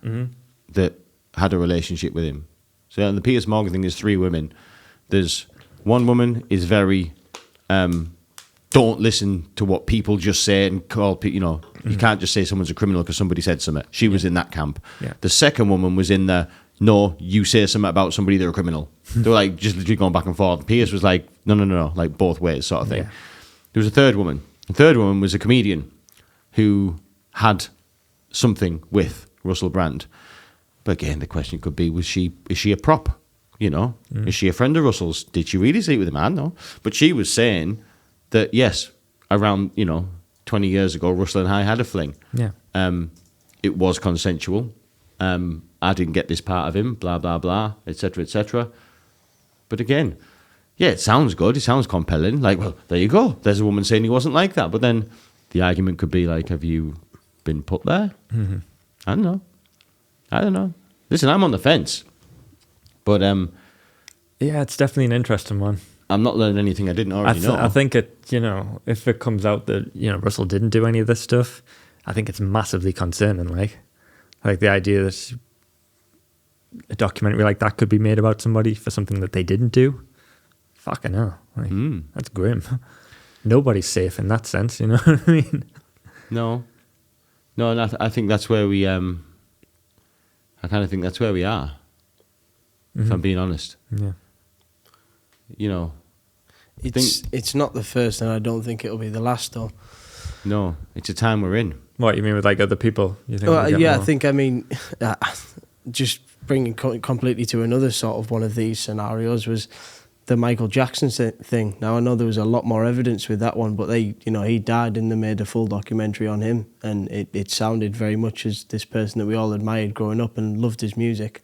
B: that had a relationship with him. So on the Piers Morgan thing, there's 3 women. There's one woman is very... don't listen to what people just say and call people, you can't just say someone's a criminal because somebody said something. She was in that camp.
C: Yeah.
B: The second woman was in the, no, you say something about somebody, they're a criminal. They were like just literally going back and forth. Pierce was like, no, like both ways sort of thing.
C: Yeah.
B: There was a third woman. The third woman was a comedian who had something with Russell Brand. But again, the question could be, is she a prop? Is she a friend of Russell's? Did she really sleep with him? I don't know. But she was saying that, yes, around, 20 years ago, Russell and I had a fling.
C: Yeah.
B: It was consensual. I didn't get this part of him, blah, blah, blah, etc., etc. But again, yeah, it sounds good. It sounds compelling. Like, well, there you go. There's a woman saying he wasn't like that. But then the argument could be like, have you been put there?
C: Mm-hmm.
B: I don't know. Listen, I'm on the fence. But
C: yeah, it's definitely an interesting one.
B: I'm not learning anything I didn't already know.
C: I think it, if it comes out that, Russell didn't do any of this stuff, I think it's massively concerning. Like the idea that a documentary like that could be made about somebody for something that they didn't do. Fucking hell. That's grim. Nobody's safe in that sense, you know what I mean?
B: No, and I think that's where we, I kind of think that's where we are, if I'm being honest.
C: Yeah.
D: It's not the first, and I don't think it'll be the last, though.
B: No, it's a time we're in.
C: What you mean with like other people? You think?
D: Well, yeah, more? Just bringing completely to another sort of one of these scenarios was the Michael Jackson thing. Now I know there was a lot more evidence with that one, but he died and they made a full documentary on him, and it sounded very much as this person that we all admired growing up and loved his music.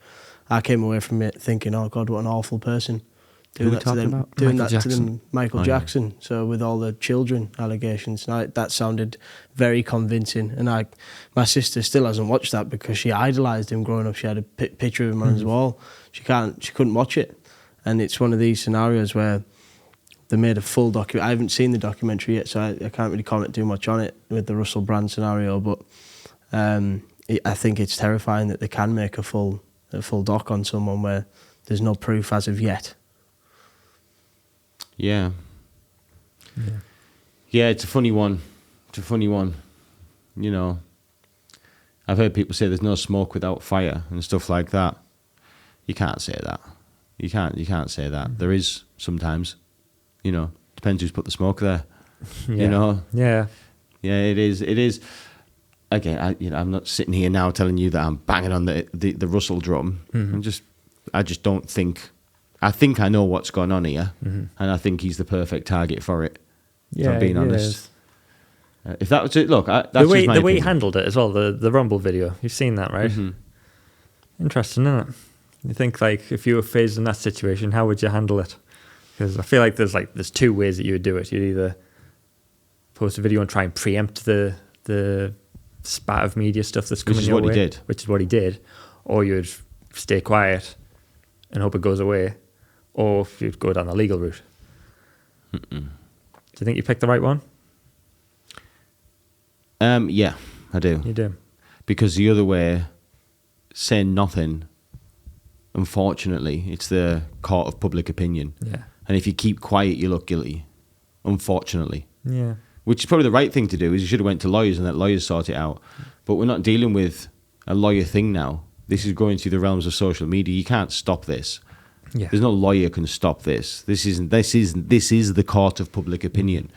D: I came away from it thinking, oh God, what an awful person. Doing that to them, Michael Jackson. Yeah. So with all the children allegations, that sounded very convincing. And my sister still hasn't watched that because she idolised him growing up. She had a picture of him on his wall. She couldn't watch it. And it's one of these scenarios where they made a full documentary. I haven't seen the documentary yet, so I can't really comment too much on it with the Russell Brand scenario. But I think it's terrifying that they can make a full doc on someone where there's no proof as of yet.
B: Yeah, it's a funny one. I've heard people say there's no smoke without fire and stuff like that. You can't say that. You can't say that. There is sometimes, depends who's put the smoke there.
C: Yeah.
B: Yeah, it is. Again, I'm not sitting here now telling you that I'm banging on the Russell drum. I just don't think. I think I know what's going on here, and I think he's the perfect target for it.
C: Yeah,
B: if I'm being honest. If that was it, look, that's the
C: way he handled it as well. The Rumble video, you've seen that, right? Mm-hmm. Interesting, isn't it? You think like if you were faced in that situation, how would you handle it? Because I feel like there's 2 ways that you would do it. You'd either post a video and try and preempt the spat of media stuff that's coming your way, which is what he did, or you'd stay quiet and hope it goes away. Or if you'd go down the legal route. Do you think you picked the right one?
B: Yeah, I do.
C: You do? Because
B: the other way, saying nothing, unfortunately, it's the court of public opinion.
C: Yeah.
B: And if you keep quiet, you look guilty, unfortunately.
C: Yeah.
B: Which is probably the right thing to do, is you should have went to lawyers and let lawyers sort it out. But we're not dealing with a lawyer thing now. This is going through the realms of social media. You can't stop this.
C: Yeah.
B: There's no lawyer can stop this. This is the court of public opinion.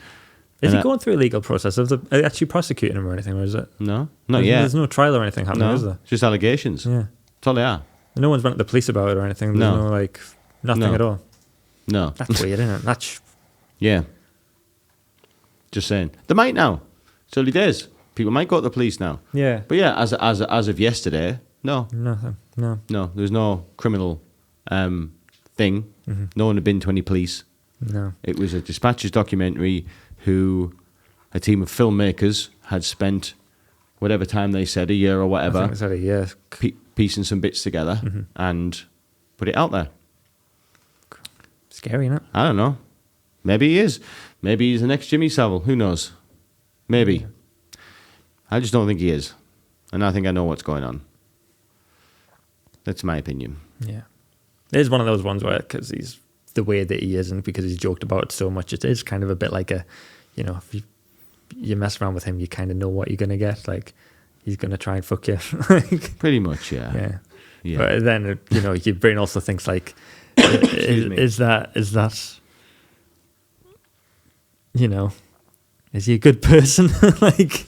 C: Is he going through a legal process? Are they actually prosecuting him or anything, or is it?
B: No, not yet.
C: There's no trial or anything happening, is there?
B: Just allegations.
C: Yeah.
B: That's all they are.
C: No one's went to the police about it or anything. There's nothing at all.
B: No.
C: That's weird, isn't it?
B: Yeah. Just saying. They might now. It's early days. People might go to the police now.
C: Yeah.
B: But yeah, as of yesterday, no.
C: Nothing. No.
B: No, there's no criminal thing. Mm-hmm. No one had been to any police.
C: No.
B: It was a Dispatches documentary who a team of filmmakers had spent whatever time they said, a year or
C: I
B: whatever,
C: think it's had a year.
B: piecing some bits together and put it out there.
C: Scary, isn't it?
B: I don't know. Maybe he is. Maybe he's the next Jimmy Savile. Who knows? Maybe. I just don't think he is. And I think I know what's going on. That's my opinion.
C: Yeah. It is one of those ones where, because he's the way that he is and because he's joked about it so much, it is kind of a bit like a, if you mess around with him, you kind of know what you're going to get. Like, he's going to try and fuck you.
B: Pretty much, yeah.
C: Yeah.
B: Yeah.
C: But then, your brain also thinks like, is that, is he a good person? like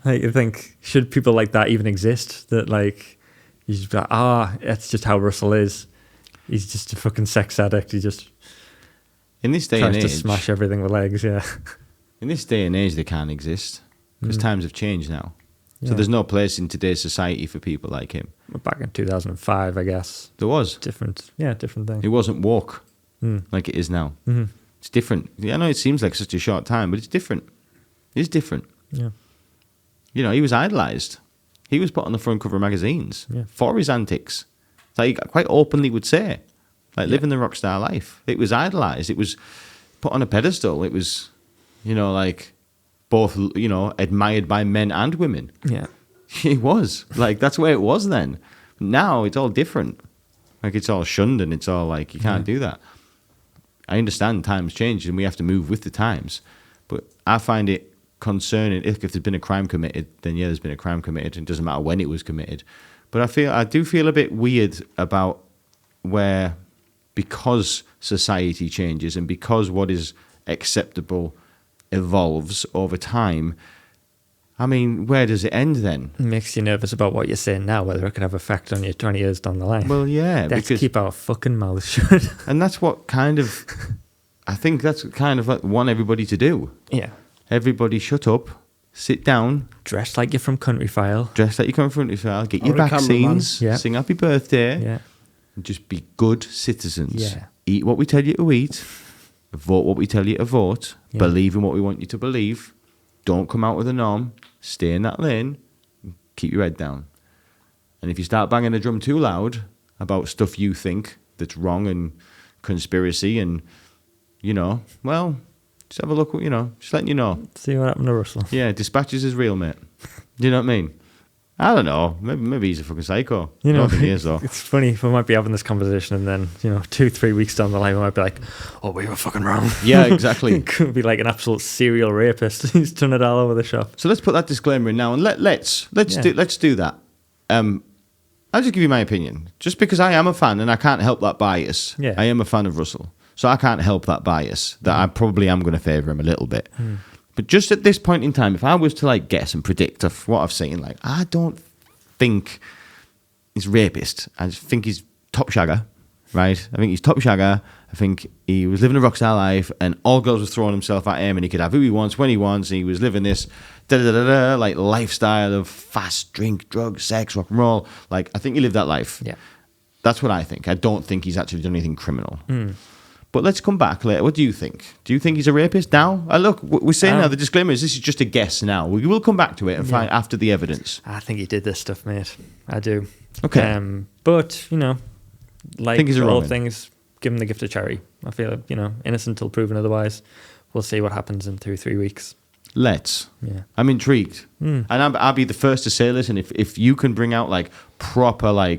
C: you think, should people like that even exist? That like, you just be like, that's just how Russell is. He's just a fucking sex addict. He just
B: in this day
C: tries
B: and age,
C: to smash everything with legs. Yeah.
B: In this day and age, they can't exist because times have changed now.
C: Yeah.
B: So there's no place in today's society for people like him.
C: Back in 2005, I guess.
B: There was.
C: Different thing.
B: It wasn't woke like it is now.
C: Mm-hmm.
B: It's different. I know it seems like such a short time, but it's different. It's different.
C: Yeah.
B: He was idolized. He was put on the front cover of magazines for his antics. Like he quite openly would say, living the rock star life. It was idolized. It was put on a pedestal. It was, like both, admired by men and women.
C: Yeah.
B: It was. Like, that's where it was then. Now it's all different. Like, it's all shunned and it's all like, you can't do that. I understand times change and we have to move with the times. But I find it concerning. If there's been a crime committed, then there's been a crime committed. It doesn't matter when it was committed. But I do feel a bit weird about where, because society changes and because what is acceptable evolves over time, I mean, where does it end then?
C: It makes you nervous about what you're saying now, whether it could have effect on you 20 years down the line.
B: Well, yeah.
C: Let's keep our fucking mouths shut.
B: And that's what kind of, I think that's kind of what I want everybody to do.
C: Yeah.
B: Everybody shut up, sit down.
C: Dress like you're from Country File.
B: Dress like you come from Country File, get your
D: Or a
B: vaccines,
C: cameraman. Yeah.
B: sing happy birthday,
C: Yeah.
B: and just be good citizens.
C: Yeah.
B: Eat what we tell you to eat, vote what we tell you to vote,
C: Yeah.
B: believe in what we want you to believe, don't come out with a norm, stay in that lane, keep your head down. And if you start banging the drum too loud about stuff you think that's wrong and conspiracy and, well, just have a look, just letting you know.
C: See what happened to Russell.
B: Yeah, dispatches is real, mate. Do you know what I mean? I don't know. Maybe he's a fucking psycho. I don't think he is, though.
C: It's funny, we might be having this conversation and then, 2-3 weeks down the line, we might be like, oh, we were fucking wrong.
B: Yeah, exactly.
C: It could be like an absolute serial rapist. He's done it all over the shop.
B: So let's put that disclaimer in now, and let's do that. I'll just give you my opinion. Just because I am a fan and I can't help that bias.
C: Yeah.
B: I am a fan of Russell, so I can't help that bias. That I probably am going to favour him a little bit. But just at this point in time, if I was to guess and predict of what I've seen, I don't think he's rapist. I just think he's top shagger, right? I think he's top shagger. I think he was living a rockstar life, and all girls was throwing himself at him, and he could have who he wants when he wants. And he was living this lifestyle of fast drink, drugs, sex, rock and roll. I think he lived that life.
C: Yeah.
B: That's what I think. I don't think he's actually done anything criminal. But let's come back later. What do you think? Do you think he's a rapist now? Look, we're saying now the disclaimer is this is just a guess now. We will come back to it and find after the evidence.
C: I think he did this stuff, mate. I do.
B: Okay.
C: But, like
B: think he's a
C: all
B: wrong
C: things, give him the gift of charity. I feel, innocent till proven otherwise. We'll see what happens in 2-3 weeks.
B: Let's.
C: Yeah.
B: I'm intrigued. And I'll be the first to say this, and if you can bring out proper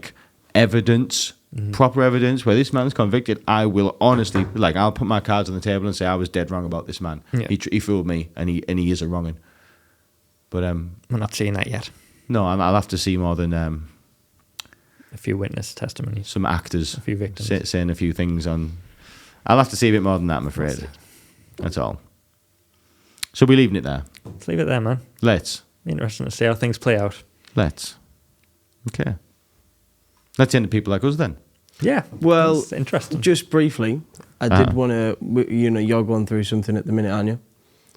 B: evidence, proper evidence where this man's convicted, I will honestly I'll put my cards on the table and say I was dead wrong about this man.
C: Yeah.
B: He fooled me, and he is a wrong'un. But
C: We're not seeing that yet.
B: no, I'll have to see more than
C: A few witness testimonies.
B: some actors,
C: A few victims.
B: saying a few things on. I'll have to see a bit more than that, I'm afraid. That's all. So we're leaving it there.
C: Let's leave it there, man.
B: Let's.
C: Interesting to see how things play out.
B: Okay. Let's end the people like us then.
C: Yeah.
D: Well,
C: it's interesting.
D: Just briefly, I did want to, you're going through something at the minute, aren't you?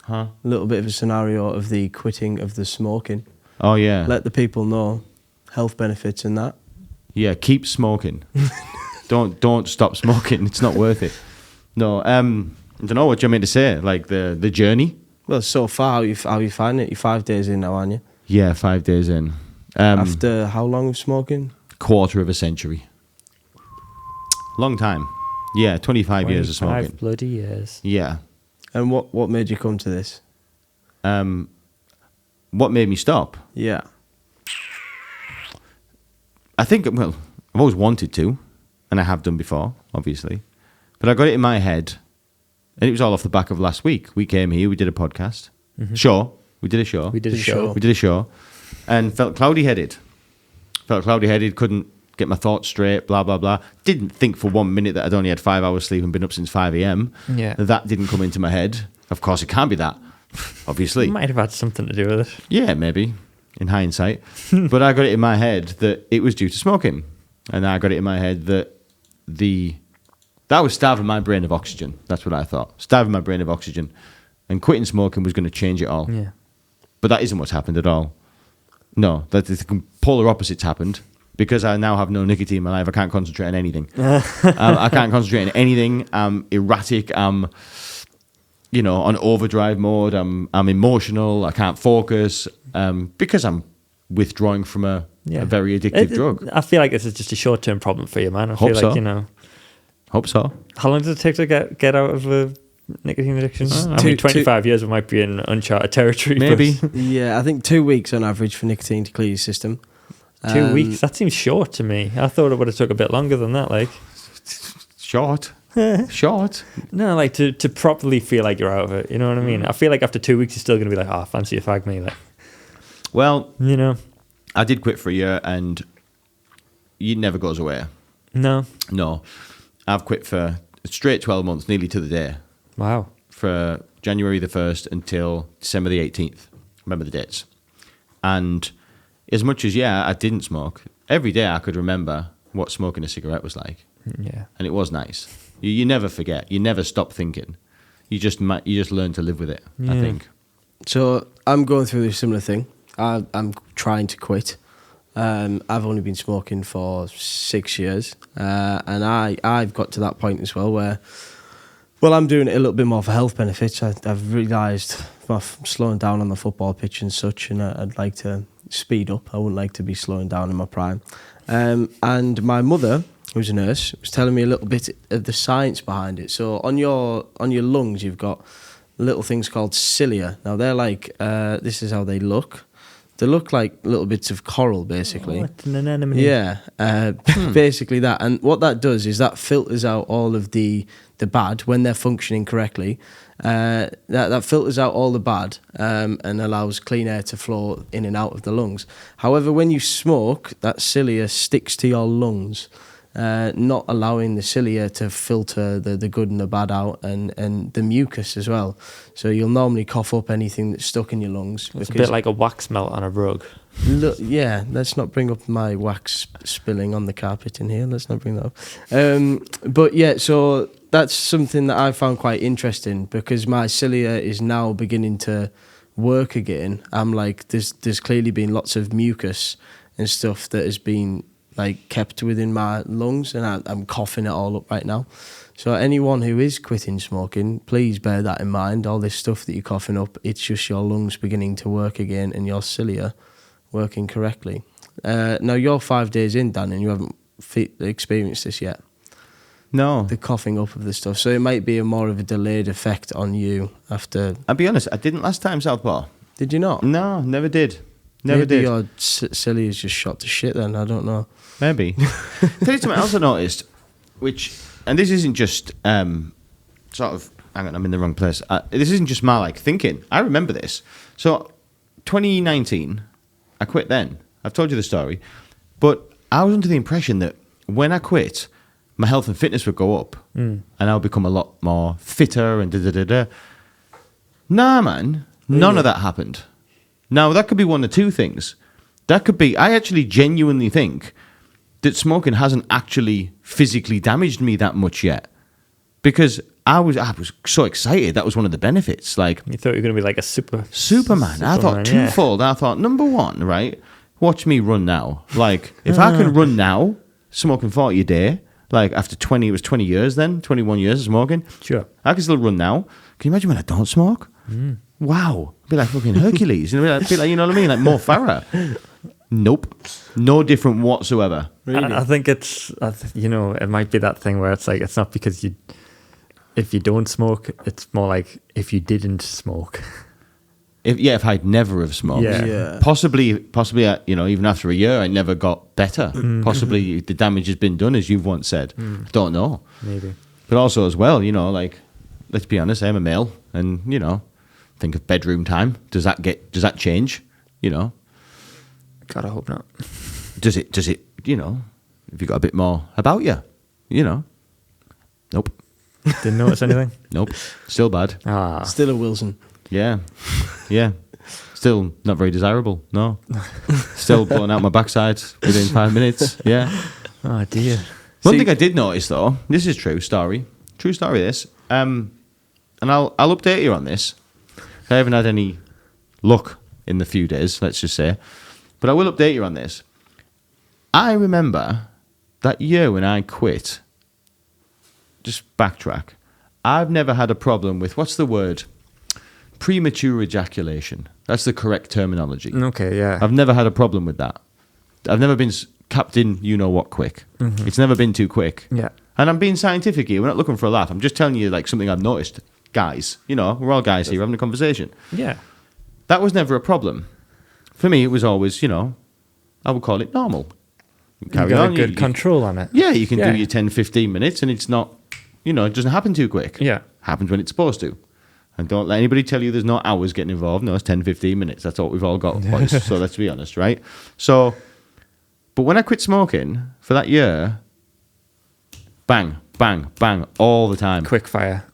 B: Huh?
D: A little bit of a scenario of the quitting of the smoking.
B: Oh yeah.
D: Let the people know health benefits and that.
B: Yeah, keep smoking. don't stop smoking. It's not worth it. No, I don't know what you want me to say. The journey.
D: Well, so far, how you find it? You're 5 days in now, aren't you?
B: Yeah, 5 days in.
D: After how long of smoking?
B: Quarter of a century. Long time. Yeah, 25 years of
C: 25
B: smoking.
C: bloody years.
B: Yeah.
D: And what made you come to this?
B: What made me stop?
D: Yeah.
B: I think, well, I've always wanted to, and I have done before, obviously. But I got it in my head, and it was all off the back of last week. We came here, we did a podcast. Show. We did a show.
C: We did a show.
B: We did a show, and felt cloudy-headed. Couldn't get my thoughts straight, blah, blah, blah. Didn't think for 1 minute that I'd only had 5 hours sleep and been up since 5 a.m.
C: Yeah.
B: That didn't come into my head. Of course, it can't be that, obviously.
C: Might have had something to do with it.
B: Yeah, maybe, in hindsight. But I got it in my head that it was due to smoking. And I got it in my head that that was starving my brain of oxygen. That's what I thought. Starving my brain of oxygen. And quitting smoking was going to change it all.
C: Yeah.
B: But that isn't what's happened at all. No, that the polar opposites happened. Because I now have no nicotine in my life, I can't concentrate on anything. I can't concentrate on anything. I'm erratic. I'm, on overdrive mode. I'm emotional. I can't focus because I'm withdrawing from a very addictive drug.
C: I feel like this is just a short-term problem for you, man. I
B: Hope
C: feel like,
B: so. Hope so.
C: How long does it take to get out of a nicotine addiction? I mean, 25 years might be in uncharted territory.
B: Maybe.
D: Yeah, I think 2 weeks on average for nicotine to clear your system.
C: 2 weeks? That seems short to me. I thought it would have took a bit longer than that. Like
B: Short. Short.
C: No, like to properly feel like you're out of it. You know what I mean? I feel like after 2 weeks, you're still going to be like, oh, fancy a fag me. Like,
B: well, I did quit for a year and it never goes away. No. I've quit for straight 12 months, nearly to the day.
C: Wow.
B: For January the 1st until December the 18th. Remember the dates. And as much as, I didn't smoke, every day I could remember what smoking a cigarette was like.
C: Yeah.
B: And it was nice. You never forget. You never stop thinking. You just learn to live with it, I think.
D: So I'm going through a similar thing. I'm trying to quit. I've only been smoking for 6 years. And I've got to that point as well where, I'm doing it a little bit more for health benefits. I've realised I'm slowing down on the football pitch and such, and I'd like to speed up. I wouldn't like to be slowing down in my prime. And my mother, who's a nurse, was telling me a little bit of the science behind it. So on your lungs, you've got little things called cilia. Now they're like, this is how they look. They look like little bits of coral, basically.
C: Oh, it's an anemone.
D: Yeah, basically that. And what that does is that filters out all of the bad when they're functioning correctly. That filters out all the bad and allows clean air to flow in and out of the lungs. However, when you smoke, that cilia sticks to your lungs, not allowing the cilia to filter the good and the bad out, and the mucus as well. So you'll normally cough up anything that's stuck in your lungs.
C: It's a bit like a wax melt on a rug.
D: Look, yeah, let's not bring up my wax spilling on the carpet in here. Let's not bring that up. But yeah, so that's something that I found quite interesting because my cilia is now beginning to work again. I'm like, there's clearly been lots of mucus and stuff that has been like kept within my lungs, and I'm coughing it all up right now. So anyone who is quitting smoking, please bear that in mind. All this stuff that you're coughing up, it's just your lungs beginning to work again and your cilia working correctly. Now you're 5 days in, Dan, and you haven't experienced this yet.
B: No.
D: The coughing up of the stuff. So it might be more of a delayed effect on you after...
B: I'll be honest, I didn't last time, Southpaw.
D: Did you not?
B: No, never did. Never
D: Maybe
B: did.
D: your cilia is just shot to shit then, I don't know.
B: Maybe. Tell you something else I noticed, and this isn't just sort of, hang on, I'm in the wrong place. This isn't just my thinking. I remember this. So 2019, I quit then. I've told you the story. But I was under the impression that when I quit, my health and fitness would go up and I'll become a lot more fitter and da-da-da-da. Nah, man. None of that happened. Now, that could be one of two things. That could be, I actually genuinely think that smoking hasn't actually physically damaged me that much yet. Because I was so excited. That was one of the benefits.
C: You thought you were going to be like a
B: Superman. I thought twofold. Yeah. I thought, number one, right, watch me run now. If I can run now, smoking 40 a day, after 20, it was 20 years then, 21 years of smoking.
C: Sure.
B: I can still run now. Can you imagine when I don't smoke? Wow. It'd Be like fucking Hercules. Be like, you know what I mean? Like Mo Farah. Nope. No different whatsoever.
D: Really?
C: I think it's, it might be that thing where it's like, it's not because if you don't smoke, it's more like if you didn't smoke.
B: If I'd never have smoked.
D: Yeah.
B: Possibly, even after a year, I never got better. Possibly the damage has been done, as you've once said. Don't know.
C: Maybe.
B: But also as well, like, let's be honest, I'm a male, and, think of bedroom time. Does that change?
C: God, I hope not.
B: Does it, have you got a bit more about you? Nope.
C: Didn't notice anything?
B: Nope. Still bad.
D: Still a Wilson.
B: Yeah. Still not very desirable. No. Still blowing out my backside within 5 minutes. Yeah.
C: Oh, dear.
B: One thing I did notice, though, this is true story, this, and I'll update you on this. I haven't had any luck in the few days, let's just say, but I will update you on this. I remember that year when I quit, just backtrack, I've never had a problem with, what's the word? Premature ejaculation. That's the correct terminology.
C: Okay, yeah.
B: I've never had a problem with that. I've never been Captain you-know-what quick. It's never been too quick.
C: Yeah.
B: And I'm being scientific here. We're not looking for a laugh. I'm just telling you like something I've noticed. Guys, we're all guys here having a conversation.
C: Yeah.
B: That was never a problem. For me, it was always, I would call it normal.
C: You got good control on it.
B: Yeah, you can do your 10, 15 minutes and it's not, it doesn't happen too quick.
C: Yeah.
B: Happens when it's supposed to. And don't let anybody tell you there's no hours getting involved. No, it's 10, 15 minutes. That's all we've all got, boys. So let's be honest, right? So, but when I quit smoking for that year, bang, bang, bang, all the time.
C: Quick fire.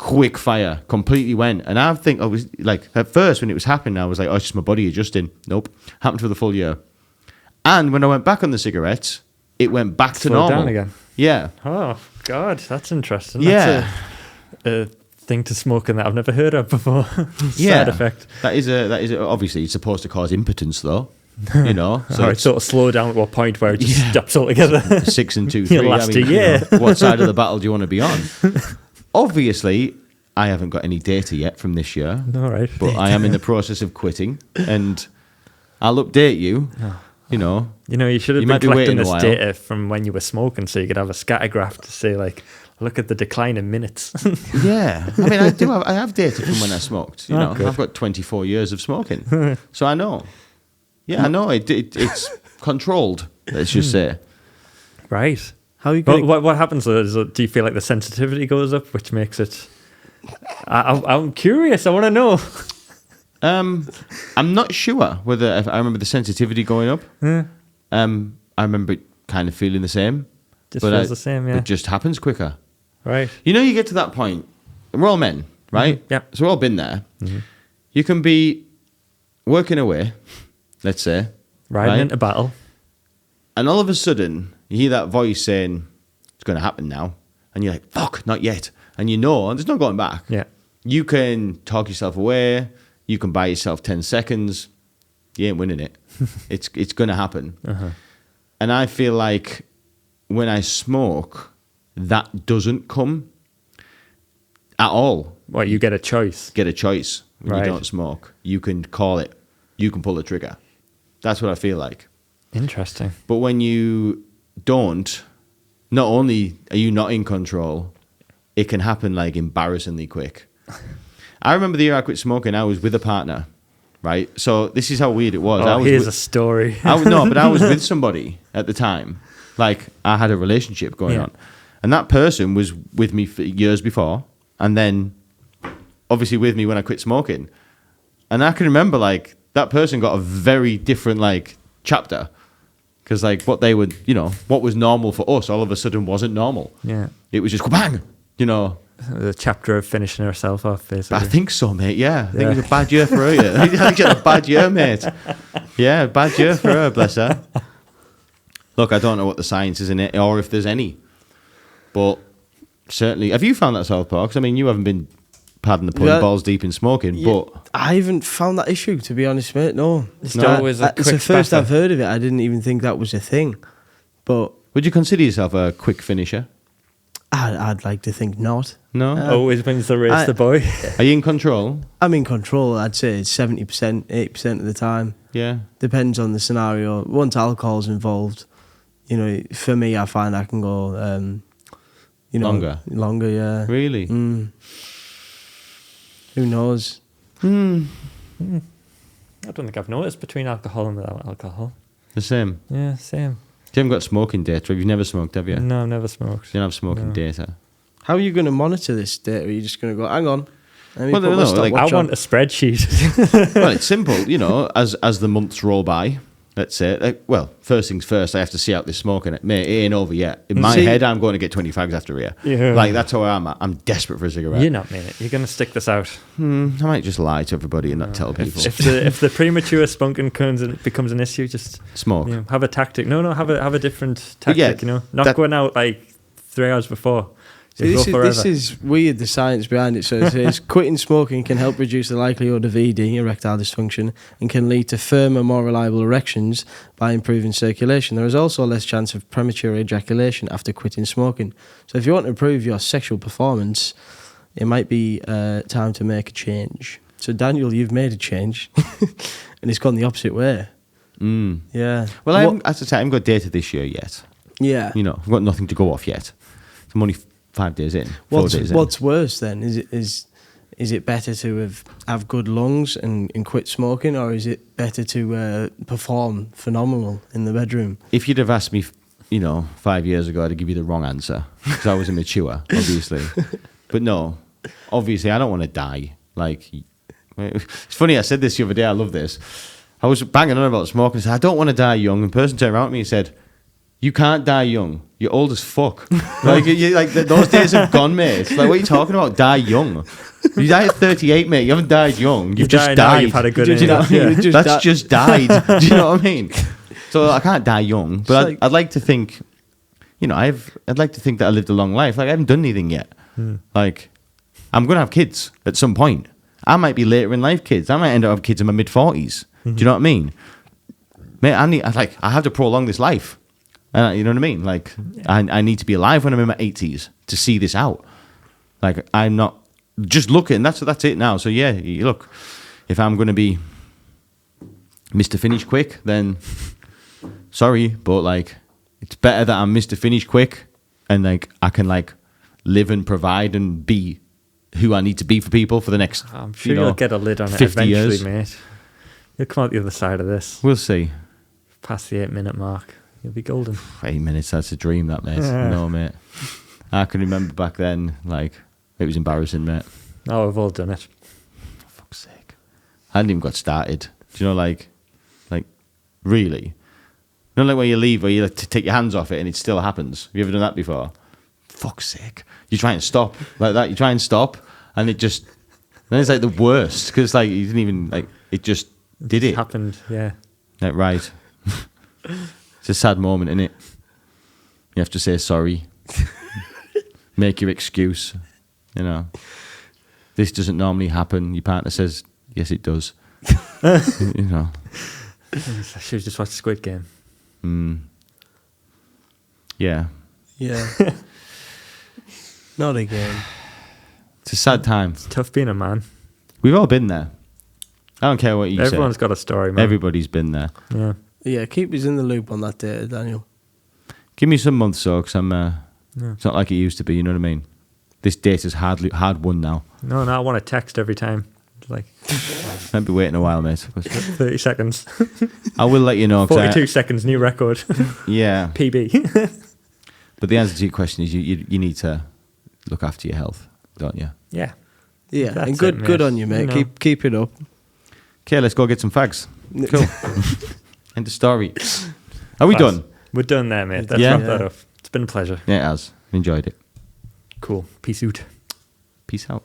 B: Completely went. And I think I was like, at first when it was happening, I was like, oh, it's just my body adjusting. Nope. Happened for the full year. And when I went back on the cigarettes, it went back to normal.
C: Down again.
B: Yeah.
C: Oh, God, that's interesting.
B: Yeah.
C: That's a thing to smoking that I've never heard of before.
B: Yeah.
C: Side effect.
B: That is obviously it's supposed to cause impotence though. So
C: it's sort of slow down at a point where it just stops altogether.
B: 6 and 2, 3.
C: You'll last a year.
B: What side of the battle do you want to be on? Obviously, I haven't got any data yet from this year.
C: All right.
B: But I am in the process of quitting, and I'll update you.
C: You should have been collecting this data from when you were smoking, so you could have a scatter graph to say like, look at the decline in minutes.
B: Yeah, I mean, I have data from when I smoked.
C: Good.
B: I've got 24 years of smoking, so I know. Yeah, I know it's controlled. Let's just say.
C: Right.
D: How are you
C: But
D: going?
C: what happens though, do you feel like the sensitivity goes up, which makes it? I'm curious. I want to know.
B: I'm not sure whether I remember the sensitivity going up. I remember it kind of feeling the same.
C: Feels the same, yeah.
B: It just happens quicker.
C: Right.
B: You get to that point. We're all men, right?
C: Yeah.
B: So we've all been there. You can be working away, let's say.
C: Riding into battle.
B: And all of a sudden, you hear that voice saying, it's going to happen now. And you're like, fuck, not yet. And and there's no going back.
C: Yeah.
B: You can talk yourself away. You can buy yourself 10 seconds. You ain't winning it. It's going to happen. And I feel like when I smoke, that doesn't come at all.
C: Well, you get a choice.
B: Get a choice when
C: Right.
B: you don't smoke. You can call it. You can pull the trigger. That's what I feel like.
C: Interesting.
B: But when you don't, not only are you not in control, it can happen like embarrassingly quick. I remember the year I quit smoking, I was with a partner, right? So this is how weird it was.
C: Here's a story.
B: I was with somebody at the time. Like, I had a relationship going on. And that person was with me for years before, and then obviously with me when I quit smoking. And I can remember, like, that person got a very different, like, chapter. Because, like, what they would, what was normal for us all of a sudden wasn't normal.
C: Yeah.
B: It was just bang,
C: The chapter of finishing herself off, basically.
B: I think so, mate, yeah. I think it was a bad year for her. Yeah. I think she had a bad year, mate. Yeah, bad year for her, bless her. Look, I don't know what the science is in it, or if there's any. But certainly, have you found that, Southpaw? Because, I mean, you haven't been, pardon the pun, balls deep in smoking, but...
D: I haven't found that issue, to be honest, mate, no.
C: It's always a
D: It's
C: quick
D: the first
C: spatter.
D: I've heard of it. I didn't even think that was a thing. But
B: Would you consider yourself a quick finisher?
D: I'd like to think not.
B: No?
C: Always wins the race, the boy.
B: Are you in control?
D: I'm in control. I'd say it's 70%, 80% of the time.
B: Yeah.
D: Depends on the scenario. Once alcohol's involved, for me, I find I can go,
B: Longer?
D: Longer, yeah.
B: Really?
D: Who knows?
C: I don't think I've noticed between alcohol and without alcohol.
B: The same?
C: Yeah, same.
B: You haven't got smoking data. You've never smoked, have you?
C: No, I've never smoked.
B: You don't have smoking data.
D: How are you going to monitor this data? Are you just going to go, hang on? Let me
B: Well,
D: put
B: no,
D: my
B: no, like,
C: I
D: stopwatch
C: want
D: on.
C: a spreadsheet.
B: Well, it's simple, as the months roll by, let's say, first things first, I have to see out this smoking. It ain't over yet. In my head, I'm going to get 20 fags after here.
C: Yeah.
B: Like, that's how I'm at. I'm desperate for a cigarette.
C: You're not, mate. You're going to stick this out.
B: I might just lie to everybody and not tell people.
C: If the premature smoking becomes an issue, just
B: Smoke.
C: have a tactic. No, have a different tactic.
B: Yeah,
C: not going out like 3 hours before.
D: See,
C: Go forever.
D: this is weird, the science behind it. So it says quitting smoking can help reduce the likelihood of ED, erectile dysfunction, and can lead to firmer, more reliable erections by improving circulation. There is also less chance of premature ejaculation after quitting smoking. So if you want to improve your sexual performance, it might be time to make a change. So Daniel, you've made a change, and it's gone the opposite way. Yeah.
B: Well, as I say, I haven't got data this year yet.
D: Yeah.
B: I've got nothing to go off yet. I'm only 5 days in. 4 days in.
D: What's worse then? Is it better to have good lungs and quit smoking, or is it better to perform phenomenal in the bedroom?
B: If you'd have asked me, 5 years ago, I'd give you the wrong answer because I was immature, obviously. But no, obviously, I don't want to die. Like, it's funny. I said this the other day. I love this. I was banging on about smoking. I said, I don't want to die young. And the person turned around to me and said, you can't die young. You're old as fuck. Those days have gone, mate. It's like, what are you talking about? Die young. You died at 38, mate. You haven't died young. You've just died.
C: You've had a good
B: Do you know what I mean?
D: Just
B: That's just died. Do you know what I mean? So I can't die young, but I'd like to think, I'd like to think that I lived a long life. Like, I haven't done anything yet. Like, I'm going to have kids at some point. I might be later in life kids. I might end up having kids in my mid-40s. Do you know what I mean? Mate, I have to prolong this life. You know what I mean? Like, I need to be alive when I'm in my 80s to see this out. Like, I'm not just looking. That's it now. So yeah, you look, if I'm going to be Mr. Finish Quick, then sorry, but like, it's better that I'm Mr. Finish Quick and like I can like live and provide and be who I need to be for people for the next.
C: I'm sure you'll get a lid on it
B: 50
C: eventually,
B: years.
C: mate. You'll come out the other side of this.
B: We'll see.
C: Past the 8-minute mark, you'll be golden.
B: 8 minutes, that's a dream, that, mate. No, mate. I can remember back then, like, it was embarrassing, mate.
C: Oh, we've all done it.
B: For fuck's sake. I hadn't even got started. Do you know, like, really? You know, like when you leave, where you like, take your hands off it and it still happens. Have you ever done that before? Fuck's sake. You try and stop like that. You try and stop, and it just, then it's like the worst, because, like, you didn't even, like, it just did it.
C: Happened, yeah.
B: Like, right. It's a sad moment, isn't it? You have to say sorry. Make your excuse. This doesn't normally happen. Your partner says, yes, it does.
C: I should have just watched Squid Game.
B: Yeah.
D: Yeah. Not again.
B: It's a sad time.
C: It's tough being a man.
B: We've all been there. I don't care what you say.
C: Everyone's got a story, man.
B: Everybody's been there.
C: Yeah.
D: Yeah, keep us in the loop on that data, Daniel.
B: Give me some months, so, because it's not like it used to be, you know what I mean? This data's hard won now.
C: No, I want a text every time. Like,
B: I'll be waiting a while, mate.
C: 30 seconds.
B: I will let you know.
C: 42 seconds, new record.
B: Yeah.
C: PB.
B: But the answer to your question is you need to look after your health, don't you?
C: Yeah.
D: Yeah,
C: That's
D: and good
C: it, mate.
D: on you, mate.
C: You know.
D: Keep it up.
B: Okay, let's go get some fags. Cool. End of story. Are we done?
C: We're done there, mate. Let's
B: Yeah.
C: wrap that up. It's been a pleasure.
B: Yeah, it has. Enjoyed it.
C: Cool. Peace out.
B: Peace out.